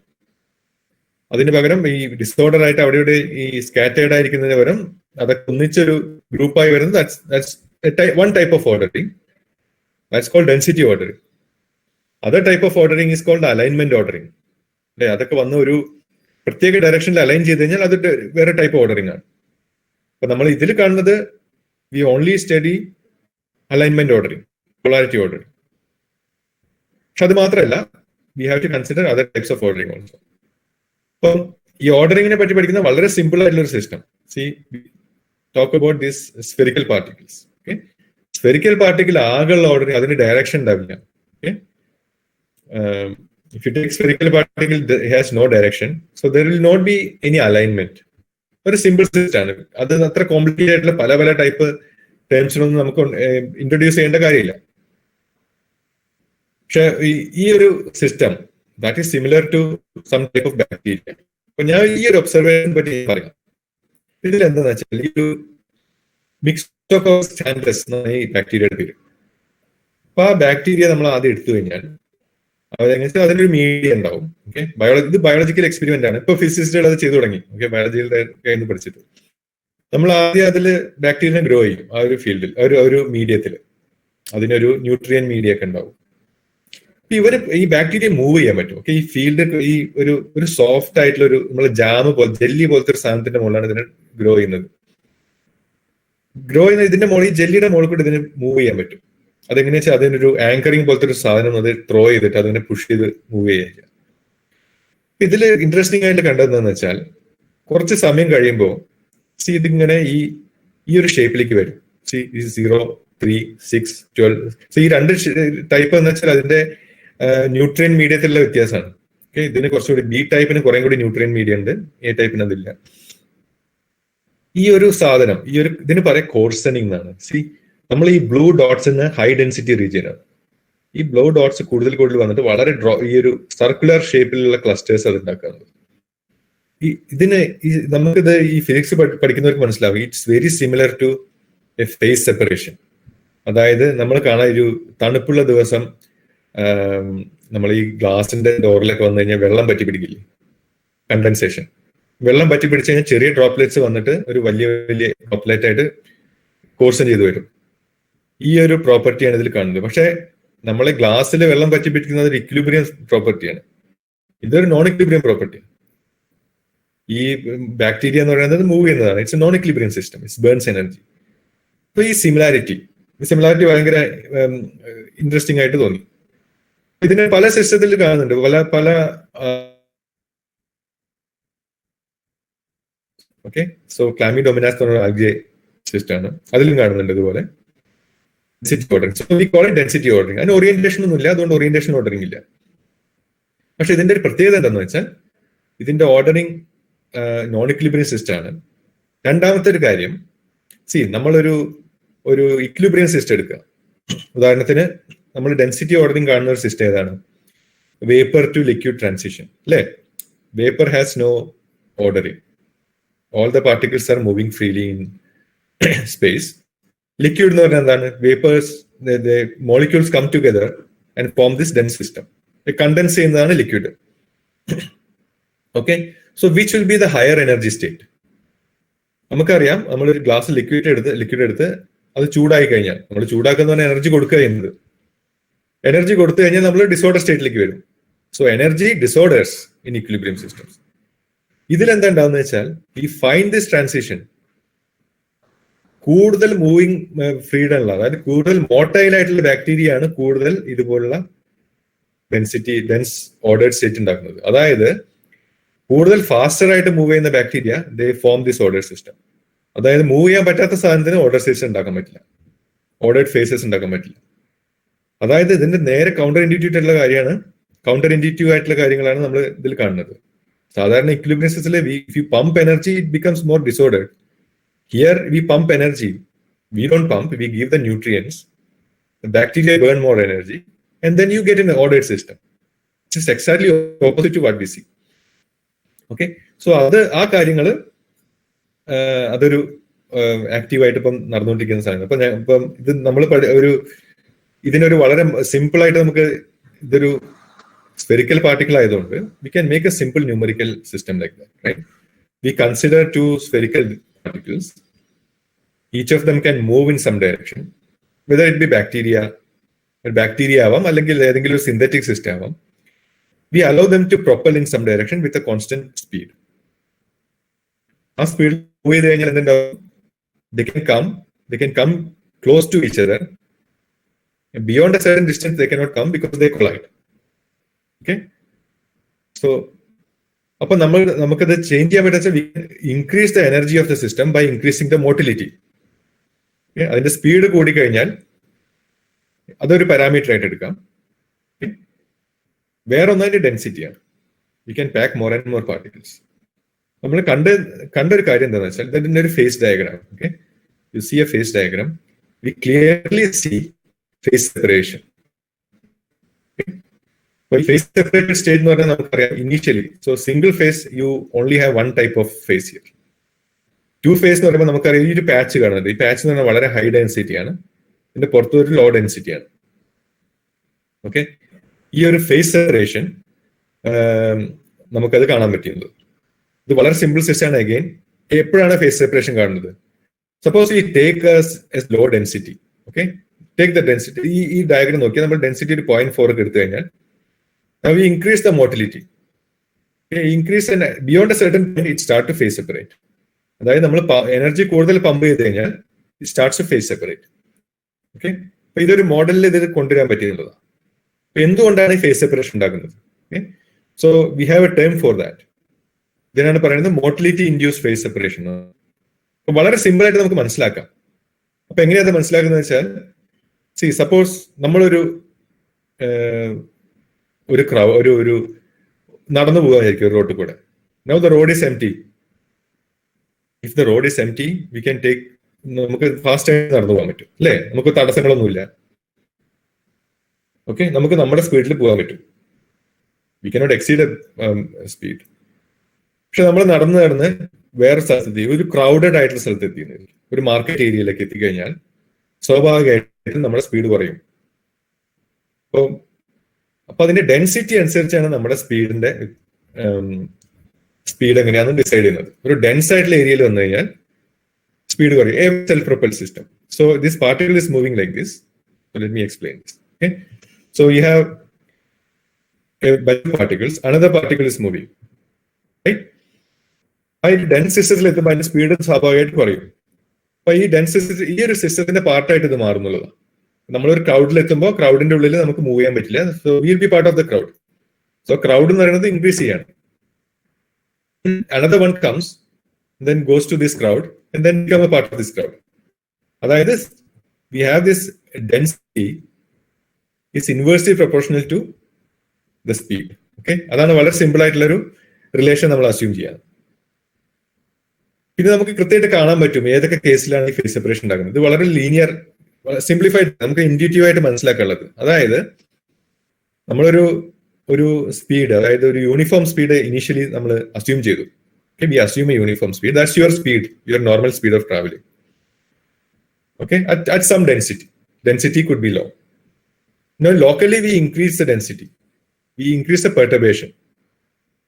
അതിന് പകരം ഈ ഡിസോർഡർ ആയിട്ട് അവിടെ ഇവിടെ ഈ സ്കാറ്റേർഡ് ആയിരിക്കുന്നതിന് പകരം അതൊക്കെ ഒന്നിച്ചൊരു ഗ്രൂപ്പായി വരുന്നത് one type of ordering. That's called density ordering. Other type of ordering is called alignment ordering. അതൊക്കെ വന്ന് ഒരു പ്രത്യേക ഡയറക്ഷനിൽ അലൈൻ ചെയ്ത് കഴിഞ്ഞാൽ അത് വേറെ ടൈപ്പ് ഓർഡറിംഗ് ആണ്. അപ്പൊ നമ്മൾ ഇതിൽ കാണുന്നത് we only study alignment ordering, polarity ordering. പക്ഷെ അത് മാത്രമല്ല, we have to consider other types of ordering also. അപ്പം ഈ ഓർഡറിംഗിനെ പറ്റി പഠിക്കുന്ന വളരെ സിമ്പിൾ ആയിട്ടുള്ള ഒരു system. Talk about these spherical particles. Okay, spherical particle ആകെയുള്ള ഓർഡറിംഗ് അതിന് ഡയറക്ഷൻ ഉണ്ടാവില്ല. ഓക്കെ, if you take spherical particle, it has no direction, so there will not be any alignment. Very simple system ആണ്. അത് അത്ര കോംപ്ലിക്കേറ്റഡ് ആയിട്ടുള്ള പല പല ടൈപ്പ് ടേംസിനൊന്നും നമുക്ക് ഇൻട്രൊഡ്യൂസ് ചെയ്യേണ്ട കാര്യമില്ല. പക്ഷെ ഈ ഒരു system that is similar to some type of bacteria. അപ്പൊ ഞാൻ ഈ ഒരു ഒബ്സർവേഷൻ പറ്റി പറയാം. ഇതിൽ എന്താണെന്ന് വെച്ചാൽ ഈ ഒരു മിക്സ്റ്റോകോക്കസ് സ്റ്റാൻഡസ് എന്നാണ് ഈ ബാക്ടീരിയയുടെ പേര്. അപ്പൊ ആ ബാക്ടീരിയ നമ്മൾ ആദ്യം എടുത്തു കഴിഞ്ഞാൽ അതിനൊരു മീഡിയ ഉണ്ടാവും. ഓക്കെ, ഇത് ബയോളജിക്കൽ എക്സ്പെരിമെന്റ് ആണ്. ഇപ്പൊ ഫിസിസിസ്റ്റുകൾ അത് ചെയ്തു തുടങ്ങി. ഓക്കെ, ബയോളജിയുടെ കയ്യിൽ നിന്ന് പഠിച്ചിട്ട് നമ്മൾ ആദ്യം അതിൽ ബാക്ടീരിയനെ ഗ്രോ ചെയ്യും. ആ ഒരു ഫീൽഡിൽ ഒരു മീഡിയത്തിൽ അതിനൊരു ന്യൂട്രിയൻ മീഡിയ ഒക്കെ ഉണ്ടാവും. ഇവര് ഈ ബാക്ടീരിയ മൂവ് ചെയ്യാൻ പറ്റും. ഓക്കെ, ഈ ഫീൽഡ് ഈ ഒരു സോഫ്റ്റ് ആയിട്ടുള്ള ഒരു നമ്മള് ജാമ് പോലെ ജെല്ലി പോലത്തെ ഒരു സാധനത്തിന്റെ മുകളിലാണ് ഇതിനെ ഗ്രോ ചെയ്യുന്നത്. ഇതിന്റെ മുകളിൽ ജെല്ലിയുടെ മുകളിൽ കൂടി ഇതിന് മൂവ് ചെയ്യാൻ പറ്റും. അതെങ്ങനെയാ വെച്ചാൽ അതിനൊരു ആങ്കറിങ് പോലത്തെ ഒരു സാധനം അത് ത്രോ ചെയ്തിട്ട് അതിനെ പുഷ് ചെയ്ത് മൂവ് ചെയ്യുക. ഇതില് ഇൻട്രസ്റ്റിംഗ് ആയിട്ട് കണ്ടതെന്ന് വെച്ചാൽ കുറച്ച് സമയം കഴിയുമ്പോൾ ഇതിങ്ങനെ ഈ ഒരു ഷേപ്പിലേക്ക് വരും. 0, 3, 6, 12. ഈ രണ്ട് ടൈപ്പ് എന്ന് വെച്ചാൽ അതിന്റെ ന്യൂട്രിയൻ മീഡിയത്തിലുള്ള വ്യത്യാസമാണ്. ഓക്കെ, ഇതിന് കുറച്ചുകൂടി ബി ടൈപ്പിന് കുറെ കൂടി ന്യൂട്രിയൻ മീഡിയ ഉണ്ട്, എ ടൈപ്പിന് അതില്ല. ഈ ഒരു സാധനം ഇതിന് പറയാം കോഴ്സണിംഗ് എന്നാണ്. നമ്മൾ ഈ blue dots high density region ആണ്. ഈ ബ്ലോ ഡോട്ട്സ് കൂടുതൽ കൂടുതൽ വന്നിട്ട് വളരെ ഈ ഒരു സർക്കുലർ ഷേപ്പിലുള്ള ക്ലസ്റ്റേഴ്സ് അത് ഉണ്ടാക്കുന്നത്. നമുക്കിത് ഈ ഫിസിക്സ് പഠിക്കുന്നവർക്ക് മനസ്സിലാവും. It's very similar to a phase separation. അതായത് നമ്മൾ കാണാൻ ഒരു തണുപ്പുള്ള ദിവസം നമ്മൾ ഈ ഗ്ലാസിന്റെ ഡോറിലൊക്കെ വന്നു കഴിഞ്ഞാൽ വെള്ളം പറ്റി പിടിക്കില്ലേ, കണ്ടൻസേഷൻ. വെള്ളം പറ്റി പിടിച്ചു കഴിഞ്ഞാൽ ചെറിയ ഡ്രോപ്ലെറ്റ്സ് വന്നിട്ട് ഒരു വലിയ വലിയ ഡ്രോപ്ലെറ്റ് ആയിട്ട് കോഴ്സൺ ചെയ്ത് വരും. ഈ ഒരു പ്രോപ്പർട്ടിയാണ് ഇതിൽ കാണുന്നത്. പക്ഷെ നമ്മളെ ഗ്ലാസ്സിൽ വെള്ളം പറ്റി പിടിക്കുന്നത് ഒരു ഇക്വിലിബ്രിയം പ്രോപ്പർട്ടിയാണ്. ഇതൊരു നോൺ ഇക്വിലിബ്രിയം പ്രോപ്പർട്ടി. ഈ ബാക്ടീരിയ എന്ന് പറയുന്നത് മൂവ് ചെയ്യുന്നതാണ്. It's A non equilibrium system. It's burns energy. അപ്പൊ ഈ സിമിലാരിറ്റി ഭയങ്കര ഇൻട്രസ്റ്റിംഗ് ആയിട്ട് തോന്നി. ഇതിന് പല സിസ്റ്റത്തിൽ കാണുന്നുണ്ട്. പല ഓക്കെ. സോ ക്ലാമി ഡൊമിനാസ് എന്ന് പറഞ്ഞ ആൽഗെ സിസ്റ്റം ആണ്. അതിലും കാണുന്നുണ്ട് ഇതുപോലെ density ordering. So we call it density ordering. അതിന് ഓറിയന്റേഷൻ ഒന്നും ഇല്ല, അതുകൊണ്ട് ഓറിയന്റേഷൻ ഓർഡറിംഗ് ഇല്ല. പക്ഷെ ഇതിന്റെ ഒരു പ്രത്യേകത എന്താണെന്ന് വെച്ചാൽ ഇതിന്റെ ഓർഡറിംഗ് നോൺ ഇക്വിലിബ്രിയം സിസ്റ്റം ആണ്. രണ്ടാമത്തെ ഒരു കാര്യം, നമ്മളൊരു ഇക്വിലിബ്രിയം സിസ്റ്റം എടുക്കുക. ഉദാഹരണത്തിന് നമ്മൾ ഡെൻസിറ്റി ഓർഡറിംഗ് കാണുന്ന ഒരു സിസ്റ്റം ഏതാണ്? വേപ്പർ ടു ലിക്വിഡ് ട്രാൻസിഷൻ, അല്ലേ? Vapour has no ordering. All the particles are moving freely in space. Liquid എന്ന് പറഞ്ഞാൽ എന്താണ്? Vapours, molecules come together and form this dense system. Condense ചെയ്യുന്നതാണ് liquid. Okay. So which will be the higher energy state? നമുക്കറിയാം, നമ്മളൊരു ഗ്ലാസ് ലിക്വിഡ് എടുത്ത് അത് ചൂടായി കഴിഞ്ഞാൽ, നമ്മൾ ചൂടാക്കുന്ന പറഞ്ഞാൽ എനർജി കൊടുക്കുക ചെയ്യുന്നത്. എനർജി കൊടുത്തു കഴിഞ്ഞാൽ നമ്മൾ ഡിസോർഡർ സ്റ്റേറ്റിലേക്ക് വരും. So energy disorders in equilibrium systems. ഇതിലെന്താ ഉണ്ടാവുന്ന വെച്ചാൽ ഈ ഫൈൻഡ് ദിസ് ട്രാൻസിഷൻ കൂടുതൽ മൂവിങ് ഫ്രീഡം ഉള്ള, അതായത് കൂടുതൽ മോട്ടൈൽ ആയിട്ടുള്ള ബാക്ടീരിയ ആണ് കൂടുതൽ ഇതുപോലുള്ള ഡെൻസ് ഓർഡേർഡ് സ്റ്റേറ്റ് ഉണ്ടാക്കുന്നത്. അതായത് കൂടുതൽ ഫാസ്റ്റർ ആയിട്ട് മൂവ് ചെയ്യുന്ന bacteria they form this order system. അതായത് മൂവ് ചെയ്യാൻ പറ്റാത്ത സാധനത്തിന് ഓർഡർ സിസ്റ്റം ഉണ്ടാക്കാൻ പറ്റില്ല, ഓർഡേർഡ് ഫേസസ് ഉണ്ടാക്കാൻ പറ്റില്ല. അതായത് ഇതിന്റെ നേരെ കൗണ്ടർ ഇൻഡ്യൂറ്റീവ് ആയിട്ടുള്ള കാര്യങ്ങളാണ് നമ്മൾ ഇതിൽ കാണുന്നത്. സാധാരണ ഇക്വിലിബ്രിയം സിസ്റ്റത്തിലെ if you pump energy it becomes more disordered. Here we pump energy, we don't pump, we give the nutrients, the bacteria burn more energy, and then you get an ordered system. Which is exactly opposite to what we see. Okay, so ആ കാര്യങ്ങൾ അതൊരു ആക്റ്റീവായിട്ട് ഇപ്പം നടന്നുകൊണ്ടിരിക്കുന്ന സാധനം. ഇപ്പം ഇത് നമ്മൾ ഇതിനൊരു വളരെ സിമ്പിൾ ആയിട്ട് നമുക്ക് ഇതൊരു spherical particle ആയതുകൊണ്ട് we can make a simple numerical system like that, right? We consider two spherical particles. Each of them can move in some direction, whether it be bacteria ആവാം, അല്ലെങ്കിൽ ഏതെങ്കിലും ഒരു സിന്തറ്റിക് സിസ്റ്റം ആവാം. We allow them to propel in some direction with a constant speed. ആ സ്പീഡ് മൂവ് ചെയ്ത് കഴിഞ്ഞാൽ എന്തുണ്ടാവും? They can come close to each other. Beyond a certain distance they cannot come because they collide. Okay, so അപ്പൊ നമുക്കത് ചേഞ്ച് ചെയ്യാൻ പറ്റുന്ന we can increase the energy of the system by increasing the motility. അതിന്റെ സ്പീഡ് കൂടിക്കഴിഞ്ഞാൽ അതൊരു പാരാമീറ്റർ ആയിട്ട് എടുക്കാം. വേറെ ഒന്നതിന്റെ ഡെൻസിറ്റിയാണ്. We can pack more and more particles. നമ്മൾ കണ്ടൊരു കാര്യം എന്താണെന്ന് വെച്ചാൽ ഇതിന്റെ ഒരു phase diagram. Okay, you see a phase diagram, we clearly see phase separation. Phase separated state എന്ന് പറഞ്ഞാൽ നമുക്കറിയാം initially. So single phase you only have one type of phase here. Two phase എന്ന് പറയുമ്പോൾ നമുക്കറിയാം ഈ ഒരു പാച്ച് കാണുന്നത്. ഈ പാച്ച് എന്ന് പറഞ്ഞാൽ വളരെ ഹൈ ഡെൻസിറ്റി ആണ്, ഇതിന്റെ പുറത്തൊരു ലോ ഡെൻസിറ്റി ആണ്. ഓക്കെ, ഈ ഒരു ഫേസ് സെപ്പറേഷൻ നമുക്കത് കാണാൻ പറ്റുന്നത്. ഇത് വളരെ സിമ്പിൾ സിസ്റ്റം ആണ്. അഗെയിൻ, എപ്പോഴാണ് ഫേസ് സെപ്പറേഷൻ കാണുന്നത്? സപ്പോസ് ഈ take as low density. Okay, take the density. ഈ ഡയഗ്രം നോക്കിയാൽ നമ്മൾ ഡെൻസിറ്റി ഒരു 0.4 എടുത്തു കഴിഞ്ഞാൽ we increase the motility. Increase and beyond a certain point it start to phase separate. അതായത് നമ്മൾ എനർജി കൂടുതൽ പമ്പ് ചെയ്ത് കഴിഞ്ഞാൽ it starts to phase separate. Okay, അപ്പൊ ഇതൊരു മോഡലിൽ ഇത് കൊണ്ടുവരാൻ പറ്റിയുള്ളതാണ്. അപ്പൊ എന്തുകൊണ്ടാണ് ഈ ഫേസ് സെപ്പറേഷൻ ഉണ്ടാക്കുന്നത്? So we have A term for that. ഇതിനാണ് പറയുന്നത് മോട്ടിലിറ്റി ഇൻഡ്യൂസ് ഫേസ് സെപ്പറേഷൻ. അപ്പൊ വളരെ സിമ്പിൾ ആയിട്ട് നമുക്ക് മനസ്സിലാക്കാം. അപ്പൊ എങ്ങനെയാണ് മനസ്സിലാക്കുന്നത് വെച്ചാൽ, സപ്പോസ് നമ്മളൊരു ഒരു നടന്നു പോകാനായിരിക്കും ഒരു റോഡിൽ കൂടെ. Now the road is empty. If the road is empty V can take, നമുക്ക് ഫാസ്റ്റ് ആയിട്ട് നടന്നു പോകാൻ പറ്റും, അല്ലേ? നമുക്ക് തടസ്സങ്ങളൊന്നുമില്ല. ഓക്കെ, നമുക്ക് നമ്മുടെ സ്പീഡിൽ പോകാൻ പറ്റും. We cannot exceed speed. പക്ഷെ നമ്മൾ നടന്ന് വേറെ സ്ഥലത്തെത്തി, ഒരു ക്രൗഡഡ് ആയിട്ടുള്ള സ്ഥലത്തെത്തി, ഒരു മാർക്കറ്റ് ഏരിയയിലേക്ക് എത്തിക്കഴിഞ്ഞാൽ സ്വാഭാവികമായിട്ടും നമ്മുടെ സ്പീഡ് കുറയും. അപ്പൊ അതിന്റെ ഡെൻസിറ്റി അനുസരിച്ചാണ് നമ്മുടെ സ്പീഡ് എങ്ങനെയാണെന്ന് ഡിസൈഡ് ചെയ്യുന്നത്. ഒരു ഡെൻസ് ആയിട്ടുള്ള ഏരിയയിൽ വന്നു കഴിഞ്ഞാൽ സ്പീഡ് കുറയും. Self Propel system. So this particle is moving like this. Let me explain this. Okay, so you have a bunch of particles, another particle is moving, right? ആ ഡെൻസ് സിസ്റ്റത്തിൽ എത്തുമ്പോൾ അതിന്റെ സ്പീഡ് സ്വാഭാവികമായിട്ട് കുറയും. അപ്പൊ ഈ ഡെൻസ് സിസ്റ്റം ഈ ഒരു സിസ്റ്റത്തിന്റെ പാർട്ടായിട്ട് ഇത് മാറുന്നുള്ളതാണ്. നമ്മളൊരു ക്രൗഡിൽ എത്തുമ്പോൾ ക്രൗഡിന്റെ ഉള്ളിൽ നമുക്ക് മൂവ് ചെയ്യാൻ പറ്റില്ല. So will be part of the crowd. So crowd എന്ന് പറയുന്നത് ഇൻക്രീസ് ചെയ്യാണ്. Another one comes, then goes to this crowd and then become a part of this crowd. അതായത് we have this density is inversely proportional to the speed. Okay, അതാണ് വളരെ സിമ്പിൾ ആയിട്ടുള്ള ഒരു റിലേഷൻ നമ്മൾ അസ്യൂം ചെയ്യാം. പിന്നെ നമുക്ക് കൃത്യമായിട്ട് കാണാൻ പറ്റും ഏതൊക്കെ കേസിലാണ് ഈ ഫേസ് സെപ്പറേഷൻ ഉണ്ടാകുന്നത്. ഇത് വളരെ ലീനിയർ, സിംപ്ലിഫൈഡ്, നമുക്ക് ഇൻറ്റ്യൂട്ടീവ് ആയിട്ട് മനസ്സിലാക്കാനുള്ളത്. അതായത് നമ്മളൊരു സ്പീഡ്, അതായത് ഒരു യൂണിഫോം സ്പീഡ് ഇനീഷ്യലി നമ്മൾ അസ്യൂം ചെയ്തു. Okay, we assume a uniform speed. That's your speed, your normal speed of traveling. Okay, at some density. Density could be low. Now, locally we increase the density. We increase the perturbation.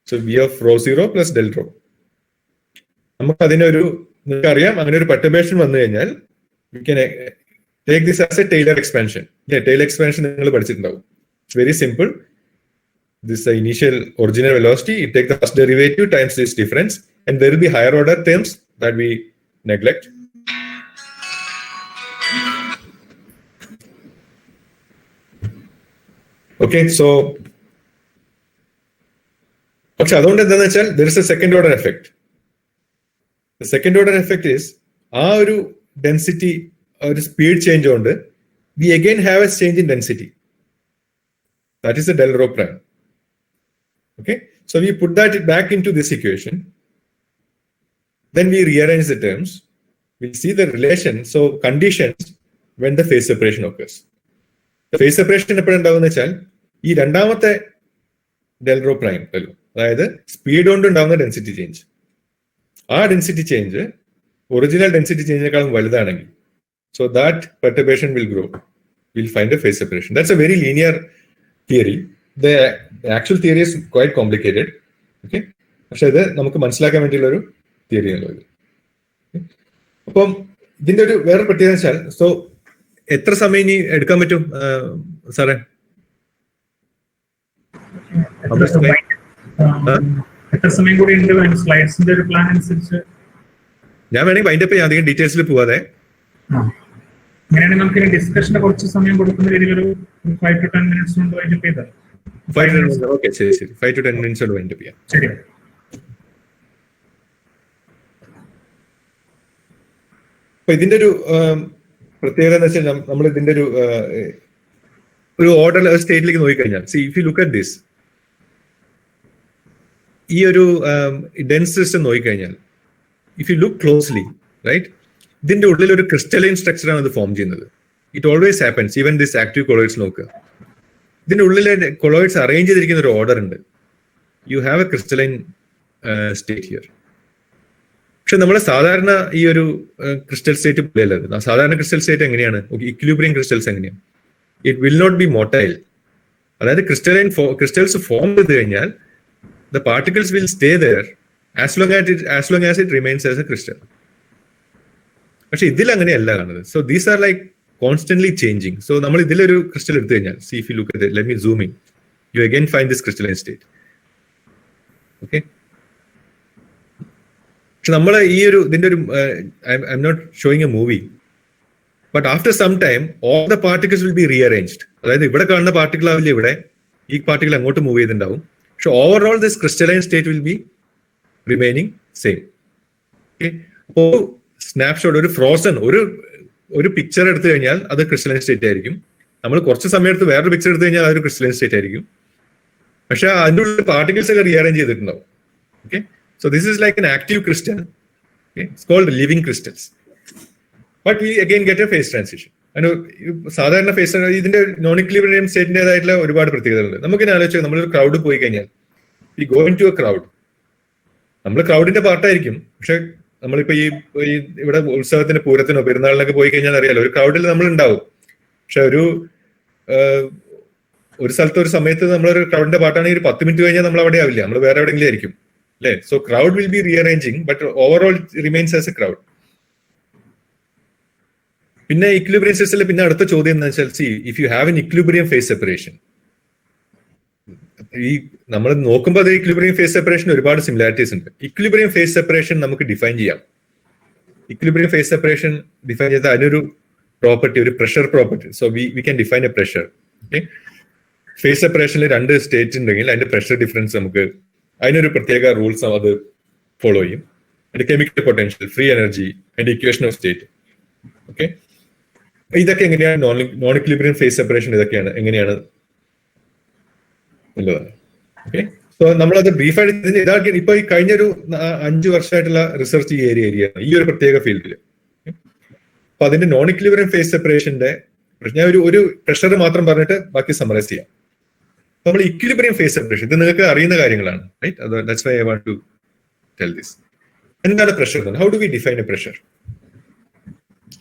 So, V of rho 0 plus del rho. നമുക്ക് അറിയാം അങ്ങനെ ഒരു പെർട്ടർബേഷൻ വന്നു കഴിഞ്ഞാൽ we can take this as a Taylor expansion. Taylor expansion നിങ്ങൾ പഠിച്ചിട്ടുണ്ടാവും. It's very simple. This is the initial original velocity. You take the first derivative times this difference, and there will be higher order terms that we neglect. Okay, so പക്ഷെ അതുകൊണ്ട് എന്താണെന്ന് വെച്ചാൽ there is a second order effect. The second order effect is ആ ഒരു ഡെൻസിറ്റി, ഒരു സ്പീഡ് ചേഞ്ച് കൊണ്ട് we again have a change in density. That is the del rho prime. Okay, so we put that back into this equation. Then we rearrange the terms. We'll see the relation. So conditions when the phase separation occurs. The phase separation എപ്പോഴുണ്ടാവുന്ന വെച്ചാൽ ഈ രണ്ടാമത്തെ del rho prime അതായത് സ്പീഡ് കൊണ്ട് ഉണ്ടാവുന്ന ഡെൻസിറ്റി ചേഞ്ച്, ആ ഡെൻസിറ്റി ചേഞ്ച് ഒറിജിനൽ ഡെൻസിറ്റി ചേഞ്ചിനേക്കാളും വലുതാണെങ്കിൽ, so that perturbation will grow. We'll find a phase separation. That's a very linear theory. The actual theory is quite complicated. Okay, പക്ഷെ ഇത് നമുക്ക് മനസ്സിലാക്കാൻ വേണ്ടിയുള്ള ഒരു തിയറി ആണല്ലോ. അപ്പം ഇതിന്റെ ഒരു വേറെ പ്രത്യേകത വെച്ചാൽ, സോ എത്ര സമയം ഇനി എടുക്കാൻ പറ്റും സാറേ? എത്ര സമയം കൂടി ഉണ്ട് സ്ലൈഡ്സിന്റെ ഒരു പ്ലാൻ അനുസരിച്ച്? ഞാൻ വേണമെങ്കിൽ വൈൻഡപ്പ് ചെയ്യാം, അധികം ഡീറ്റെയിൽസിൽ പോവാതെ. അങ്ങനെയാണെങ്കിൽ നമുക്ക് ഡിസ്കഷന് കുറച്ച് സമയം കൊടുക്കുന്ന രീതിയിൽ ഒരു 5 to 10 minutes കൊണ്ട് വൈൻഡപ്പ് ചെയ്താൽ. 5 to 10 minutes. Okay, ശരി 5 to 10 minutes കൊണ്ട് വൈൻഡപ്പ് ചെയ്യാം. ശരി. അപ്പൊ ഇതിന്റെ ഒരു പ്രത്യേകത എന്ന് വെച്ചാൽ നമ്മൾ ഇതിന്റെ ഒരു ഓർഡർ സ്റ്റേറ്റിലേക്ക് നോക്കിക്കഴിഞ്ഞാൽ, see if you look at this, ഈ ഒരു ഡെൻസ് സിസ്റ്റം നോക്കിക്കഴിഞ്ഞാൽ, if you look closely, right, ഇതിന്റെ ഉള്ളിൽ ഒരു ക്രിസ്റ്റലൈൻ സ്ട്രക്ചറാണ് ഇത് ഫോം ചെയ്യുന്നത്. It always happens. Even this active colloids നോക്കുക, ഇതിന്റെ ഉള്ളിൽ കൊളോയിഡ്സ് അറേഞ്ച് ചെയ്തിരിക്കുന്ന ഒരു ഓർഡർ ഉണ്ട്. You have a crystalline state here. പക്ഷെ നമ്മൾ സാധാരണ ഈ ഒരു ക്രിസ്റ്റൽ സ്റ്റേറ്റ് പോലെയല്ലത്. സാധാരണ ക്രിസ്റ്റൽ സ്റ്റേറ്റ് എങ്ങനെയാണ്? ഇക്വിലിബ്രിയം ക്രിസ്റ്റൽസ് എങ്ങനെയാണ്? It will not be motile. അതായത് ക്രിസ്റ്റൽസ് ഫോം ചെയ്ത് കഴിഞ്ഞാൽ the particles will stay there as long as it remains as a crystal. പക്ഷെ ഇതിൽ അങ്ങനെയല്ല കാണുന്നത്. So these are like constantly changing. So നമ്മൾ ഇതിലൊരു ക്രിസ്റ്റൽ എടുത്തു കഴിഞ്ഞാൽ, see if you look at it, let me zoom in, you again find this crystalline state. Okay, പക്ഷെ നമ്മൾ ഈ ഒരു ഇതിന്റെ ഒരു I'm not showing a movie, but after some time all the particles will be rearranged. അതായത് ഇവിടെ കാണുന്ന പാർട്ടിക്കിൾ ആവില്ല ഇവിടെ, ഈ പാർട്ടിക്കിൾ അങ്ങോട്ട് മൂവ് ചെയ്തിട്ടുണ്ടാവും. പക്ഷെ overall this crystalline state will be remaining same. Okay, അപ്പോ സ്നാപ്ഷോട്ട്, ഒരു ഫ്രോസൺ ഒരു പിക്ചർ എടുത്തു കഴിഞ്ഞാൽ അത് ക്രിസ്റ്റലൈൻ സ്റ്റേറ്റ് ആയിരിക്കും. നമ്മൾ കുറച്ച് സമയം എടുത്ത് വേറൊരു പിക്ചർ എടുത്തു കഴിഞ്ഞാൽ അതൊരു ക്രിസ്റ്റലൈൻ സ്റ്റേറ്റ് ആയിരിക്കും. പക്ഷെ അതിൻ്റെ ഉള്ളിൽ പാർട്ടിക്കിൾസ് ഒക്കെ റീഅറേഞ്ച് ചെയ്തിട്ടുണ്ടാവും. Okay, so this is like an active crystal. It's called living crystals. But we again get a phase transition. അതിന് സാധാരണ ഫേസ് ഇതിന്റെ നോൺ ഇക്വിലിബ്രിയം സ്റ്റേറ്റിൻ്റെതായിട്ടുള്ള ഒരുപാട് പ്രത്യേകതകളുണ്ട്. നമുക്കിനെ ആലോചിച്ചാൽ നമ്മളൊരു ക്രൗഡ് പോയി കഴിഞ്ഞാൽ we go into a crowd, നമ്മൾ ക്രൗഡിന്റെ പാർട്ടായിരിക്കും. പക്ഷെ നമ്മളിപ്പോ ഈ ഇവിടെ ഉത്സവത്തിന്, പൂരത്തിനോ പെരുന്നാളിനൊക്കെ പോയി കഴിഞ്ഞാൽ അറിയാലോ, ഒരു ക്രൗഡിൽ നമ്മൾ ഉണ്ടാവും. പക്ഷെ ഒരു സ്ഥലത്ത് ഒരു സമയത്ത് നമ്മളൊരു ക്രൗഡിന്റെ പാർട്ടാണെങ്കിൽ ഒരു 10 മിനിറ്റ് കഴിഞ്ഞാൽ നമ്മൾ അവിടെ ആവില്ല, നമ്മൾ വേറെ എവിടെയെങ്കിലും ആയിരിക്കും അല്ലെ. So crowd will be rearranging but overall remains as a crowd. പിന്നെ ഇക്വിലിബ്രിയം സിസ്റ്റത്തിൽ പിന്നെ അടുത്ത ചോദ്യം എന്ന് വെച്ചാൽ, see if you have an equilibrium phase separation, ഈ നമ്മൾ നോക്കുമ്പോൾ അത് ഇക്വിലിബ്രിയം ഫേസ് സെപ്പറേഷൻ ഒരുപാട് സിമിലാരിറ്റീസ് ഉണ്ട്. ഇക്വിലിബ്രിയം ഫേസ് സെപ്പറേഷൻ നമുക്ക് ഡിഫൈൻ ചെയ്യാം. ഇക്വിലിബ്രിയം ഫേസ് സെപ്പറേഷൻ ഡിഫൈൻ ചെയ്താൽ അതിനൊരു പ്രോപ്പർട്ടി, ഒരു pressure property. So we can define a pressure. Okay, phase സെപ്പറേഷനിൽ 2 സ്റ്റേറ്റ് ഉണ്ടെങ്കിൽ അതിന്റെ പ്രഷർ ഡിഫറൻസ് നമുക്ക് അതിനൊരു പ്രത്യേക റൂൾസ് അത് ഫോളോ ചെയ്യും. അതിന്റെ കെമിക്കൽ പൊട്ടൻഷ്യൽ, ഫ്രീ എനർജി, അതിന്റെ ഇക്വേഷൻ ഓഫ് സ്റ്റേറ്റ്. ഓക്കെ, ഇതൊക്കെ എങ്ങനെയാണ് നോൺ ഇക്വിലിബ്രിയം ഫേസ് സെപ്പറേഷൻ, ഇതൊക്കെയാണ് എങ്ങനെയാണ് ഉള്ളതാണ്. ഓക്കെ, സോ നമ്മളത് ബ്രീഫായിട്ട് ഇതാക്കി ഇപ്പൊ ഈ കഴിഞ്ഞൊരു 5 വർഷമായിട്ടുള്ള റിസർച്ച് ഈ ഏരിയ ഈ ഒരു പ്രത്യേക ഫീൽഡിൽ. അപ്പൊ അതിന്റെ നോൺ ഇക്വിലിബ്രിയം ഫേസ് സെപ്പറേഷന്റെ ഞാൻ ഒരു പ്രഷർ മാത്രം പറഞ്ഞിട്ട് ബാക്കി സമറൈസ് ചെയ്യാം. നമ്മൾ ഇക്വിലിബ്രിയം ഫേസ് സെപ്പറേഷൻ ഇത് നിങ്ങൾക്ക് അറിയുന്ന കാര്യങ്ങളാണ്, right? That's why I want to tell this. എന്താണ് pressure? How do we define a pressure?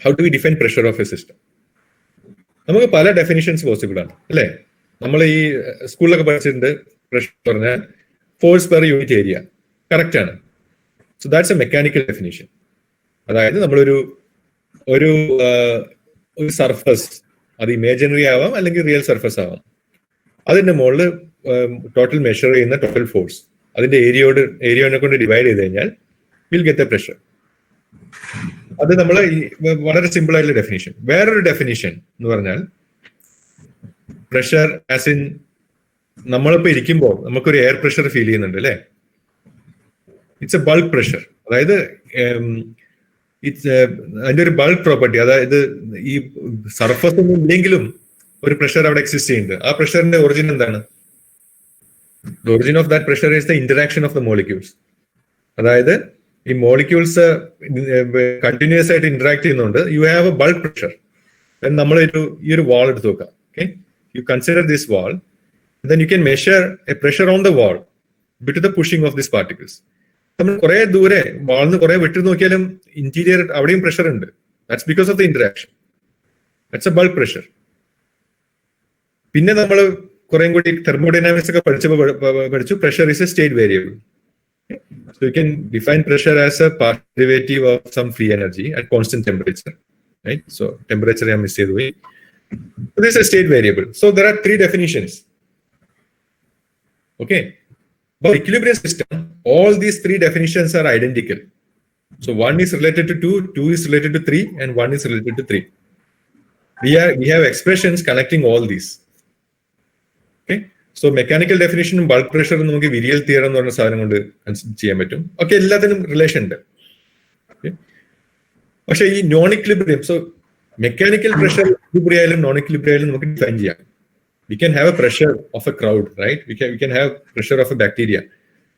How do we define pressure of a system? നമുക്ക് പല ഡെഫിനിഷൻസ് പോസിബിൾ ആണ് അല്ലെ. നമ്മൾ ഈ സ്കൂളിലൊക്കെ പഠിച്ചിട്ടുണ്ട്, പ്രഷർ പറഞ്ഞാൽ force per unit area. Correct ആണ്. So that's a mechanical definition. അതായത് നമ്മളൊരു സർഫസ്, അത് ഇമേജിനറി ആവാം അല്ലെങ്കിൽ റിയൽ സർഫസ് ആവാം, അതിന്റെ മുകളിൽ ടോട്ടൽ മെഷർ ചെയ്യുന്ന ടോട്ടൽ ഫോഴ്സ് അതിന്റെ ഏരിയനെ കൊണ്ട് ഡിവൈഡ് ചെയ്ത് കഴിഞ്ഞാൽ വിൽ ഗെറ്റ് എ പ്രഷർ. അത് നമ്മൾ വളരെ സിമ്പിൾ ആയിട്ടുള്ള ഡെഫിനിഷൻ. വേറൊരു ഡെഫിനിഷൻ എന്ന് പറഞ്ഞാൽ പ്രഷർ ആസ് ഇൻ നമ്മളിപ്പോ ഇരിക്കുമ്പോൾ നമുക്കൊരു എയർ പ്രഷർ ഫീൽ ചെയ്യുന്നുണ്ട് അല്ലെ. It's A bulk pressure. അതായത് അതിന്റെ ഒരു ബൾക്ക് പ്രോപ്പർട്ടി, അതായത് ഈ സർഫസ് ഒന്നും ഇല്ലെങ്കിലും ഒരു പ്രഷർ അവിടെ എക്സിസ്റ്റ് ചെയ്യുന്നുണ്ട്. ആ പ്രഷറിന്റെ ഒറിജിൻ എന്താണ്? The origin of that pressure is the interaction of the molecules. അതായത് ഈ മോളിക്യൂൾസ് കണ്ടിന്യൂസ് ആയിട്ട് ഇന്ററാക്ട് ചെയ്യുന്നുണ്ട്. U have A bulk pressure. നമ്മൾ ഈ ഒരു വാൾ എടുത്ത് നോക്കാം. Okay, U consider this wall, then you can measure a pressure on the wall due to the pushing of these particles. നമ്മൾ കുറെ ദൂരെ വാളിന്ന് കുറെ വിട്ടു നോക്കിയാലും ഇന്റീരിയർ അവിടെയും പ്രഷർ ഉണ്ട്. That's because of the interaction. That's A bulk pressure. പിന്നെ നമ്മൾ കുറെ കൂടി തെർമോഡൈനാമിക്സ് ഒക്കെ പഠിച്ചു pressure is A state variable. So you can define pressure as a partial derivative of some free energy at constant temperature, right? So temperature I missed away. So this is a state variable. So there are 3 definitions. Okay, but equilibrium system, all these 3 definitions are identical. So 1 is related to 2, 2 is related to 3, and 1 is related to 3. We have expressions connecting all these. Okay, so mechanical definition bulk pressure നമുക്ക് വിരിയൽ തിയറം എന്ന് പറഞ്ഞ സാധനം കൊണ്ട് ചെയ്യാൻ പറ്റും. ഓക്കെ, എല്ലാത്തിനും റിലേഷൻ ഉണ്ട്. പക്ഷെ ഈ non equilibrium, so mechanical pressure equilibrium ആയാലും നോൺ ഇക്വിലിബ്രിയം ആയാലും നമുക്ക് ഡിഫൈൻ ചെയ്യാം. We can have a pressure of a crowd, right? We can have pressure of a bacteria.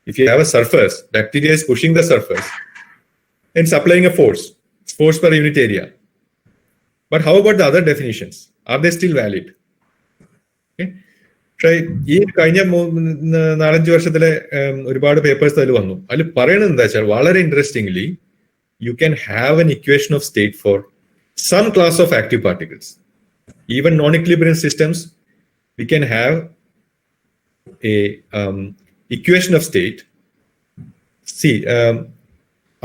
If you have a surface, bacteria is pushing the surface and supplying a force per unit area. But how about the other definitions? Are they still valid? Okay. പക്ഷേ ഈ കഴിഞ്ഞ 4-5 വർഷത്തിലെ ഒരുപാട് പേപ്പേഴ്സ് അതിൽ വന്നു. അതിൽ പറയുന്നത് എന്താ വെച്ചാൽ വളരെ interestingly, you can have an equation of state for some class of active particles. Even non-equilibrium systems, we can have a equation of state. See,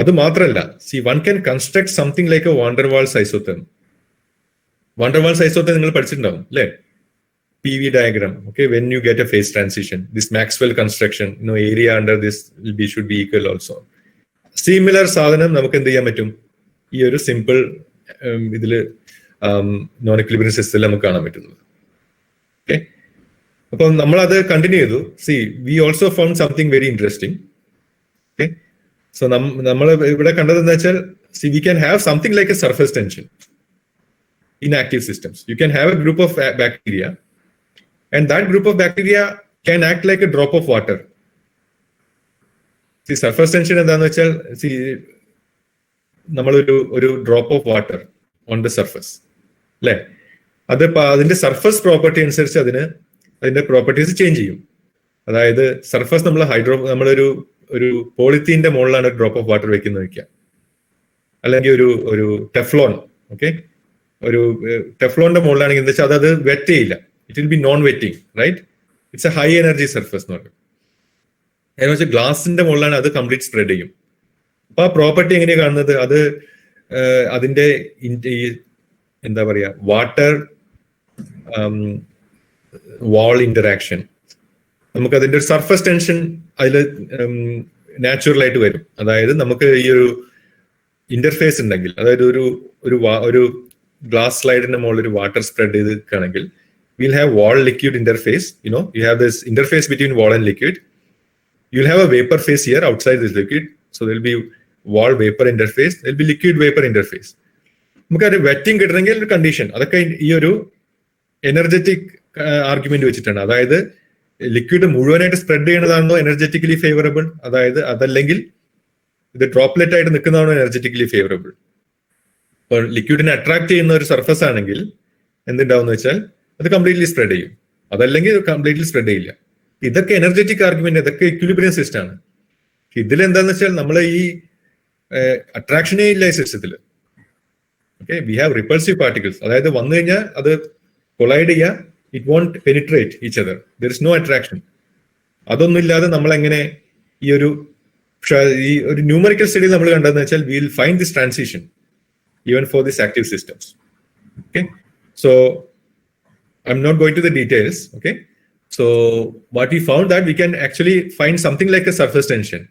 adu maatralla, see, one can construct something like a van der Waals isotherm. Van der Waals isotherm ningal padichittundavu alle, PV diagram. Okay, when you get a phase transition, this Maxwell construction, area under this should be equal also. Similar sadhanam namukku endu cheyan pattum ee oru simple idile non equilibrium system il namukku kaanan pattunnathu. Okay, അപ്പോൾ നമ്മൾ അത് കണ്ടിന്യൂ ചെയ്തു. C we also found something very interesting. Okay, so നമ്മൾ ഇവിടെ കണ്ടത് എന്താ വെച്ചാൽ, C we can have something like A surface tension in active systems. You can have A group of bacteria and that group of bacteria can act like A drop of water. C surface tension എന്താന്ന് വെച്ചാൽ, സി നമ്മളൊരു drop of water on the surface. അല്ലെ? അതിന്റെ സർഫസ് പ്രോപ്പർട്ടി അനുസരിച്ച് അതിന്റെ പ്രോപ്പർട്ടീസ് ചേഞ്ച് ചെയ്യും. അതായത് സർഫസ് നമ്മളൊരു പോളിത്തീന്റെ മുകളിലാണ് ഒരു ഡ്രോപ്പ് ഓഫ് വാട്ടർ വെക്കുന്നത് വയ്ക്കുക, അല്ലെങ്കിൽ ഒരു ടെഫ്ലോൺ, ഓക്കെ, ഒരു ടെഫ്ലോണിന്റെ മുകളിലാണെങ്കിൽ എന്താ വെച്ചാൽ അത് വെറ്റ് ചെയ്യില്ല, it will be non wetting, right? It's a high energy surface എന്ന് പറയും. അതിന് വെച്ചാൽ ഗ്ലാസിന്റെ മുകളിലാണ് അത് കംപ്ലീറ്റ് സ്പ്രെഡ് ചെയ്യും. അപ്പൊ ആ പ്രോപ്പർട്ടി എങ്ങനെയാണ് കാണുന്നത്? അത് അതിന്റെ എന്താ പറയാ, വാട്ടർ വാൾ ഇന്ററാക്ഷൻ, നമുക്ക് അതിന്റെ ഒരു സർഫസ് ടെൻഷൻ അതിൽ നാച്ചുറൽ ആയിട്ട് വരും. അതായത് നമുക്ക് ഈ ഒരു ഇന്റർഫേസ് ഉണ്ടെങ്കിൽ, അതായത് ഒരു ഗ്ലാസ് സ്ലൈഡിന്റെ മുകളിൽ ഒരു വാട്ടർ സ്പ്രെഡ് ചെയ്ത് നിൽക്കുകയാണെങ്കിൽ, will have wall liquid interface. You have this interface between wall and liquid. You'll have a vapor phase here outside this liquid. So there'll be wall vapor interface, there'll be liquid vapor interface. നമുക്ക് ഒരു വെറ്റിംഗ് കിട്ടണമെങ്കിൽ ഒരു കണ്ടീഷൻ, അതൊക്കെ ഈ ഒരു എനർജറ്റിക് ആർഗ്യുമെന്റ് വെച്ചിട്ടാണ്. അതായത് ലിക്വിഡ് മുഴുവനായിട്ട് സ്പ്രെഡ് ചെയ്യണതാണോ എനർജറ്റിക്കലി ഫേവറബിൾ, അതായത് അതല്ലെങ്കിൽ ഇത് ഡ്രോപ്ലെറ്റ് ആയിട്ട് നിൽക്കുന്നതാണോ എനർജറ്റിക്കലി ഫേവറബിൾ. അപ്പോൾ ലിക്വിഡിനെ അട്രാക്ട് ചെയ്യുന്ന ഒരു സർഫസ് ആണെങ്കിൽ എന്തുണ്ടാവും വെച്ചാൽ അത് കംപ്ലീറ്റ്ലി സ്പ്രെഡ് ചെയ്യും, അതല്ലെങ്കിൽ കംപ്ലീറ്റ്ലി സ്പ്രെഡ് ചെയ്യില്ല. ഇതൊക്കെ എനർജറ്റിക് ആർഗ്യുമെന്റ്, ഇതൊക്കെ ഇക്വിലിബ്രിയം സിസ്റ്റം ആണ്. ഇതിലെന്താന്ന് വെച്ചാൽ നമ്മൾ ഈ അട്രാക്ഷനേ ഇല്ല ഈ സിസ്റ്റത്തില്. Okay, we have repulsive particles, അതായത് വന്നു കഴിഞ്ഞാൽ അത് കൊളൈഡ് ചെയ്യുക, it won't penetrate each other, there is no attraction. അതൊന്നും ഇല്ലാതെ നമ്മൾ എങ്ങനെ ഈ ഒരു ന്യൂമറിക്കൽ സ്റ്റഡി നമ്മൾ കണ്ടതെന്ന് വെച്ചാൽ will find this transition even for this active systems. Okay, so I'm not going to the details. Okay, so what we found that we can actually find something like a surface tension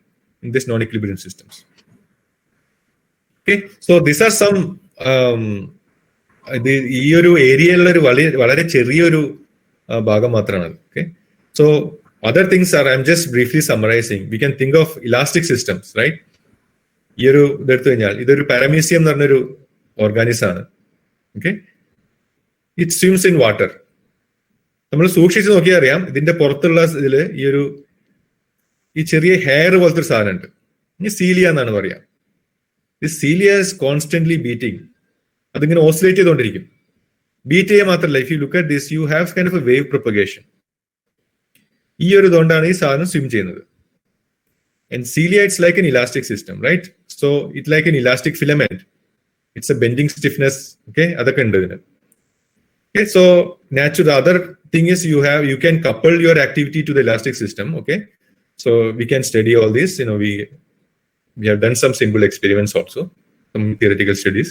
in this non-equilibrium systems. Okay, so these are some ഈ ഒരു ഏരിയയിലുള്ള ഒരു വളരെ ചെറിയൊരു ഭാഗം മാത്രമാണ്. Okay, so other things are, I'm just briefly summarizing. We can think of elastic systems, right? ഈ ഒരു ഇതെടുത്തു കഴിഞ്ഞാൽ ഇതൊരു പാരമീസിയം എന്ന് പറഞ്ഞൊരു ഓർഗാനിസം ആണ്. Okay, it swims in water. നമ്മൾ സൂക്ഷിച്ച് നോക്കിയാൽ അറിയാം, ഇതിന്റെ പുറത്തുള്ള ഇതില് ഈ ചെറിയ ഹെയർ പോലത്തെ ഒരു സാധനം ഉണ്ട്, ഇനി സീലിയ എന്നാണ് പറയാം. ഈ സീലിയ ഇസ് കോൺസ്റ്റന്റ്ലി ബീറ്റിംഗ്, അതിങ്ങനെ ഓസിലേറ്റ് ചെയ്തുകൊണ്ടിരിക്കും. ബീറ്റ് ചെയ്യുക മാത്രമല്ല, if you look at this you have kind of a wave propagation. ഈ ഒരു ഇതുകൊണ്ടാണ് ഈ സാധനം സ്വിം ചെയ്യുന്നത്. And cilia it's like an elastic system, right? So it like an elastic filament, it's a bending stiffness, okay, അതൊക്കെ ഉണ്ട് ഇതിന്. Okay, so the other thing is you can couple your activity to the elastic system. Okay, so we can study all this. We have done some simple experiments also, some theoretical studies.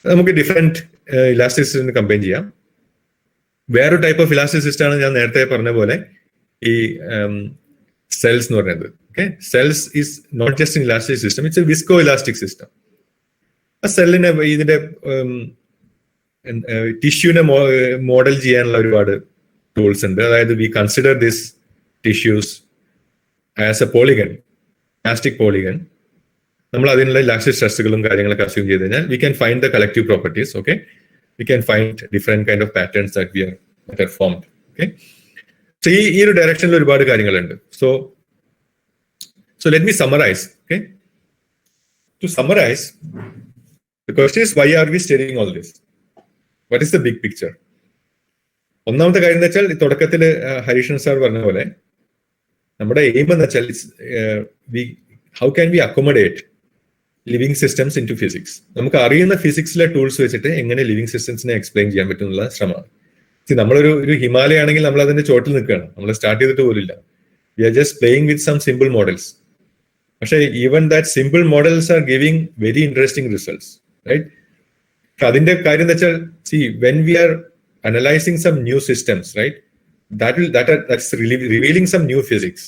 നമുക്ക് ഡിഫറെന്റ് ഇലാസ്റ്റിക് സിസ്റ്റം കമ്പൈൻ ചെയ്യാം. വേറൊരു ടൈപ്പ് ഓഫ് ഇലാസ്റ്റിക് സിസ്റ്റം ആണ് ഞാൻ നേരത്തെ പറഞ്ഞ പോലെ ഈ സെൽസ് എന്ന് പറയുന്നത്. Okay, cells is not just in elastic system, it's a visco elastic system. ആ സെല്ലിനെ ഇതിന്റെ ടിഷ്യൂനെ മോഡൽ ചെയ്യാനുള്ള ഒരുപാട് ടൂൾസ് ഉണ്ട്. അതായത് we consider this tissues as a polygon, elastic polygon. നമ്മൾ അതിനുള്ള ഇലാസ്റ്റിക് സ്ട്രെസ്സുകളും കാര്യങ്ങളൊക്കെ അസ്യൂം ചെയ്ത് കഴിഞ്ഞാൽ we can find the collective properties. Okay, we can find different kind of patterns that we are formed. Okay, so ഈ ഒരു ഡയറക്ഷനിൽ ഒരുപാട് കാര്യങ്ങളുണ്ട്. So let me summarize. Okay, to summarize, the question is, why are we studying all this? What is the big picture? ഒന്നാമത്തെ കാര്യം എന്ന് വെച്ചാൽ തുടക്കത്തിൽ ഹരീഷൻ സാർ പറഞ്ഞ പോലെ നമ്മുടെ എയിം എന്ന് വെച്ചാൽ how can we accommodate living systems in to physics. നമുക്ക് അറിയുന്ന ഫിസിക്സിലെ ടൂൾസ് വെച്ചിട്ട് എങ്ങനെ ലിവിങ് സിസ്റ്റംസിനെ എക്സ്പ്ലെയിൻ ചെയ്യാൻ പറ്റുന്നുള്ള ശ്രമമാണ്. നമ്മളൊരു ഹിമാലയ ആണെങ്കിൽ നമ്മൾ അതിന്റെ ചോട്ടിൽ നിൽക്കുകയാണ്, നമ്മൾ സ്റ്റാർട്ട് ചെയ്തിട്ട് പോലില്ല. We are just playing with some simple models. പക്ഷേ even that simple models are giving very interesting results, right? അതിന്റെ കാര്യം എന്താ വെച്ചാൽ, when we are analyzing some new systems, right, that's revealing some new physics.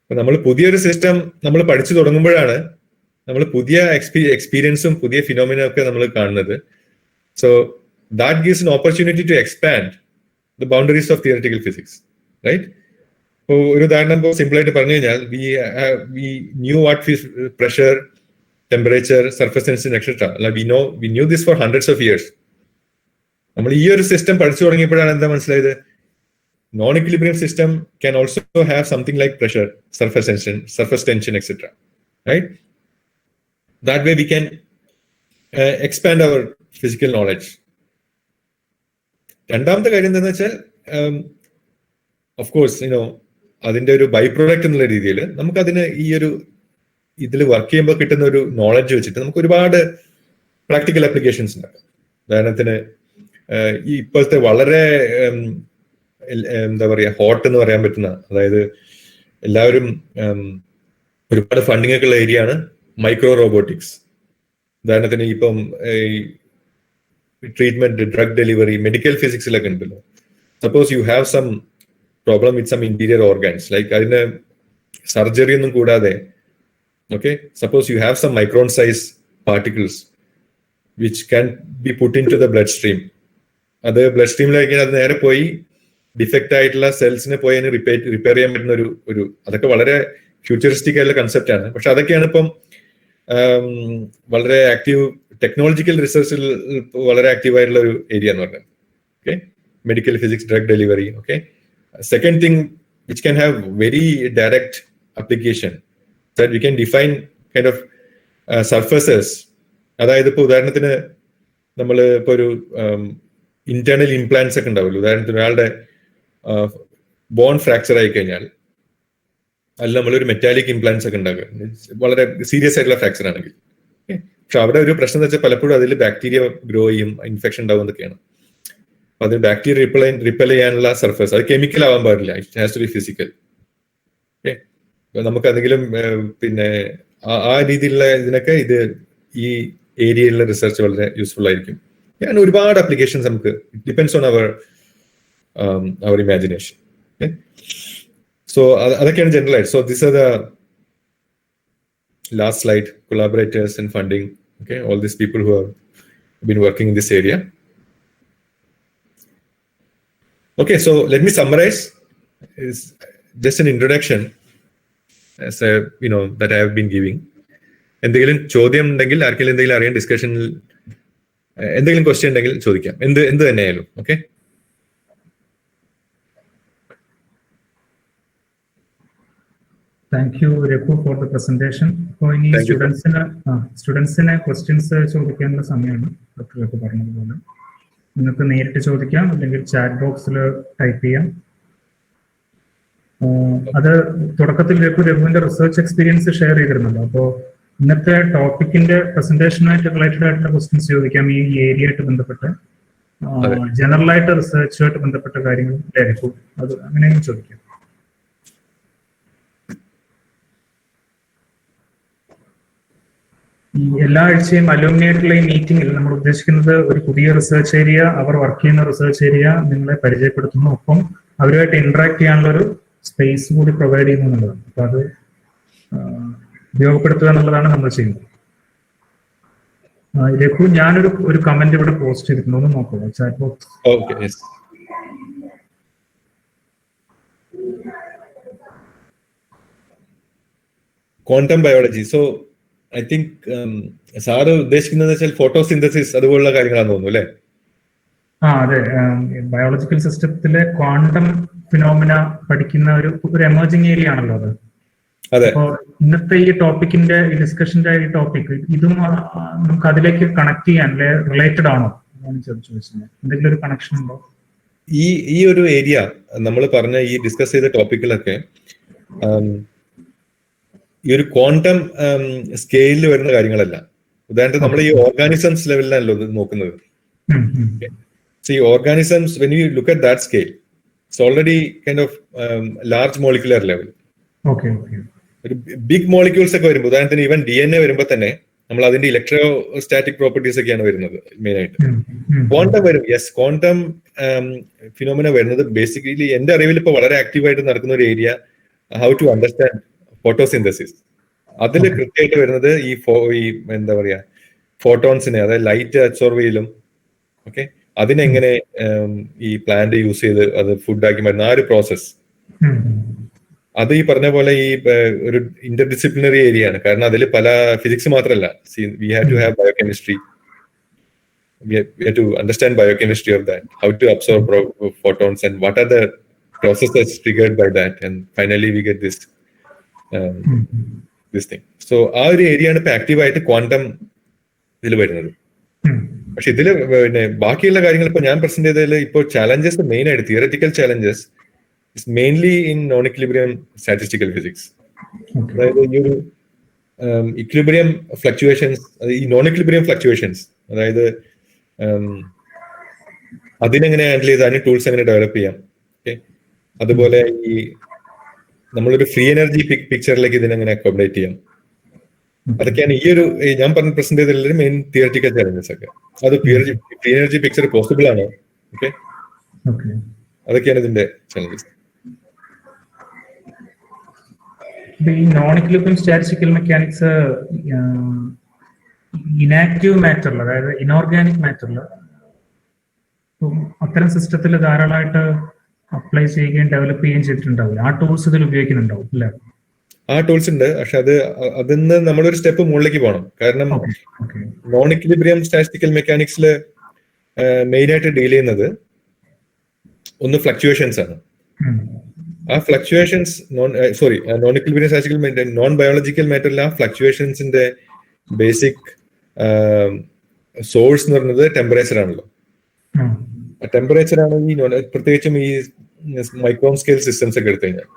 അപ്പൊ നമ്മൾ പുതിയൊരു സിസ്റ്റം നമ്മൾ പഠിച്ചു തുടങ്ങുമ്പോഴാണ് നമ്മൾ പുതിയ എക്സ്പീരിയൻസും പുതിയ ഫിനോമിനും ഒക്കെ നമ്മൾ കാണുന്നത്. So that gives an opportunity to expand the boundaries of theoretical physics, right? So ഒരു ഉദാഹരണം സിമ്പിൾ ആയിട്ട് പറഞ്ഞു കഴിഞ്ഞാൽ, we knew what pressure, temperature, surface tension, etc. Like we knew this for hundreds of years. നമ്മൾ ഈ ഒരു സിസ്റ്റം പഠിച്ചു തുടങ്ങിയപ്പോഴാണ് എന്താ മനസ്സിലായത്, non equilibrium system can also have something like pressure, surface tension, etcetera, right? That way we can expand our physical knowledge. രണ്ടാമത്തെ കാര്യം എന്താണെന്ന് വെച്ചാൽ ഓഫ് കോഴ്സ് അതിന്റെ ഒരു ബൈ പ്രോഡക്റ്റ് എന്നുള്ള രീതിയിൽ നമുക്കതിന് ഈ ഒരു ഇതിൽ വർക്ക് ചെയ്യുമ്പോൾ കിട്ടുന്ന ഒരു നോളജ് വെച്ചിട്ട് നമുക്ക് ഒരുപാട് പ്രാക്ടിക്കൽ ആപ്ലിക്കേഷൻസ് ഉണ്ടാക്കാം. ഉദാഹരണത്തിന് ഈ ഇപ്പോഴത്തെ വളരെ എന്താ പറയാ ഹോട്ട് എന്ന് പറയാൻ പറ്റുന്ന, അതായത് എല്ലാവരും ഒരുപാട് ഫണ്ടിങ് ഒക്കെ ഉള്ള ഏരിയ ആണ് മൈക്രോ റോബോട്ടിക്സ്. ഉദാഹരണത്തിന് ഇപ്പം ട്രീറ്റ്മെന്റ്, ഡ്രഗ് ഡെലിവറി, മെഡിക്കൽ ഫിസിക്സിലൊക്കെ ഉണ്ടല്ലോ. Suppose you have some problem with some interior organs, like അതിന് സർജറി ഒന്നും കൂടാതെ, okay, suppose you have some micron size particles which can be put into the blood stream. അത് ബ്ലഡ് സ്ട്രീമിലേക്ക് അത് നേരെ പോയി ഡിഫക്റ്റ് ആയിട്ടുള്ള സെൽസിനെ പോയി അതിന് റിപ്പയർ ചെയ്യാൻ പറ്റുന്ന ഒരു അതൊക്കെ വളരെ ഫ്യൂച്ചറിസ്റ്റിക് ആയിട്ടുള്ള കൺസെപ്റ്റ് ആണ്. പക്ഷെ അതൊക്കെയാണ് ഇപ്പം വളരെ ആക്റ്റീവ് ടെക്നോളജിക്കൽ റിസർച്ചിൽ വളരെ ആക്റ്റീവ് ആയിട്ടുള്ള ഒരു ഏരിയ എന്ന് പറയുന്നത്. Okay, medical physics, drug delivery. Okay, second thing which can have very direct application that we can define kind of surfaces. അതായത് ഇപ്പൊ ഉദാഹരണത്തിന് നമ്മൾ ഇപ്പൊ ഒരു ഇന്റേണൽ ഇംപ്ലാന്റ്സ് ഒക്കെ ഉണ്ടാവുമല്ലോ. ഉദാഹരണത്തിന് ഒരാളുടെ ബോൺ ഫ്രാക്ചർ ആയി കഴിഞ്ഞാൽ അതിൽ നമ്മളൊരു മെറ്റാലിക് ഇംപ്ലാന്റ്സ് ഒക്കെ ഉണ്ടാക്കുക, വളരെ സീരിയസ് ആയിട്ടുള്ള ഫ്രാക്ചർ ആണെങ്കിൽ. പക്ഷെ അവിടെ ഒരു പ്രശ്നം എന്ന് വെച്ചാൽ പലപ്പോഴും അതിൽ ബാക്ടീരിയ ഗ്രോ ചെയ്യും, ഇൻഫെക്ഷൻ ഉണ്ടാവും എന്നൊക്കെയാണ്. അപ്പൊ അത് ബാക്ടീരിയ റിപ്പൽ ചെയ്യാനുള്ള സർഫസ് അത് കെമിക്കൽ ആവാൻ പാടില്ല, it has to be physical. Okay, നമുക്ക് എന്തെങ്കിലും പിന്നെ ആ രീതിയിലുള്ള ഇതിനൊക്കെ ഈ ഏരിയയിലുള്ള റിസർച്ച് വളരെ യൂസ്ഫുൾ ആയിരിക്കും. അങ്ങനെ ഒരുപാട് ആപ്ലിക്കേഷൻസ് നമുക്ക് depends on our imagination. So അതൊക്കെയാണ് ജനറൽ ആയിട്ട്. So this are the last slide. Collaborators and funding. Okay, all these people who have been working in this area. Okay, so let me summarize. It's just an introduction as that I have been giving. എന്തെങ്കിലും ചോദ്യം ഉണ്ടെങ്കിൽ, ആർക്കെങ്കിലും എന്തെങ്കിലും അറിയാൻ, ഡിസ്കഷനിൽ എന്തെങ്കിലും ക്വസ്റ്റ്യൻ ഉണ്ടെങ്കിൽ ചോദിക്കാം, എന്ത് തന്നെയായാലും. Okay, thank you Raghu for the presentation. അപ്പോൾ ഇനി സ്റ്റുഡൻസിന് ക്വസ്റ്റ്യൻസ് ചോദിക്കാനുള്ള സമയമാണ്. ഡോക്ടർ രഘു പറഞ്ഞതുപോലെ നിങ്ങൾക്ക് നേരിട്ട് ചോദിക്കാം, അല്ലെങ്കിൽ ചാറ്റ് ബോക്സിൽ ടൈപ്പ് ചെയ്യാം. അത് തുടക്കത്തിൽ രഘുവിന്റെ റിസർച്ച് എക്സ്പീരിയൻസ് ഷെയർ ചെയ്തിരുന്നല്ലോ. അപ്പോൾ ഇന്നത്തെ ടോപ്പിക്കിന്റെ പ്രസന്റേഷനായിട്ട് റിലേറ്റഡ് ആയിട്ടുള്ള ക്വസ്റ്റ്യൻസ് ചോദിക്കാം. ഈ ഏരിയ ആയിട്ട് ബന്ധപ്പെട്ട് ജനറൽ ആയിട്ട് റിസർച്ചുമായിട്ട് ബന്ധപ്പെട്ട കാര്യങ്ങൾ രഘു അത് അങ്ങനെയും ചോദിക്കാം. ഈ എല്ലാ ആഴ്ചയും അലൂമിനി ആയിട്ടുള്ള ഈ മീറ്റിംഗിൽ നമ്മൾ ഉദ്ദേശിക്കുന്നത് ഒരു പുതിയ റിസർച്ച് ഏരിയ, അവർ വർക്ക് ചെയ്യുന്ന റിസർച്ച് ഏരിയ നിങ്ങളെ പരിചയപ്പെടുത്തുന്നു, ഒപ്പം അവരുമായിട്ട് ഇന്ററാക്ട് ചെയ്യാനുള്ള ഒരു സ്പേസ് കൂടി പ്രൊവൈഡ് ചെയ്യുന്നു എന്നുള്ളതാണ്. അപ്പൊ അത് ഉപയോഗപ്പെടുത്തുക എന്നുള്ളതാണ് നമ്മൾ ചെയ്യുന്നത്. രഘു, ഞാനൊരു കമന്റ് ഇവിടെ പോസ്റ്റ് ചെയ്തിട്ടുണ്ട്, ഒന്ന് നോക്കുക chat box. Quantum biology. So I think sir ഉദ്ദേശിക്കുന്നത് വെച്ചാൽ ഫോട്ടോസിന്തസിസ് അതുപോലുള്ള കാര്യങ്ങളാന്ന് തോന്നുന്നു അല്ലേ? അതെ, ബയോളജിക്കൽ സിസ്റ്റത്തിലെ ക്വാണ്ടം ഫിനോമിന പഠിക്കുന്ന ഒരു എമർജിങ് ഏരിയ ആണല്ലോ അത്. അപ്പോ ഇന്നത്തെ ഈ ടോപ്പിക്കിന്റെ ഈ ഡിസ്കഷന്റെ ഈ ടോപ്പിക് ഇതും നമുക്ക് അതിലേക്ക് കണക്ട് ചെയ്യാൻ റിലേറ്റഡ് ആണോ ചോദിച്ചത്? എന്തെങ്കിലും ഒരു കണക്ഷൻ ഉണ്ടോ? ഈ ഒരു ഏരിയ നമ്മൾ പറഞ്ഞ ഈ ഡിസ്കസ് ചെയ്ത ടോപ്പിക്കിലൊക്കെ ഈ ഒരു ക്വാണ്ടം സ്കെയിലിൽ വരുന്ന കാര്യങ്ങളല്ല. ഉദാഹരണത്തിന് നമ്മൾ ഈ ഓർഗാനിസംസ് ലെവലിലാണല്ലോ ഇത് നോക്കുന്നത്. ഈ organisms when you look at that scale it's already kind of large molecular level. ഒരു ബിഗ് മോളിക്യൂൾസ് ഒക്കെ വരുമ്പോൾ, ഉദാഹരണത്തിന് ഈവൻ DNA വരുമ്പോൾ തന്നെ നമ്മൾ അതിന്റെ ഇലക്ട്രോസ്റ്റാറ്റിക് പ്രോപ്പർട്ടീസ് ഒക്കെയാണ് വരുന്നത് മെയിൻ ആയിട്ട്. ക്വാണ്ടം വരും, യെസ്, ക്വാണ്ടം ഫിനോമിന വരുന്നത് ബേസിക്കലി എന്റെ അറിവിൽ ഇപ്പൊ വളരെ ആക്റ്റീവായിട്ട് നടക്കുന്ന ഒരു area, how to understand photosynthesis. അതിൽ കൃത്യമായിട്ട് വരുന്നത് ഈ എന്താ പറയാ ഫോട്ടോൺസിനെ, അതായത് ലൈറ്റ് അബ്സോർവ് ചെയ്യലും, ഓക്കെ, അതിനെങ്ങനെ ഈ പ്ലാന്റ് യൂസ് ചെയ്ത് അത് ഫുഡാക്കി മാറ്റുന്ന ആ ഒരു പ്രോസസ്, അത് ഈ പറഞ്ഞ പോലെ ഈ ഒരു ഇന്റർഡിസിപ്ലിനറി ഏരിയ ആണ്. കാരണം അതിൽ പല ഫിസിക്സ് മാത്രമല്ല, we have to have biochemistry, we have to understand biochemistry of that, how to absorb photons and what are the processes triggered by that, and finally we get this thing. So ആ ഒരു ഏരിയ ആണ് ഇപ്പൊ ആക്റ്റീവ് ആയിട്ട് ക്വാണ്ടം ഇതിൽ വരുന്നത്. പക്ഷെ ഇതില് പിന്നെ ബാക്കിയുള്ള കാര്യങ്ങൾ ഇപ്പൊ ഞാൻ പ്രസന്റ് ചെയ്തതിൽ ഇപ്പോൾ ചാലഞ്ചസ് മെയിൻ ആയിട്ട് theoretical challenges mainly in non equilibrium statistical physics. അതായത് ഈ ഒരു ഇക്വിലിബ്രിയം ഫ്ലക്ച്വേഷൻസ്, ഈ നോൺ ഇക്വിലിബ്രിയം ഫ്ലക്ച്വേഷൻസ്, അതായത് അതിനെങ്ങനെ ഹാൻഡിൽ ചെയ്ത് അതിന് ടൂൾസ് എങ്ങനെ ഡെവലപ്പ് ചെയ്യാം. ഓക്കെ, അതുപോലെ ഈ നമ്മളൊരു ഫ്രീ എനർജി പിക്ചറിലേക്ക് ഇതിനെങ്ങനെ അക്കോമഡേറ്റ് ചെയ്യാം. അതൊക്കെയാണ് ഈ ഒരു ഞാൻ പറഞ്ഞ പ്രസന്റ് ചെയ്തതിൽ മെയിൻ തിയററ്റിക്കൽ ചാലഞ്ചസ് ഒക്കെ. അത് ഫ്രീ എനർജി പിക്ചർ പോസിബിൾ ആണ്. ഓക്കെ, അതൊക്കെയാണ് ഇതിന്റെ ചാലഞ്ചസ്. ഈ non equilibrium statistical mechanics inactive മാറ്ററിൽ, അതായത് ഇനോർഗാനിക് മാറ്ററിൽ അത്തരം സിസ്റ്റത്തിൽ ധാരാളമായിട്ട് അപ്ലൈ ചെയ്യുകയും ഡെവലപ്പ് ചെയ്യുകയും ചെയ്തിട്ടുണ്ടാവില്ല. ആ ടൂൾസ് ഇതിൽ ഉപയോഗിക്കുന്നുണ്ടാവും അല്ലേ? ആ ടൂൾസ് ഉണ്ട്, പക്ഷെ അതിന്ന് നമ്മളൊരു സ്റ്റെപ്പ് മുകളിലേക്ക് പോകണം. കാരണം നോൺ ഇക്വിലിബ്രിയം സ്റ്റാറ്റിസ്റ്റിക്കൽ മെക്കാനിക്സിൽ മെയിൻ ആയിട്ട് ഡീൽ ചെയ്യുന്നത് ഒന്ന് ഫ്ലക്ച്വേഷൻസ് ആണ്. ആ fluctuations non equilibrium statistical non biological മാറ്ററിൽ ആ ഫ്ലക്ച്വേഷൻസിന്റെ ബേസിക് സോഴ്സ് എന്ന് പറയുന്നത് ടെമ്പറേച്ചർ ആണല്ലോ. ടെമ്പറേച്ചർ ആണ് ഈ പ്രത്യേകിച്ചും ഈ മൈക്രോൺ സ്കെയിൽ സിസ്റ്റംസ് ഒക്കെ എടുത്തു കഴിഞ്ഞാൽ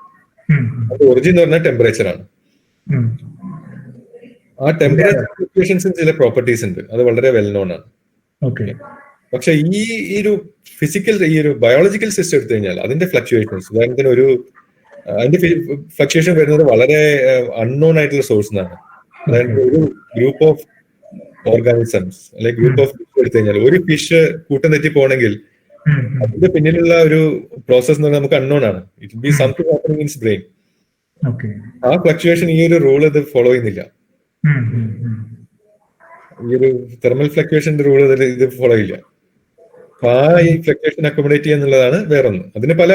അത് ഒറിജിൻ എന്ന് പറഞ്ഞാൽ ടെമ്പറേച്ചർ ആണ്. ആ ടെമ്പറേച്ചർ ഫ്ലക്ച്വേഷൻസിന് ചില പ്രോപ്പർട്ടീസ് ഉണ്ട്, അത് വളരെ വെൽ നോൺ ആണ്. പക്ഷെ ഈ ഒരു ഫിസിക്കൽ ഈ ഒരു ബയോളജിക്കൽ സിസ്റ്റം എടുത്തു കഴിഞ്ഞാൽ അതിന്റെ ഫ്ലക്ച്വേഷൻസ്, ഉദാഹരണത്തിന് അതിന്റെ ഫ്ലക്ച്വേഷൻ വരുന്നത് വളരെ അൺനോൺ ആയിട്ടുള്ള സോഴ്സ് നിന്നാണ്. അതായത് ഒരു ഗ്രൂപ്പ് ഓഫ് ഓർഗാനിസംസ് അല്ലെങ്കിൽ ഗ്രൂപ്പ് ഓഫ് ഫിഷ് എടുത്തു കഴിഞ്ഞാൽ ഒരു ഫിഷ് കൂട്ടം തെറ്റി പോകണമെങ്കിൽ അതിന്റെ പിന്നിലുള്ള ഒരു പ്രോസസ് എന്ന് പറഞ്ഞാൽ നമുക്ക് അൺനോൺ ആണ്. It be something happening in brain. ആ ഫ്ലക്ച്വേഷൻ ഈ ഒരു റൂൾ ഇത് ഫോളോ ചെയ്യുന്നില്ല. ഈ ഒരു തെർമൽ ഫ്ലക്ച്വേഷന്റെ റൂൾ ഇത് ഫോളോ ചെയ്യില്ല. അപ്പൊ ഈ ഫ്ലക്ച്വേഷൻ അക്കോമഡേറ്റ് ചെയ്യുക എന്നുള്ളതാണ് വേറൊന്ന്. അതിന് പല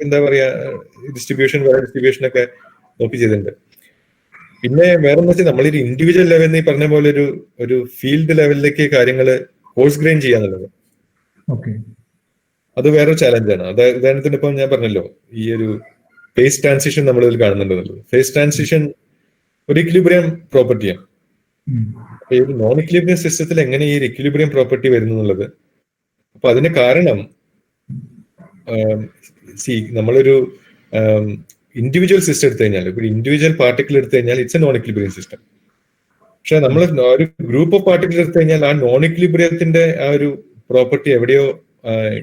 എന്താ പറയാ ഡിസ്ട്രിബ്യൂഷൻ ഒക്കെ നോക്കി ചെയ്തിട്ടുണ്ട്. പിന്നെ വേറെന്ന് വെച്ചാൽ നമ്മളൊരു ഇൻഡിവിജ്വൽ ലെവലിൽ ഈ പറഞ്ഞ പോലെ ഒരു ഫീൽഡ് ലെവലിലേക്ക് കാര്യങ്ങൾ കോഴ്സ് ഗ്രെയിൻ ചെയ്യാന്നുള്ളത് അത് വേറൊരു ചാലഞ്ചാണ്. ഉദാഹരണത്തിന് ഇപ്പം ഞാൻ പറഞ്ഞല്ലോ ഈ ഒരു ഫേസ് ട്രാൻസിഷൻ നമ്മൾ ഇതിൽ കാണുന്നുണ്ടെന്നുള്ളത്. ഫേസ് ട്രാൻസിഷൻ ഒരു ഇക്വിലിബ്രിയം പ്രോപ്പർട്ടിയാണ്. അപ്പൊ ഈ നോൺ ഇക്വിലിബ്രിയം സിസ്റ്റത്തിൽ എങ്ങനെ ഈ ഇക്വിലിബ്രിയം പ്രോപ്പർട്ടി വരുന്നു എന്നുള്ളത്, അപ്പൊ അതിന് കാരണം നമ്മളൊരു ഇൻഡിവിജ്വൽ സിസ്റ്റം എടുത്തു കഴിഞ്ഞാൽ, ഒരു ഇൻഡിവിജ്വൽ പാർട്ടിക്കിൾ എടുത്തു കഴിഞ്ഞാൽ it's A non equilibrium system. പക്ഷെ നമ്മൾ ഒരു ഗ്രൂപ്പ് ഓഫ് പാർട്ടിക്കിൾ എടുത്തു കഴിഞ്ഞാൽ ആ നോൺ ഇക്വിലിബ്രിയത്തിന്റെ ആ ഒരു പ്രോപ്പർട്ടി എവിടെയോ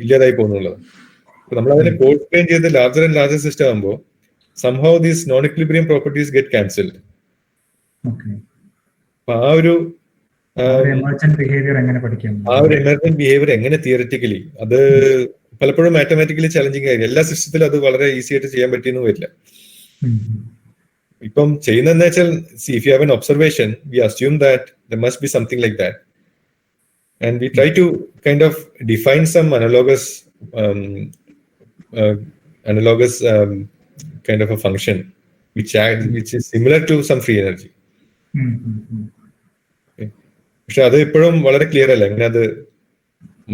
ഇല്ലാതായി പോകുന്നുള്ളത്. നമ്മൾ അതിനെ കോഡ് എക്സ്പ്ലെയിൻ ചെയ്ത് ലാർജർ ആൻഡ് ലാർജർ സിസ്റ്റം ആകുമ്പോൾ somehow these non equilibrium properties get cancelled. അപ്പൊ ആ ഒരു എമർജന്റ് ബിഹേവിയർ എങ്ങനെ തിയററ്റിക്കലി, അത് പലപ്പോഴും മാത്തമാറ്റിക്കലി ചലഞ്ചിങ് ആയിരിക്കും. എല്ലാ സിസ്റ്റത്തിലും അത് വളരെ ഈസി ആയിട്ട് ചെയ്യാൻ പറ്റിയെന്ന് വരില്ല. ഇപ്പം ചെയ്യുന്നതെന്ന് വെച്ചാൽ if you have N observation V assume that there must be something like that and we try to kind of define some analogous kind of a function which is similar to some free energy. പക്ഷെ അത് ഇപ്പോഴും വളരെ ക്ലിയർ അല്ല. എങ്ങനെ അത്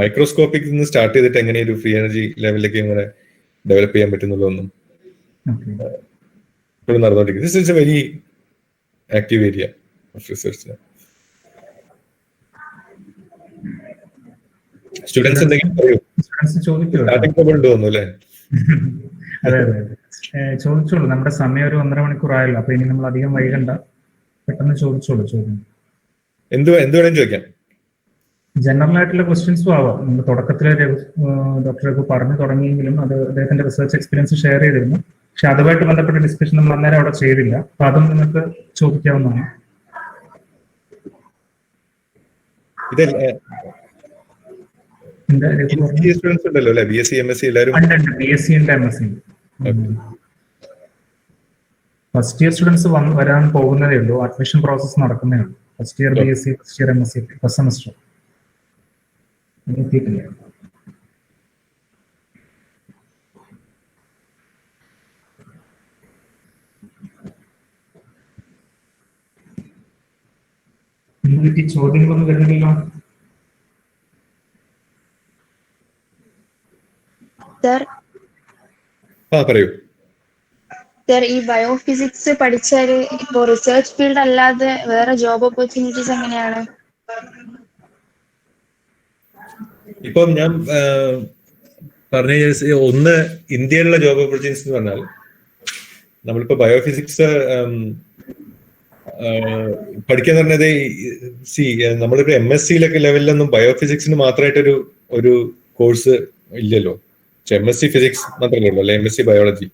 മൈക്രോസ്കോപ്പിക് നിന്ന് സ്റ്റാർട്ട് ചെയ്തിട്ട് എങ്ങനെ ഒരു ഫ്രീ എനർജി ലെവലിലേക്ക് എങ്ങനെ ഡെവലപ്പ് ചെയ്യാൻ പറ്റുന്നുള്ളതൊന്നും ഇപ്പോഴും നടന്നുകൊണ്ടിരിക്കുന്നത്. This is A very active area of research. Students എന്തെങ്കിലും പറയൂ. തോന്നുന്നു അല്ലേ? അതെ അതെ, ചോദിച്ചോളൂ. നമ്മുടെ സമയം ഒരു 1.5 മണിക്കൂറായല്ലോ. അപ്പൊ ഇനി നമ്മൾ അധികം വൈകണ്ട, പെട്ടെന്ന് ചോദിച്ചോളൂ. ചോദ്യം എന്ത് വേണമെങ്കിലും ചോദിക്കാം. ജനറൽ ആയിട്ടുള്ള ക്വസ്റ്റ്യൻസും ആവാം. നമ്മൾ തുടക്കത്തിലെ ഡോക്ടർ രഘു പറഞ്ഞു തുടങ്ങിയെങ്കിലും അത് അദ്ദേഹത്തിന്റെ റിസർച്ച് എക്സ്പീരിയൻസ് ഷെയർ ചെയ്തിരുന്നു. പക്ഷെ അതുമായിട്ട് ബന്ധപ്പെട്ട ഡിസ്കഷൻ നമ്മൾ അന്നേരം അവിടെ ചെയ്തില്ല. അപ്പൊ അതും നിങ്ങൾക്ക് ചോദിക്കാവുന്നതാണ്. സ്റ്റുഡൻസ് ഉണ്ടല്ലോ അല്ലെ? BSc MSc എല്ലാവരും BSc ഉണ്ട്, MSc. ഫസ്റ്റ് ഇയർ സ്റ്റുഡൻസ് വരാൻ പോകുന്നതേ ഉള്ളൂ. അഡ്മിഷൻ പ്രോസസ് നടക്കുന്നേ ഉള്ളൂ. First year BSc, first year MSc, first semester എത്തിയിട്ടില്ല. ചോദ്യങ്ങളൊന്നും വരുന്നില്ല. പറയൂ. ഈ ബയോഫിസിക്സ് പഠിച്ചാല് ഇപ്പോ റിസർച്ച് ഫീൽഡ് അല്ലാതെ വേറെ ജോബ് ഓപ്പർച്യൂണിറ്റീസ് എങ്ങനെയാണ്? ഇപ്പം ഞാൻ പറഞ്ഞ ഒന്ന് ഇന്ത്യയിലുള്ള ജോബ് ഓപ്പർച്യൂണിറ്റീസ് എന്ന് പറഞ്ഞാൽ നമ്മളിപ്പോ ബയോഫിസിക്സ് പഠിക്കാൻ പറഞ്ഞത് നമ്മളിപ്പോ MSc ലെവലിലൊന്നും ബയോഫിസിക്സിന് മാത്രമായിട്ടൊരു ഒരു കോഴ്സ് ഇല്ലല്ലോ. MSc ഫിസിക്സ് മാത്രമേ ഉള്ളൂ, അല്ലെ MSc ബയോളജി.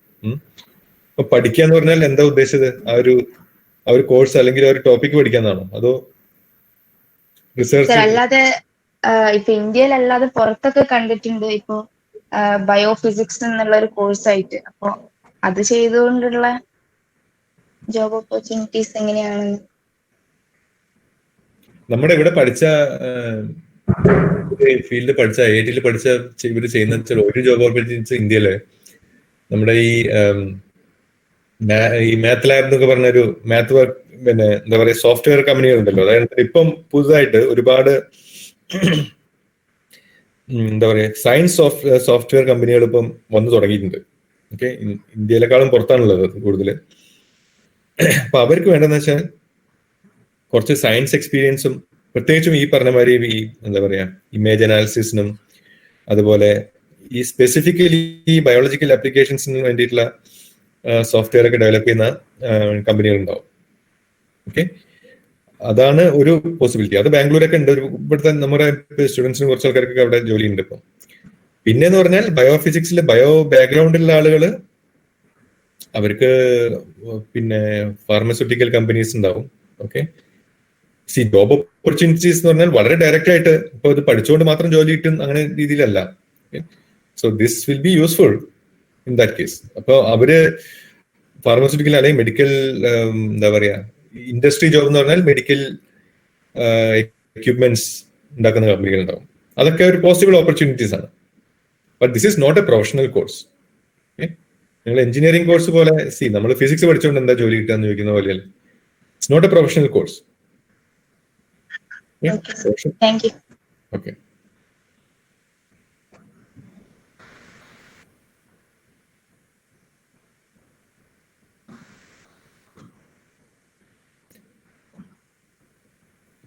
അപ്പൊ പഠിക്കാന്ന് പറഞ്ഞാൽ എന്താ ഉദ്ദേശിച്ചത്? ആ ഒരു കോഴ്സ് അല്ലെങ്കിൽ ആ ഒരു ടോപ്പിക് പഠിക്കാന്നാണോ, അതോ റിസർച്ച്? അല്ലാതെ ഇപ്പൊ ഇന്ത്യയിലല്ലാതെ പുറത്തൊക്കെ കണ്ടിട്ടുണ്ട് ഇപ്പൊ ബയോഫിസിക്സ് എന്നുള്ള ഒരു കോഴ്സായിട്ട്. അപ്പൊ അത് ചെയ്തുകൊണ്ടുള്ള ജോബ് ഓപ്പർച്യൂണിറ്റീസ് എങ്ങനെയാണ്? നമ്മുടെ ഇവിടെ പഠിച്ച ഫീൽഡ് പഠിച്ച IIT പഠിച്ച ഇവര് ചെയ്യുന്ന ഒരു ജോബ് ഓപ്പർച്യൂണിറ്റീസ് ഇന്ത്യയില് നമ്മുടെ ഈ മാത്ത് ലാബ് എന്നൊക്കെ പറഞ്ഞൊരു മാത്ത് വർക്ക്, പിന്നെ എന്താ പറയാ, സോഫ്റ്റ്വെയർ കമ്പനികൾ ഉണ്ടല്ലോ. അതായത് ഇപ്പം പുതുതായിട്ട് ഒരുപാട് എന്താ പറയാ സയൻസ് സോഫ്റ്റ്വെയർ കമ്പനികൾ ഇപ്പം വന്നു തുടങ്ങിയിട്ടുണ്ട്. ഓക്കെ, ഇന്ത്യയിലെക്കാളും പുറത്താണുള്ളത് കൂടുതൽ. അപ്പൊ അവർക്ക് വേണ്ടതെന്ന് വെച്ചാൽ കുറച്ച് സയൻസ് എക്സ്പീരിയൻസും, പ്രത്യേകിച്ചും ഈ പറഞ്ഞ മാതിരി ഈ എന്താ പറയാ ഇമേജ് അനാലിസിസിനും അതുപോലെ ഈ സ്പെസിഫിക്കലി ഈ ബയോളജിക്കൽ ആപ്ലിക്കേഷൻസിന് വേണ്ടിയിട്ടുള്ള സോഫ്റ്റ്വെയർ ഒക്കെ ഡെവലപ്പ് ചെയ്യുന്ന കമ്പനികൾ ഉണ്ടാവും. ഓക്കെ, അതാണ് ഒരു പോസിബിലിറ്റി. അത് ബാംഗ്ലൂരൊക്കെ ഉണ്ട്. ഇവിടുത്തെ നമ്മുടെ സ്റ്റുഡൻസിന് കുറച്ച് ആൾക്കാർക്കൊക്കെ അവിടെ ജോലി ഉണ്ട് ഇപ്പം. പിന്നെന്ന് പറഞ്ഞാൽ ബയോഫിസിക്സിൽ ബയോ ബാക്ക്ഗ്രൗണ്ടിലുള്ള ആളുകൾ, അവർക്ക് പിന്നെ ഫാർമസ്യൂട്ടിക്കൽ കമ്പനീസ് ഉണ്ടാവും. ഓക്കെ, ജോബ് ഓപ്പർച്യൂണിറ്റീസ് എന്ന് പറഞ്ഞാൽ വളരെ ഡയറക്റ്റ് ആയിട്ട് ഇപ്പൊ ഇത് പഠിച്ചുകൊണ്ട് മാത്രം ജോലി കിട്ടും അങ്ങനെ രീതിയിലല്ല. So this will be useful in that case. അപ്പൊ അവര് ഫാർമസ്യൂട്ടിക്കൽ അല്ലെങ്കിൽ മെഡിക്കൽ എന്താ പറയാ ഇൻഡസ്ട്രി ജോബ് എന്ന് പറഞ്ഞാൽ മെഡിക്കൽ എക്യുപ്മെന്റ്സ് ഉണ്ടാക്കുന്ന കമ്പനികൾ ഉണ്ടാവും. അതൊക്കെ ഒരു പോസിബിൾ ഓപ്പർച്യൂണിറ്റീസ് ആണ്. But this is not a professional course. നിങ്ങൾ എഞ്ചിനീയറിംഗ് കോഴ്സ് പോലെ നമ്മൾ ഫിസിക്സ് പഠിച്ചുകൊണ്ട് എന്താ ജോലി കിട്ടുക എന്ന് ചോദിക്കുന്ന പോലെയല്ല. It's not a professional course. Thank you. Okay,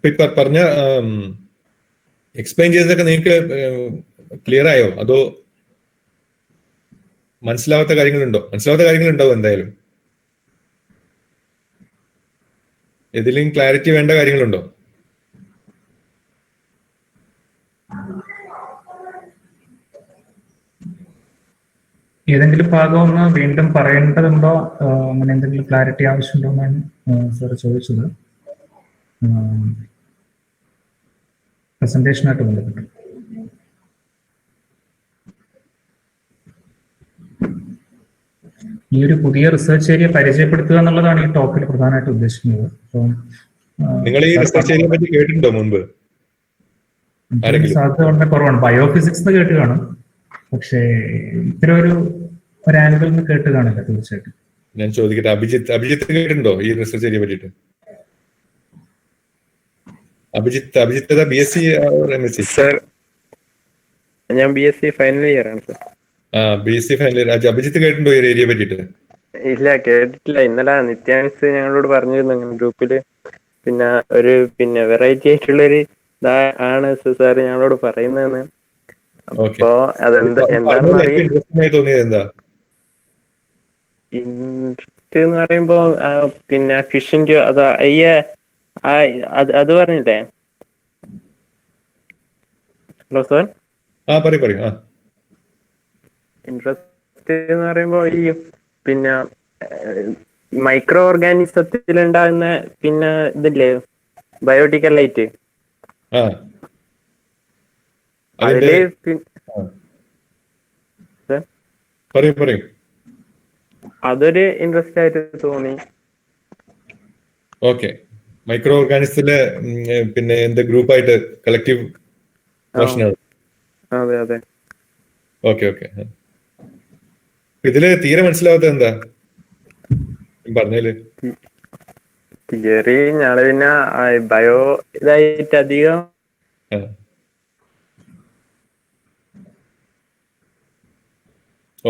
ഇപ്പൊ പറഞ്ഞ എക്സ്പ്ലെയിൻ ചെയ്തതൊക്കെ നിങ്ങൾക്ക് ക്ലിയർ ആയോ, അതോ മനസ്സിലാവാത്ത കാര്യങ്ങളുണ്ടോ? മനസ്സിലാവാത്ത കാര്യങ്ങളുണ്ടാവും എന്തായാലും. ഏതിലും ക്ലാരിറ്റി വേണ്ട കാര്യങ്ങളുണ്ടോ? ഏതെങ്കിലും ഭാഗം ഒന്ന് വീണ്ടും പറയേണ്ടതുണ്ടോ, അങ്ങനെ എന്തെങ്കിലും ക്ലാരിറ്റി ആവശ്യമുണ്ടോ എന്നാണ് സാർ ചോദിച്ചത്. പ്രസന്റേഷനായിട്ട് ബന്ധപ്പെട്ടു. ഈ ഒരു പുതിയ റിസർച്ച് ഏരിയ പരിചയപ്പെടുത്തുക എന്നുള്ളതാണ് ഈ ടോക്കിൽ പ്രധാനമായിട്ട് ഉദ്ദേശിക്കുന്നത്. അപ്പം നിങ്ങൾ ഈ റിസർച്ച് ഏരിയയെ പറ്റി കേട്ടിട്ടുണ്ടോ മുൻപ്? സാധ്യത വളരെ കുറവാണ്. ബയോഫിസിക്സ് എന്ന് കേട്ട് കാണും, പക്ഷേ ഇത്തരം ഒരു ആംഗിളിൽ നിന്ന് കേട്ട് കാണില്ല തീർച്ചയായിട്ടും. ഞാൻ ചോദിക്കട്ടെ, അഭിജിത്ത് കേട്ടിട്ടുണ്ടോ ഈ റിസർച്ച് ഏരിയയെ പറ്റിയിട്ട്? Abhijith BSc MSc? സർ, ഞാൻ BSc ഫൈനൽ ഇയർ ആണ് sir. BSc final year. Abhijith കേട്ടിട്ടുണ്ടോ ഈ ഏരിയയെ പറ്റിയിട്ട്? ഇല്ല, കേട്ടിട്ടില്ല. ഇന്നലെ നിത്യാൻസ് ഞങ്ങളോട് പറഞ്ഞിരുന്നു അങ്ങനെ ഗ്രൂപ്പില്. പിന്നെ വെറൈറ്റി ആയിട്ടുള്ളൊരു ആണ് സാർ ഞങ്ങളോട് പറയുന്നതെന്ന്. അപ്പോ എന്താണെന്ന് അറിയാം. ഇൻട്രസ്റ്റ് എന്ന് പറയുമ്പോ പിന്നെ ഫിഷിന്റെ അത് പറഞ്ഞില്ലേ? Hello sir. പറയൂ. ഇൻട്രസ്റ്റ് എന്ന് പറയുമ്പോ ഈ പിന്നെ മൈക്രോ ഓർഗാനിസത്തിലുണ്ടാകുന്ന പിന്നെ ഇതില്ലേ ബയോട്ടിക്കൽ ലൈറ്റ്, അതില് പറയൂ. അതൊരു ഇൻട്രസ്റ്റ് ആയിട്ട് തോന്നി. ഓക്കെ, മൈക്രോ ഓർഗാനിസത്തിലെ പിന്നെ എന്ത് ഗ്രൂപ്പായിട്ട് കളക്റ്റീവ് മോഷനാണ്. അതെ. ഓക്കെ. ഇതില് തീരെ മനസ്സിലാവാത്ത എന്താ പറഞ്ഞാല്? തിയറി ഞങ്ങള് പിന്നെ ബയോ ഇതായിട്ട് അധികം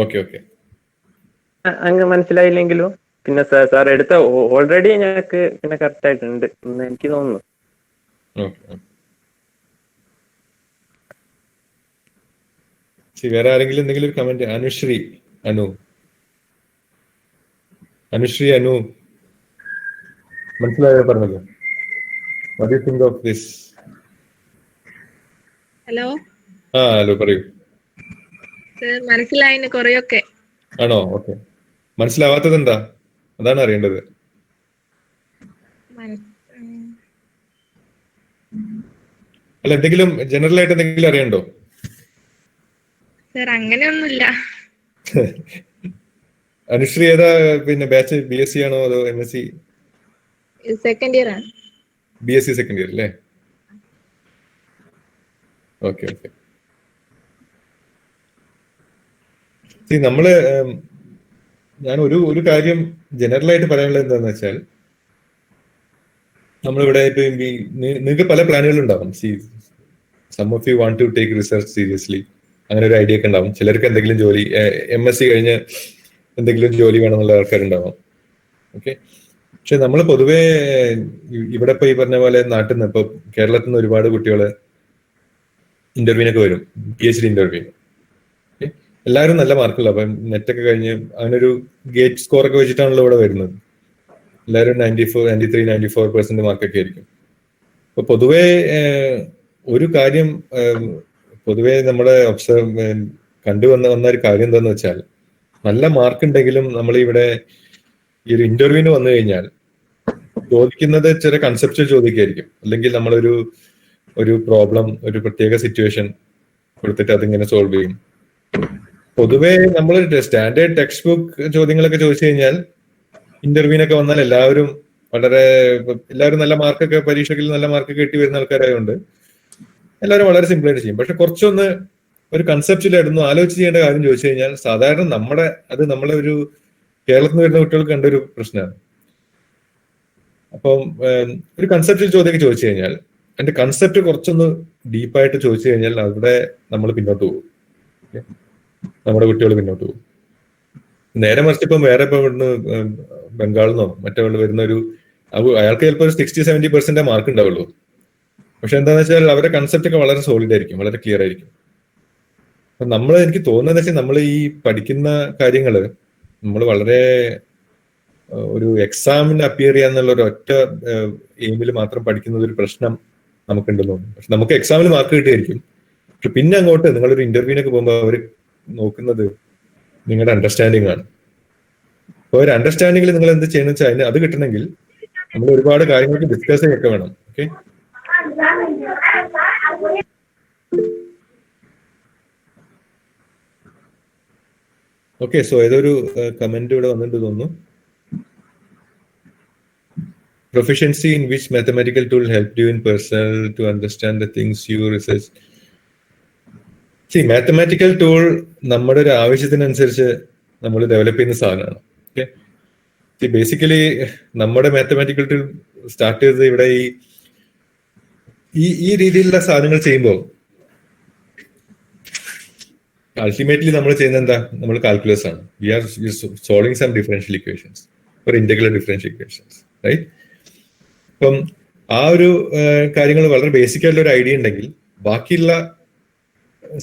ഓക്കെ അങ്ങ് മനസ്സിലായില്ലെങ്കിലും പിന്നെ സാർ എടുത്ത ഓൾറെഡി ഞങ്ങൾക്ക് പിന്നെ കറക്റ്റ് ആയിട്ടുണ്ട് എന്ന് എനിക്ക് തോന്നുന്നു. വേറെ ആരെങ്കിലും എന്തെങ്കിലും ഒരു കമന്റ്? അനുശ്രീ അനു മനസ്സിലായോ പറഞ്ഞത്? What do you think of this? Hello hello പറയൂ. സർ, മനസ്സിലായിന് കുറെയൊക്കെ. ആണോ? ഓക്കെ. മനസ്സിലാവാത്തത് എന്താ? അതാണ് അറിയേണ്ടത്. അല്ല, എന്തെങ്കിലും ജനറൽ ആയിട്ട് എന്തെങ്കിലും അറിയണ്ടോ? സർ, അങ്ങനെയൊന്നുമില്ല. അനുശ്രീ ഏതാ പിന്നെ ബാച്ച്? BSc ആണോ അതോ MSc? സെക്കൻഡ് ഇയർ ആണ്. BSc സെക്കൻഡ് ഇയർ അല്ലേ? ഓക്കെ. നമ്മള് ഞാൻ ഒരു കാര്യം ജനറൽ ആയിട്ട് പറയാനുള്ളത് എന്താന്ന് വെച്ചാൽ, നമ്മളിവിടെ ഇപ്പൊ നിങ്ങൾക്ക് പല പ്ലാനുകൾ ഉണ്ടാവും. Some of you want to take research seriously, അങ്ങനെ ഒരു ഐഡിയ ഒക്കെ ഉണ്ടാവും. ചിലർക്ക് എന്തെങ്കിലും ജോലി, MSc കഴിഞ്ഞ് എന്തെങ്കിലും ജോലി വേണമെന്നുള്ള ആൾക്കാരുണ്ടാവാം. ഓക്കെ. പക്ഷെ നമ്മൾ പൊതുവേ ഇവിടെ ഇപ്പൊ ഈ പറഞ്ഞ പോലെ നാട്ടിൽ നിന്ന്, ഇപ്പൊ കേരളത്തിൽ നിന്ന് ഒരുപാട് കുട്ടികള് ഇന്റർവ്യൂവിനൊക്കെ വരും, PhD ഇന്റർവ്യൂ. എല്ലാവരും നല്ല മാർക്കുള്ള, അപ്പൊ നെറ്റൊക്കെ കഴിഞ്ഞ് അങ്ങനെ ഒരു ഗേറ്റ് സ്കോർ ഒക്കെ വെച്ചിട്ടാണല്ലോ ഇവിടെ വരുന്നത്. എല്ലാവരും 94, 93, 94% മാർക്കൊക്കെ ആയിരിക്കും. അപ്പൊ പൊതുവേ ഒരു കാര്യം പൊതുവേ നമ്മുടെ വന്ന ഒരു കാര്യം എന്താന്ന് വെച്ചാൽ, നല്ല മാർക്ക് ഉണ്ടെങ്കിലും നമ്മൾ ഇവിടെ ഈ ഒരു ഇന്റർവ്യൂവിന് വന്നു കഴിഞ്ഞാൽ ചോദിക്കുന്നത് ചില കൺസെപ്റ്റ് ചോദിക്കായിരിക്കും. അല്ലെങ്കിൽ നമ്മളൊരു പ്രോബ്ലം, ഒരു പ്രത്യേക സിറ്റുവേഷൻ കൊടുത്തിട്ട് അതിങ്ങനെ സോൾവ് ചെയ്യും. പൊതുവേ നമ്മൾ സ്റ്റാൻഡേർഡ് ടെക്സ്റ്റ് ബുക്ക് ചോദ്യങ്ങളൊക്കെ ചോദിച്ചു കഴിഞ്ഞാൽ ഇന്റർവ്യൂവിനൊക്കെ വന്നാൽ എല്ലാവരും നല്ല മാർക്കൊക്കെ, പരീക്ഷകളിൽ നല്ല മാർക്കൊക്കെ കിട്ടി വരുന്ന ആൾക്കാരായതുകൊണ്ട് എല്ലാവരും വളരെ സിമ്പിൾ ആയിട്ട് ചെയ്യും. പക്ഷെ കുറച്ചൊന്ന് ഒരു കൺസെപ്റ്റിലായിരുന്നു ആലോചിച്ച് ചെയ്യേണ്ട കാര്യം ചോദിച്ചു കഴിഞ്ഞാൽ സാധാരണ നമ്മളെ ഒരു കേരളത്തിൽ നിന്ന് വരുന്ന കുട്ടികൾക്ക് കണ്ടൊരു പ്രശ്നമാണ്. അപ്പം ഒരു കൺസെപ്റ്റിൽ ചോദ്യമൊക്കെ ചോദിച്ചു കഴിഞ്ഞാൽ അതിന്റെ കൺസെപ്റ്റ് കുറച്ചൊന്ന് ഡീപ്പായിട്ട് ചോദിച്ചു കഴിഞ്ഞാൽ അവിടെ നമ്മൾ പിന്നോട്ട് പോകും, നമ്മുടെ കുട്ടികൾ പിന്നോട്ട് പോകും. നേരെ മറിച്ച് ഇപ്പം വേറെ ഇപ്പൊ ഇവിടുന്ന് ബംഗാളിൽ നിന്നോ മറ്റേ വരുന്ന അയാൾക്ക് ചിലപ്പോൾ ഒരു 60-70% മാർക്ക് ഉണ്ടാവുള്ളൂ. പക്ഷെ എന്താണെന്ന് വെച്ചാൽ അവരുടെ കൺസെപ്റ്റ് ഒക്കെ വളരെ സോളിഡ് ആയിരിക്കും, വളരെ ക്ലിയർ ആയിരിക്കും. അപ്പൊ എനിക്ക് തോന്നുന്നത് വെച്ചാൽ നമ്മൾ ഈ പഠിക്കുന്ന കാര്യങ്ങള് നമ്മൾ വളരെ ഒരു എക്സാമിന് അപ്പിയർ ചെയ്യാന്നുള്ള ഒരു ഒറ്റ എയിമിൽ മാത്രം പഠിക്കുന്നത് ഒരു പ്രശ്നം നമുക്കുണ്ടെന്ന് തോന്നുന്നു. പക്ഷെ നമുക്ക് എക്സാമിൽ മാർക്ക് കിട്ടിയായിരിക്കും. പക്ഷെ പിന്നെ അങ്ങോട്ട് നിങ്ങളൊരു ഇന്റർവ്യൂവിനൊക്കെ പോകുമ്പോൾ അവർ നോക്കുന്നത് നിങ്ങളുടെ അണ്ടർസ്റ്റാൻഡിങ് ആണ്. അപ്പൊ ഒരു അണ്ടർസ്റ്റാൻഡിങ്ങിൽ നിങ്ങൾ എന്ത് ചെയ്യണമെന്ന് വെച്ചാൽ അത് കിട്ടണമെങ്കിൽ നമ്മൾ ഒരുപാട് കാര്യങ്ങൾക്ക് ഡിസ്കസ് ചെയ്യൊക്കെ വേണം. ഓക്കെ. ഓക്കെ. സോ ഏതൊരു കമന്റ് ഇവിടെ വന്നിട്ട് തോന്നുന്നു. Proficiency in which mathematical tool helped you in personal to understand the things you research? Mathematical tool നമ്മുടെ ഒരു ആവശ്യത്തിനനുസരിച്ച് നമ്മൾ ഡെവലപ്പ് ചെയ്യുന്ന സാധനമാണ്. ഓക്കെ. ബേസിക്കലി നമ്മുടെ മാത്തമാറ്റിക്കൽ ടൂൾ സ്റ്റാർട്ട് ചെയ്തത് ഇവിടെ ഈ രീതിയിലുള്ള സാധനങ്ങൾ ചെയ്യുമ്പോൾ അൾട്ടിമേറ്റ്ലി നമ്മൾ ചെയ്യുന്നത് എന്താ? നമ്മൾ കാൽക്കുലസ് ആണ്. We are solving some differential equations or integral differential equations, right? അപ്പം ആ ഒരു കാര്യങ്ങൾ വളരെ ബേസിക് ആയിട്ടുള്ള ഒരു ഐഡിയ ഉണ്ടെങ്കിൽ ബാക്കിയുള്ള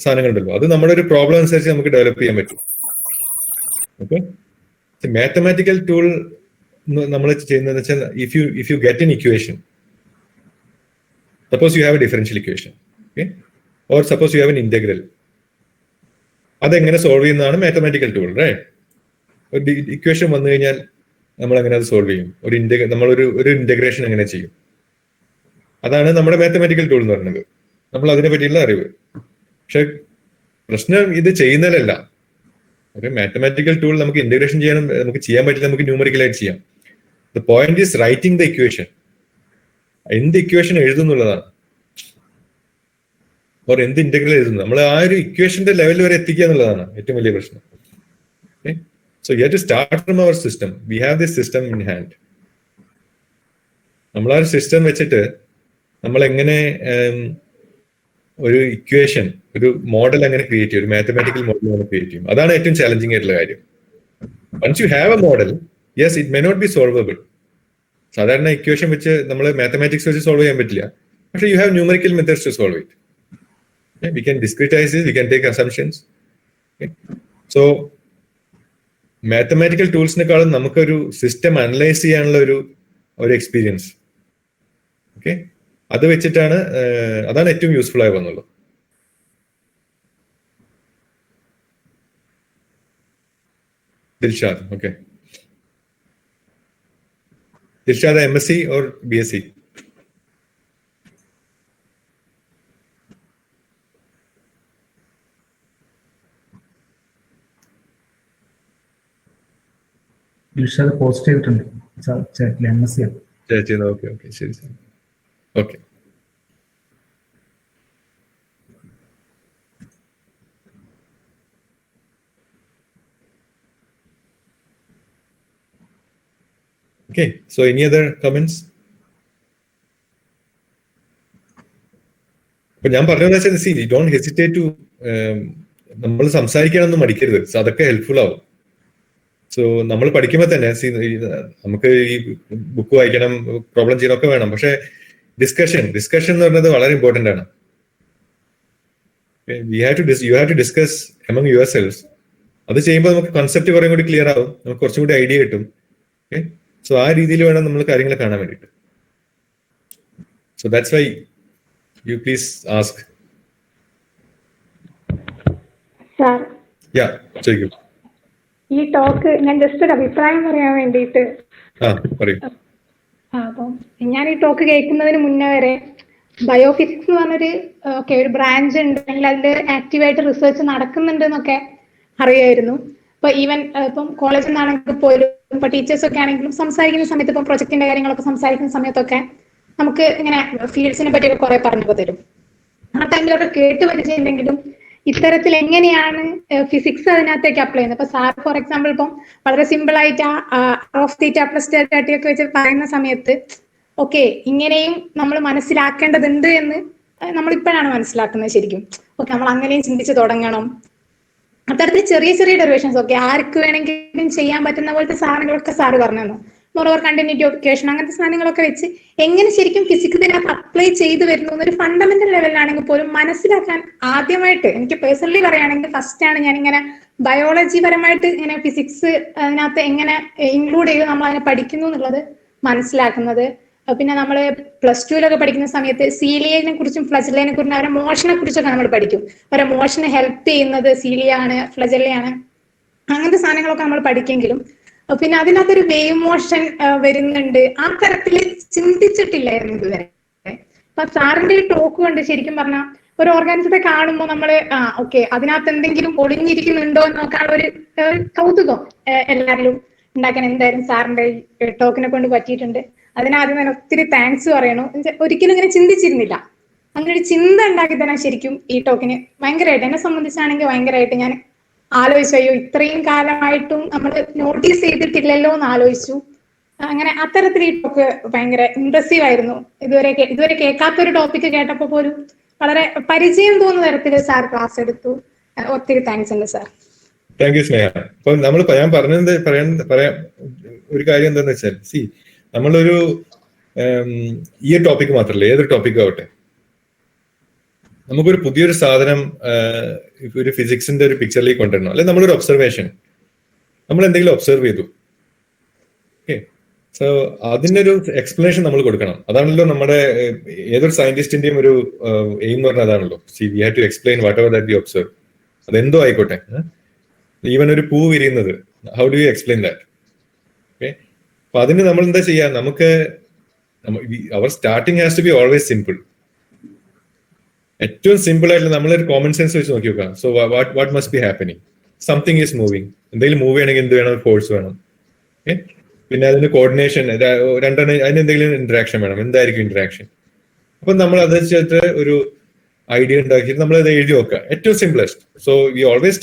സാധനങ്ങളുണ്ടല്ലോ അത് നമ്മുടെ ഒരു പ്രോബ്ലം അനുസരിച്ച് നമുക്ക് ഡെവലപ്പ് ചെയ്യാൻ പറ്റും. ഓക്കെ. മാത്തമാറ്റിക്കൽ ടൂൾ നമ്മൾ ചെയ്യുന്നതെന്ന് വെച്ചാൽ if you get N equation, suppose you have A differential equation, okay, or suppose you have N integral, അതെങ്ങനെ സോൾവ് ചെയ്യുന്നതാണ് മാത്തമാറ്റിക്കൽ ടൂൾ, റൈറ്റ്? ഒരു ഇക്വേഷൻ വന്നു കഴിഞ്ഞാൽ നമ്മൾ എങ്ങനെ അത് സോൾവ് ചെയ്യും? നമ്മളൊരു ഇന്റഗ്രേഷൻ എങ്ങനെ ചെയ്യും? അതാണ് നമ്മുടെ മാത്തമാറ്റിക്കൽ ടൂൾ എന്ന് പറയുന്നത്. നമ്മൾ അതിനെ പറ്റിയുള്ള അറിവ്. പക്ഷെ പ്രശ്നം ഇത് ചെയ്യുന്നതിലല്ല. ഒരു മാത്തമാറ്റിക്കൽ ടൂൾ നമുക്ക് ഇന്റഗ്രേഷൻ നമുക്ക് ചെയ്യാൻ പറ്റില്ല, നമുക്ക് ന്യൂമറിക്കലായിട്ട് ചെയ്യാം. The point is writing the equation. എന്ത് ഇക്വേഷൻ എഴുതുന്നുള്ളതാണ്, ഓർ എന്ത് ഇന്റഗ്രൽ എഴുതുന്നു, നമ്മൾ ആ ഒരു ഇക്വേഷന്റെ ലെവലിൽ വരെ എത്തിക്കുക എന്നുള്ളതാണ് ഏറ്റവും വലിയ പ്രശ്നം. Okay. So you have to start from our system. We have this system in hand. നമ്മൾ ആ ഒരു സിസ്റ്റം വെച്ചിട്ട് നമ്മൾ എങ്ങനെ ഒരു ഇക്വേഷൻ, ഒരു മോഡൽ എങ്ങനെ ക്രിയേറ്റ് ചെയ്യും, ഒരു മാത്തമാറ്റിക്കൽ മോഡൽ എങ്ങനെ ക്രിയേറ്റ് ചെയ്യും, അതാണ് ഏറ്റവും ചാലഞ്ചിങ് ആയിട്ടുള്ള കാര്യം. Once you have a model, yes it may not be solvable. സാധാരണ ഇക്വേഷൻ വെച്ച് നമ്മൾ മാത്തമാറ്റിക്സ് വെച്ച് സോൾവ് ചെയ്യാൻ പറ്റില്ല. പക്ഷെ you have numerical methods to solve it. We can discretize it, we can take assumptions, so mathematical ടൂൾസിനെക്കാളും നമുക്കൊരു സിസ്റ്റം അനലൈസ് ചെയ്യാനുള്ള ഒരു എക്സ്പീരിയൻസ്. ഓക്കെ, അത് വെച്ചിട്ടാണ് അതാണ് ഏറ്റവും യൂസ്ഫുൾ ആയി വന്നുള്ളൂ. Dilshad, okay. Dilshad MSc or BSc? Dilshad post ചെയ്തിട്ടുണ്ട് ചാറ്റിൽ MSc. ഓക്കെ ഓക്കെ, ശരി ശരി, okay. Okay, so any other comments? അപ്പൊ ഞാൻ പറഞ്ഞതെന്ന് വെച്ചാൽ സി ഡോണ്ട് ഹെസിറ്റേറ്റ് ടു നമ്മൾ സംസാരിക്കാനൊന്നും മടിക്കരുത്. സോ അതൊക്കെ ഹെൽപ്ഫുൾ ആവും. സോ നമ്മൾ പഠിക്കുമ്പോൾ തന്നെ നമുക്ക് ഈ ബുക്ക് വായിക്കണം, പ്രോബ്ലം ചെയ്യണമൊക്കെ വേണം, പക്ഷെ ഡിസ്കഷൻ എന്ന് പറയുന്നത് വളരെ ഇമ്പോർട്ടന്റ് ആണ്. You have to discuss among your cells. അത് ചെയ്യുമ്പോൾ നമുക്ക് കൺസെപ്റ്റ് കുറേ കൂടി ക്ലിയർ ആവും, നമുക്ക് കുറച്ചും കൂടി ഐഡിയ കിട്ടും. ഓക്കെ, സോ ആ രീതിയിൽ വേണം നമ്മൾ കാര്യങ്ങൾ കാണാൻ വേണ്ടിയിട്ട്. So that's why you please ask. Sir, ya, ചോദിക്കൂ. ഈ ടോക്ക് ഞാൻ ജസ്റ്റ് ഒരു അഭിപ്രായം പറയാൻ വേണ്ടിയിട്ട്. പറയൂ. അപ്പം ഞാൻ ഈ ടോക്ക് കേൾക്കുന്നതിന് മുന്നേ വരെ ബയോഫിസിക്സ് എന്ന് പറഞ്ഞൊരു ഒരു ബ്രാഞ്ച് ഉണ്ട്, അല്ലെങ്കിൽ അതിൽ ആക്റ്റീവായിട്ട് റിസർച്ച് നടക്കുന്നുണ്ട് എന്നൊക്കെ അറിയായിരുന്നു. ഇപ്പൊ ഈവൻ ഇപ്പം കോളേജിൽ നിന്നാണെങ്കിൽ പോലും ഇപ്പൊ ടീച്ചേഴ്സ് ഒക്കെ ആണെങ്കിലും സംസാരിക്കുന്ന സമയത്ത് ഇപ്പം പ്രൊജക്ടിന്റെ കാര്യങ്ങളൊക്കെ സംസാരിക്കുന്ന സമയത്തൊക്കെ നമുക്ക് ഇങ്ങനെ ഫീൽഡ്സിനെ പറ്റിയൊക്കെ കുറെ പറഞ്ഞു തരും. ആ ടൈമിലൊക്കെ കേട്ട് പരിചയമുണ്ടെങ്കിലും ഇത്തരത്തിൽ എങ്ങനെയാണ് ഫിസിക്സ് അതിനകത്തേക്ക് അപ്ലൈ ചെയ്യുന്നത്. ഇപ്പൊ സാർ ഫോർ എക്സാമ്പിൾ ഇപ്പം വളരെ സിമ്പിൾ ആയിട്ട് ഓഫ് തീറ്റ പ്ലസ് ഡെൽറ്റ ഒക്കെ വെച്ച് പറയുന്ന സമയത്ത് ഓക്കെ ഇങ്ങനെയും നമ്മൾ മനസ്സിലാക്കേണ്ടതുണ്ട് എന്ന് നമ്മളിപ്പോഴാണ് മനസ്സിലാക്കുന്നത് ശരിക്കും. ഓക്കെ, നമ്മൾ അങ്ങനെയും ചിന്തിച്ച് തുടങ്ങണം. അത്തരത്തിൽ ചെറിയ ചെറിയ ഡെറിവേഷൻസ് ഒക്കെ ആർക്ക് വേണമെങ്കിലും ചെയ്യാൻ പറ്റുന്ന പോലത്തെ സാധനങ്ങളൊക്കെ സാറ് പറഞ്ഞു തന്നു. മോറോവർ കണ്ടിന്യൂറ്റി ഓഫ് ഇക്വേഷൻ അങ്ങനത്തെ സാധനങ്ങളൊക്കെ വെച്ച് എങ്ങനെ ശരിക്കും ഫിസിക്സ് ഇതിനകത്ത് അപ്ലൈ ചെയ്ത് വരുന്നു എന്നൊരു ഫണ്ടമെന്റൽ ലെവലിലാണെങ്കിൽ പോലും മനസ്സിലാക്കാൻ ആദ്യമായിട്ട് എനിക്ക് പേഴ്സണലി പറയുകയാണെങ്കിൽ ഫസ്റ്റ് ആണ് ഞാൻ ഇങ്ങനെ ബയോളജി പരമായിട്ട് ഇങ്ങനെ ഫിസിക്സ് അതിനകത്ത് എങ്ങനെ ഇൻക്ലൂഡ് ചെയ്ത് നമ്മൾ അതിനെ പഠിക്കുന്നു എന്നുള്ളത് മനസ്സിലാക്കുന്നത്. പിന്നെ നമ്മൾ പ്ലസ് ടുവിലൊക്കെ പഠിക്കുന്ന സമയത്ത് സീലിയനെ കുറിച്ചും ഫ്ലജല്ലയെ കുറിച്ചും അവരുടെ മോഷനെ കുറിച്ചൊക്കെ നമ്മൾ പഠിക്കും. അവരുടെ മോഷനെ ഹെൽപ്പ് ചെയ്യുന്നത് സീലിയാണ്, ഫ്ലജല്ലയാണ്, അങ്ങനത്തെ സാധനങ്ങളൊക്കെ നമ്മൾ പഠിക്കെങ്കിലും പിന്നെ അതിനകത്തൊരു വേവ് മോഷൻ വരുന്നുണ്ട് ആ തരത്തിൽ ചിന്തിച്ചിട്ടില്ലായിരുന്നു ഇതുവരെ. അപ്പൊ സാറിന്റെ ഈ ടോക്ക് കൊണ്ട് ശരിക്കും പറഞ്ഞാൽ ഒരു ഓർഗാനിസത്തെ കാണുമ്പോൾ നമ്മള് ഓക്കെ അതിനകത്ത് എന്തെങ്കിലും ഒളിഞ്ഞിരിക്കുന്നുണ്ടോ എന്നൊക്കെയുള്ള ഒരു കൗതുകം എല്ലാവരിലും ഉണ്ടാക്കാൻ എന്തായാലും സാറിന്റെ ഈ ടോക്കിനെ കൊണ്ട് പറ്റിയിട്ടുണ്ട്. അതിനാദ്യം തന്നെ ഒത്തിരി താങ്ക്സ് പറയണു. ഒരിക്കലും ഇങ്ങനെ ചിന്തിച്ചിരുന്നില്ല, അങ്ങനെ ഒരു ചിന്ത ഉണ്ടാക്കി തരാൻ ശരിക്കും ഈ ടോക്കിന് ഭയങ്കരമായിട്ട് എന്നെ സംബന്ധിച്ചാണെങ്കിൽ ഭയങ്കരമായിട്ട് ഞാൻ ആലോചിച്ചു. അയ്യോ ഇത്രയും കാലമായിട്ടും നമ്മൾ നോട്ടീസ് ചെയ്തിട്ടില്ലല്ലോ എന്ന് ആലോചിച്ചു. അങ്ങനെ അത്തരത്തിൽ ഈ ടോക്ക് ഭയങ്കര ഇംപ്രസീവ് ആയിരുന്നു. ഇതുവരെ കേൾക്കാത്തൊരു ടോപ്പിക്ക് കേട്ടപ്പോൾ പോലും വളരെ പരിചയം തോന്നുന്ന തരത്തിൽ സാർ ക്ലാസ് എടുത്തു. ഒത്തിരി താങ്ക്സ് ഉണ്ട് സാർ. താങ്ക് യു സ്നേഹ. അപ്പൊ നമ്മൾ ഞാൻ പറഞ്ഞത് പറയാൻ ഒരു കാര്യം എന്താന്ന് വെച്ചാൽ നമ്മളൊരു ഈ ടോപ്പിക്ക് മാത്രമല്ല ഏതൊരു ടോപ്പിക്കും ആവട്ടെ, നമുക്കൊരു പുതിയൊരു സാധനം ഒരു ഫിസിക്സിന്റെ ഒരു പിക്ചറിലേക്ക് കൊണ്ടുവരണം. അല്ലെങ്കിൽ നമ്മളൊരു ഒബ്സർവേഷൻ നമ്മൾ എന്തെങ്കിലും ഒബ്സർവ് ചെയ്തു, ഓക്കെ, സോ അതിന്റെ ഒരു എക്സ്പ്ലനേഷൻ നമ്മൾ കൊടുക്കണം. അതാണല്ലോ നമ്മുടെ ഏതൊരു സയന്റിസ്റ്റിന്റെയും ഒരു എയിം എന്ന് പറഞ്ഞാൽ അതാണല്ലോ. We have to explain whatever that we observe. അതെന്തോ ആയിക്കോട്ടെ, ഈവൻ ഒരു പൂ വിരിയുന്നത്, how do you explain that? Okay, അപ്പൊ അതിന് നമ്മൾ എന്താ ചെയ്യാ, നമുക്ക് our starting has to be always simple. ഏറ്റവും സിമ്പിൾ ആയിട്ടുള്ള നമ്മളൊരു കോമൺ സെൻസ് വെച്ച് നോക്കി നോക്കാം. So what must be happening? Something is moving. എന്തെങ്കിലും മൂവ് ചെയ്യണമെങ്കിൽ എന്ത് വേണം? ഫോഴ്സ് വേണം. ഓക്കെ, പിന്നെ അതിന് കോർഡിനേഷൻ, രണ്ടെണ്ണം അതിന് എന്തെങ്കിലും ഇന്ററാക്ഷൻ വേണം. എന്തായിരിക്കും ഇന്ററാക്ഷൻ? അപ്പൊ നമ്മൾ അത് വെച്ചിട്ട് ഒരു ഐഡിയ ഉണ്ടാക്കിയിട്ട് നമ്മൾ അത് എഴുതി നോക്കുക. ഏറ്റവും simplest. So we always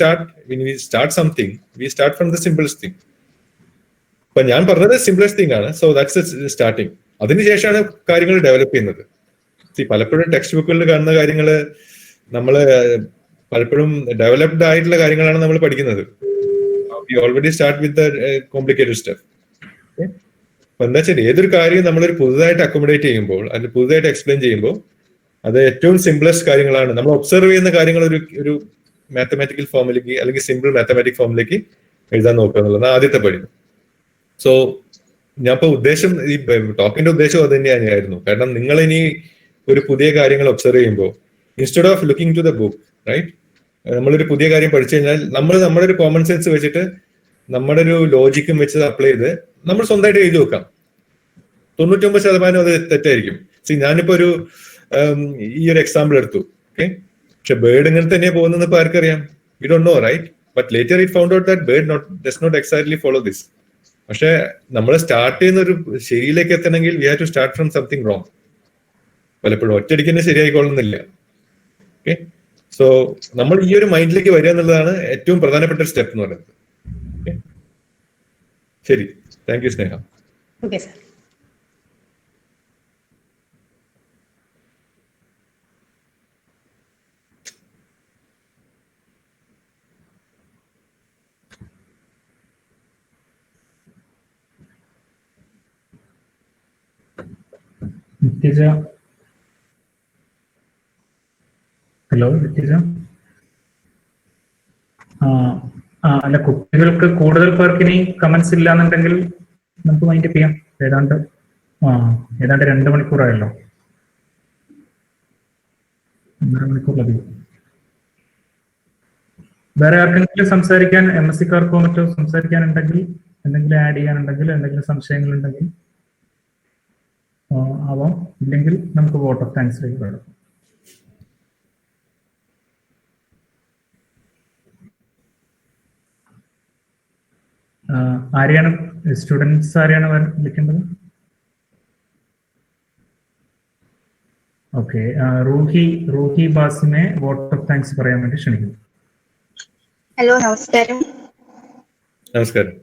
start something, we start from the simplest thing. അപ്പൊ ഞാൻ പറഞ്ഞത് സിംപ്ലസ്റ്റ് തിങ് ആണ്. So that's starting. അതിനുശേഷമാണ് കാര്യങ്ങൾ ഡെവലപ്പ് ചെയ്യുന്നത്. പലപ്പോഴും ടെക്സ്റ്റ് ബുക്കുകളിൽ കാണുന്ന കാര്യങ്ങള് നമ്മള് പലപ്പോഴും ഡെവലപ്ഡ് ആയിട്ടുള്ള കാര്യങ്ങളാണ് നമ്മൾ പഠിക്കുന്നത്. We already start with complicated stuff. അപ്പൊ എന്താ വെച്ചാൽ ഏതൊരു കാര്യം നമ്മളൊരു പുതുതായിട്ട് അക്കോമഡേറ്റ് ചെയ്യുമ്പോൾ, അതിൽ പുതുതായിട്ട് എക്സ്പ്ലെയിൻ ചെയ്യുമ്പോൾ അത് ഏറ്റവും സിംപ്ലസ്റ്റ് കാര്യങ്ങളാണ്. നമ്മൾ ഒബ്സർവ് ചെയ്യുന്ന കാര്യങ്ങൾ ഒരു മാത്തമാറ്റിക്കൽ ഫോമിലേക്ക് അല്ലെങ്കിൽ സിമ്പിൾ മാത്തമാറ്റിക് ഫോമിലേക്ക് എഴുതാൻ നോക്കുക എന്നുള്ളതാണ് ആദ്യത്തെ പടി. സോ ഞാൻ ഇപ്പൊ ഉദ്ദേശം, ഈ ടോക്കിന്റെ ഉദ്ദേശം അത് തന്നെയായിരുന്നു. കാരണം നിങ്ങൾ ഇനി ഒരു പുതിയ കാര്യങ്ങൾ ഒബ്സർവ് ചെയ്യുമ്പോൾ instead of looking to the book, right, നമ്മളൊരു പുതിയ കാര്യം പഠിച്ചു കഴിഞ്ഞാൽ നമ്മുടെ ഒരു കോമൺ സെൻസ് വെച്ചിട്ട് നമ്മുടെ ഒരു ലോജിക്കും വെച്ച് അപ്ലൈ ചെയ്ത് നമ്മൾ സ്വന്തമായിട്ട് എഴുതി വെക്കാം. 99% അത് തെറ്റായിരിക്കും. ഞാനിപ്പോ ഈ ഒരു എക്സാമ്പിൾ എടുത്തു, ഓക്കെ, പക്ഷെ ബേർഡ് ഇങ്ങനെ തന്നെ പോകുന്നത് ഇപ്പൊ ആർക്കറിയാം? We don't know, right? But later it found out that bird does not exactly follow this. പക്ഷെ നമ്മൾ സ്റ്റാർട്ട് ചെയ്യുന്ന ഒരു ശരിയിലേക്ക് എത്തണമെങ്കിൽ we have to start from something wrong. പലപ്പോഴും ഒറ്റയടിക്ക് തന്നെ ശരിയായിക്കൊള്ളുന്നില്ല. ഓക്കെ, സോ നമ്മൾ ഈ ഒരു മൈൻഡിലേക്ക് വരിക എന്നുള്ളതാണ് ഏറ്റവും പ്രധാനപ്പെട്ട ഒരു സ്റ്റെപ്പ് എന്ന് പറയുന്നത്. ഓക്കെ, ശരി, thank you Sneha. Okay sir. Nithyaja, hello Nithyaja. അല്ല, കുട്ടികൾക്ക് കൂടുതൽ പേർക്ക് ഇനി കമന്റ്സ് ഇല്ലാന്നുണ്ടെങ്കിൽ നമുക്ക് മൈൻഡ് ചെയ്യാം. ഏതാണ്ട് 2 മണിക്കൂറായല്ലോ, 1.5 മണിക്കൂറിലധികം. വേറെ ആർക്കെങ്കിലും സംസാരിക്കാൻ, MSc-കാർക്കോ മറ്റോ സംസാരിക്കാനുണ്ടെങ്കിൽ, എന്തെങ്കിലും ആഡ് ചെയ്യാനുണ്ടെങ്കിൽ, എന്തെങ്കിലും സംശയങ്ങളുണ്ടെങ്കിൽ ആവാം. ഇല്ലെങ്കിൽ നമുക്ക് വോട്ട് ഓഫ് താങ്ക്സിലേക്ക് വേണം. ആരെയാണ്, സ്റ്റുഡൻസ് ആരെയാണ് വിളിക്കേണ്ടത്? Okay, Roohi ബാസിനെ vote of thanks പറയാൻ വേണ്ടി ക്ഷണിക്കുന്നു. ഹലോ, നമസ്കാരം. നമസ്കാരം.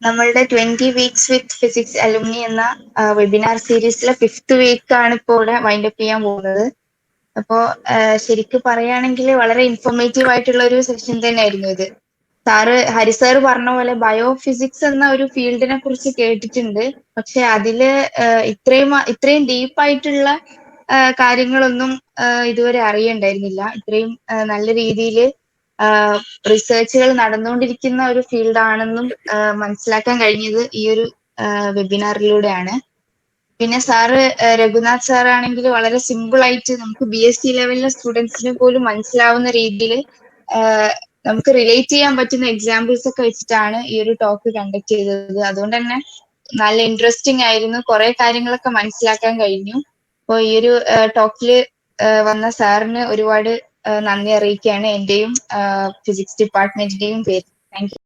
നമ്മളുടെ 20 വീക്സ് വിത്ത് ഫിസിക്സ് അലുമിനി എന്ന വെബിനാർ സീരീസിലെ 5th വീക്ക് ആണ് ഇപ്പോൾ ഇവിടെ വൈൻഡപ്പ് ചെയ്യാൻ പോകുന്നത്. അപ്പോ ശരിക്കും പറയുകയാണെങ്കിൽ വളരെ ഇൻഫോർമേറ്റീവ് ആയിട്ടുള്ള ഒരു സെഷൻ തന്നെയായിരുന്നു ഇത്. ഹരി സാറ് പറഞ്ഞ പോലെ ബയോഫിസിക്സ് എന്ന ഒരു ഫീൽഡിനെ കുറിച്ച് കേട്ടിട്ടുണ്ട്. പക്ഷെ അതില് ഇത്രയും ഡീപ്പായിട്ടുള്ള കാര്യങ്ങളൊന്നും ഇതുവരെ അറിയണ്ടായിരുന്നില്ല. ഇത്രയും നല്ല രീതിയിൽ റിസർച്ചുകൾ നടന്നുകൊണ്ടിരിക്കുന്ന ഒരു ഫീൽഡാണെന്നും മനസ്സിലാക്കാൻ കഴിഞ്ഞത് ഈ ഒരു വെബിനാറിലൂടെയാണ്. പിന്നെ രഘുനാഥ് സാറാണെങ്കിൽ വളരെ സിമ്പിൾ ആയിട്ട് നമുക്ക് BSc ലെവലിലെ സ്റ്റുഡൻസിന് പോലും മനസ്സിലാവുന്ന രീതിയിൽ നമുക്ക് റിലേറ്റ് ചെയ്യാൻ പറ്റുന്ന എക്സാമ്പിൾസ് ഒക്കെ വെച്ചിട്ടാണ് ഈ ഒരു ടോക്ക് കണ്ടക്ട് ചെയ്തത്. അതുകൊണ്ട് തന്നെ നല്ല ഇൻട്രസ്റ്റിംഗ് ആയിരുന്നു. കുറെ കാര്യങ്ങളൊക്കെ മനസ്സിലാക്കാൻ കഴിഞ്ഞു. അപ്പോൾ ഈ ഒരു ടോക്കിൽ വന്ന സാറിന് ഒരുപാട് നന്ദി അറിയിക്കുകയാണ് എന്റെയും ഫിസിക്സ് ഡിപ്പാർട്ട്മെന്റിന്റെയും പേര്. Thank you.